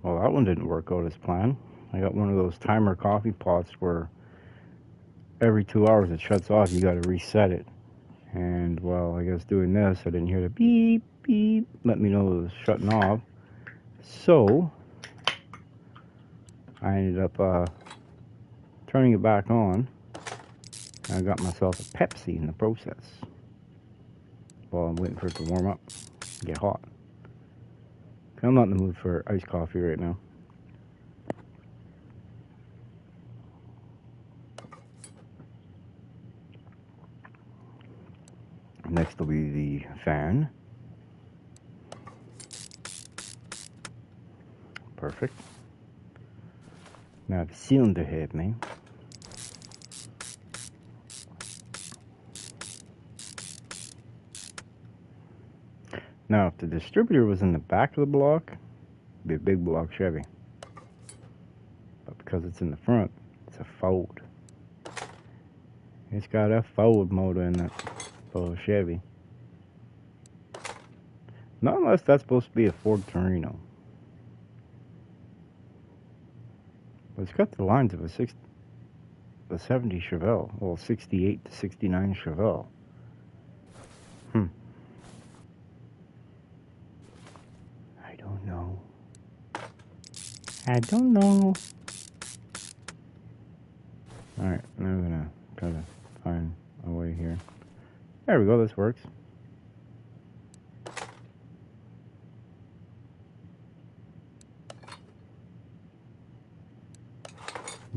Well, that one didn't work out as planned. I got one of those timer coffee pots where every 2 hours it shuts off. You got to reset it. And while I guess doing this, I didn't hear the beep, beep, let me know it was shutting off. So I ended up turning it back on. I got myself a Pepsi in the process while I'm waiting for it to warm up, get hot. I'm not in the mood for iced coffee right now. Next will be the fan. Perfect. Now the cylinder head, man. Now if the distributor was in the back of the block, it'd be a big block Chevy. But because it's in the front, it's a Ford. It's got a Ford motor in it for a Chevy. Not unless that's supposed to be a Ford Torino. But it's got the lines of a 70 Chevelle. Well, 68 to 69 Chevelle. I don't know. I don't know. Alright, now I'm gonna try to find a way here. There we go, this works.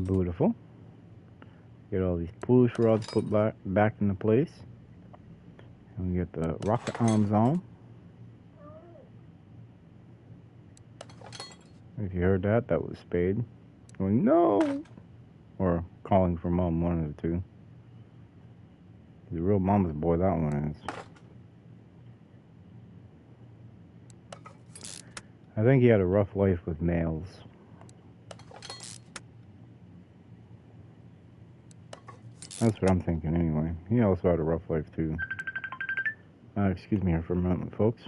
Beautiful. Get all these push rods put back into place. And we get the rocket arms on. If you heard that, that was Spade going, no! Or calling for mom, one of the two. The real mama's boy, that one is. I think he had a rough life with males. That's what I'm thinking anyway. He also had a rough life too. Excuse me here for a moment, folks.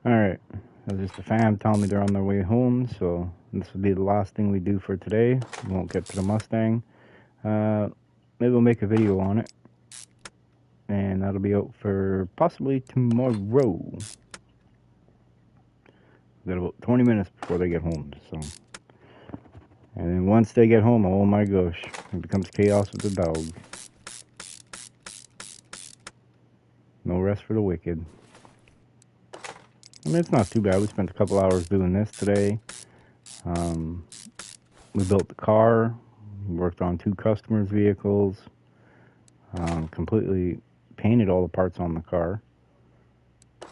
Alright, that was just the fam telling me they're on their way home, so this will be the last thing we do for today. We won't get to the Mustang. Maybe we'll make a video on it, and that'll be out for possibly tomorrow. We've got about 20 minutes before they get home, so. And then once they get home, oh my gosh, it becomes chaos with the dog. No rest for the wicked. I mean, it's not too bad. We spent a couple hours doing this today. We built the car, worked on 2 customers' vehicles, completely painted all the parts on the car.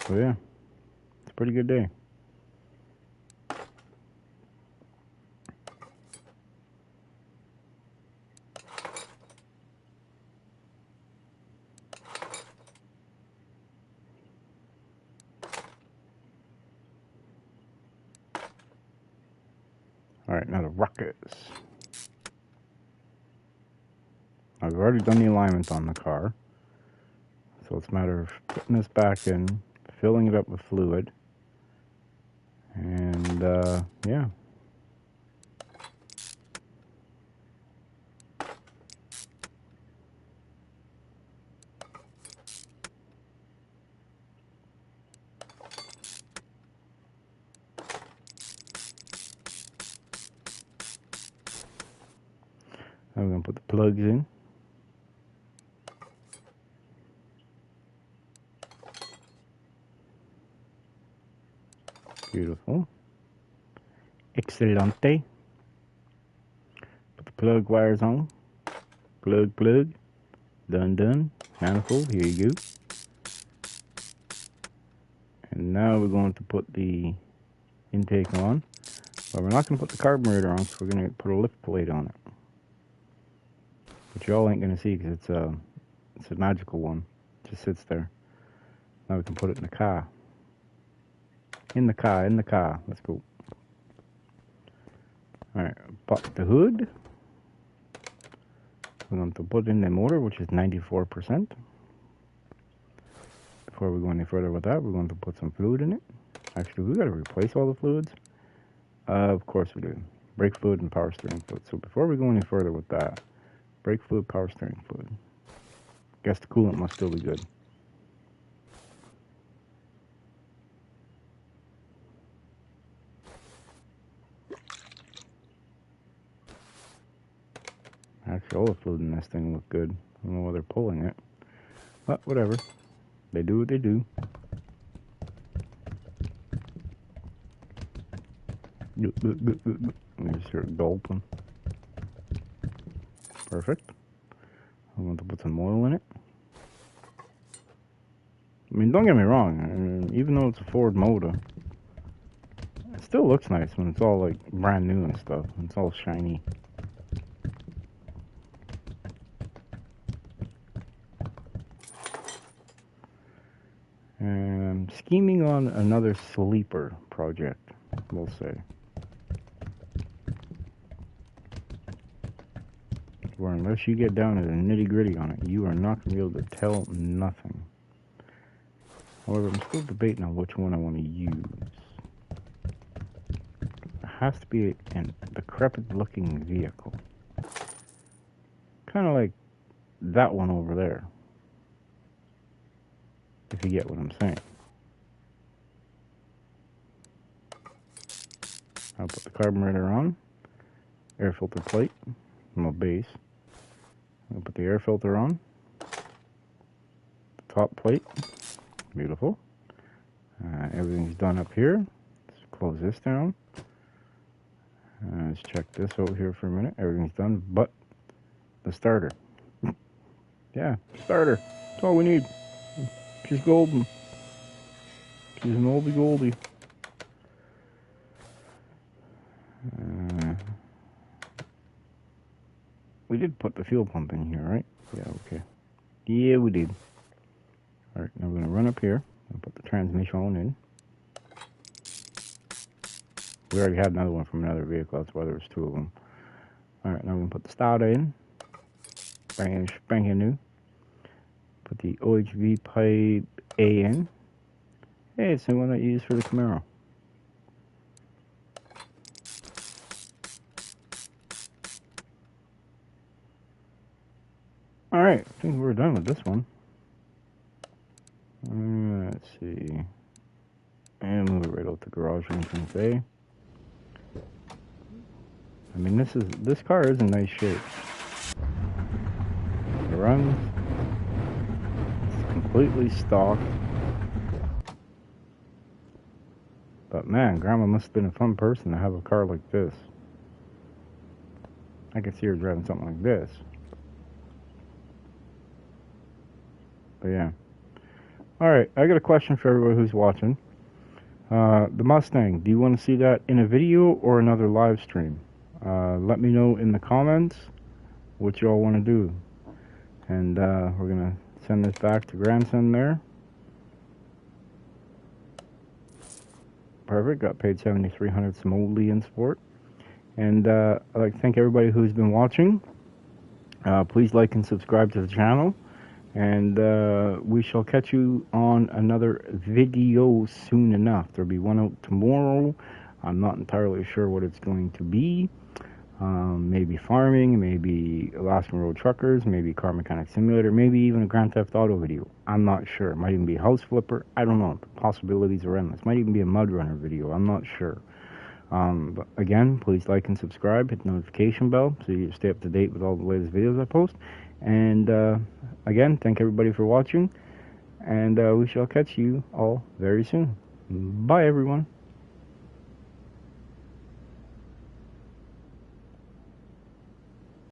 So yeah, it's a pretty good day. Alright, now the rockets. I've already done the alignment on the car. So it's a matter of putting this back in, filling it up with fluid, and yeah. Now we're going to put the plugs in. Beautiful. Excelente. Put the plug wires on. Plug, plug. Done, done. Manifold, here you go. And now we're going to put the intake on. But we're not going to put the carburetor on, so we're going to put a lift plate on it. But y'all ain't going to see because it's a magical one. It just sits there. Now we can put it in the car. In the car. Let's go. Alright, pop the hood. We're going to put in the motor, which is 94%. Before we go any further with that, we're going to put some fluid in it. Actually, we got to replace all the fluids. Of course we do. Brake fluid and power steering fluid. So before we go any further with that, brake fluid, power steering fluid. Guess the coolant must still be good. Actually, all the fluid in this thing look good. I don't know why they're pulling it. But whatever. They do what they do. Let me just start gulping. Perfect. I'm going to put some oil in it. I mean, don't get me wrong. Even though it's a Ford motor, it still looks nice when it's all like brand new and stuff. It's all shiny. And I'm scheming on another sleeper project, we'll say. Where unless you get down to the nitty gritty on it, you are not going to be able to tell nothing. However, I'm still debating on which one I want to use. It has to be a decrepit looking vehicle. Kind of like that one over there. If you get what I'm saying. I'll put the carburetor on. Air filter plate. My base. I'll put the air filter on. The top plate. Beautiful. Everything's done up here. Let's close this down. Let's check this over here for a minute. Everything's done but the starter. Yeah, starter. That's all we need. She's golden. She's an oldie goldie. We did put the fuel pump in here, right? Yeah, okay. Yeah, we did. Alright, now we're going to run up here and put the transmission on in. We already had another one from another vehicle, that's why there was 2 of them. Alright, now we're going to put the starter in. Spanking new. Put the OHV pipe A in. Hey, it's the one that you use for the Camaro. Alright, I think we're done with this one. Let's see. And move it right out the garage entrance A. I mean, this car is in nice shape. It runs. It's completely stock. But man, Grandma must have been a fun person to have a car like this. I could see her driving something like this. But yeah. Alright, I got a question for everybody who's watching. The Mustang, do you want to see that in a video or another live stream? Let me know in the comments what y'all want to do. And we're going to send this back to grandson there. Perfect, got paid $7,300 simoleon sport. And I'd like to thank everybody who's been watching. Please like and subscribe to the channel. And we shall catch you on another video soon enough. There'll be one out tomorrow. I'm not entirely sure what it's going to be. Maybe farming, maybe Alaskan Road Truckers, maybe Car Mechanic Simulator, maybe even a Grand Theft Auto video. I'm not sure. It might even be a House Flipper. I don't know. The possibilities are endless. Might even be a Mud Runner video. I'm not sure. But again, please like and subscribe. Hit the notification bell so you stay up to date with all the latest videos I post. And again, thank everybody for watching. And we shall catch you all very soon. Bye, everyone.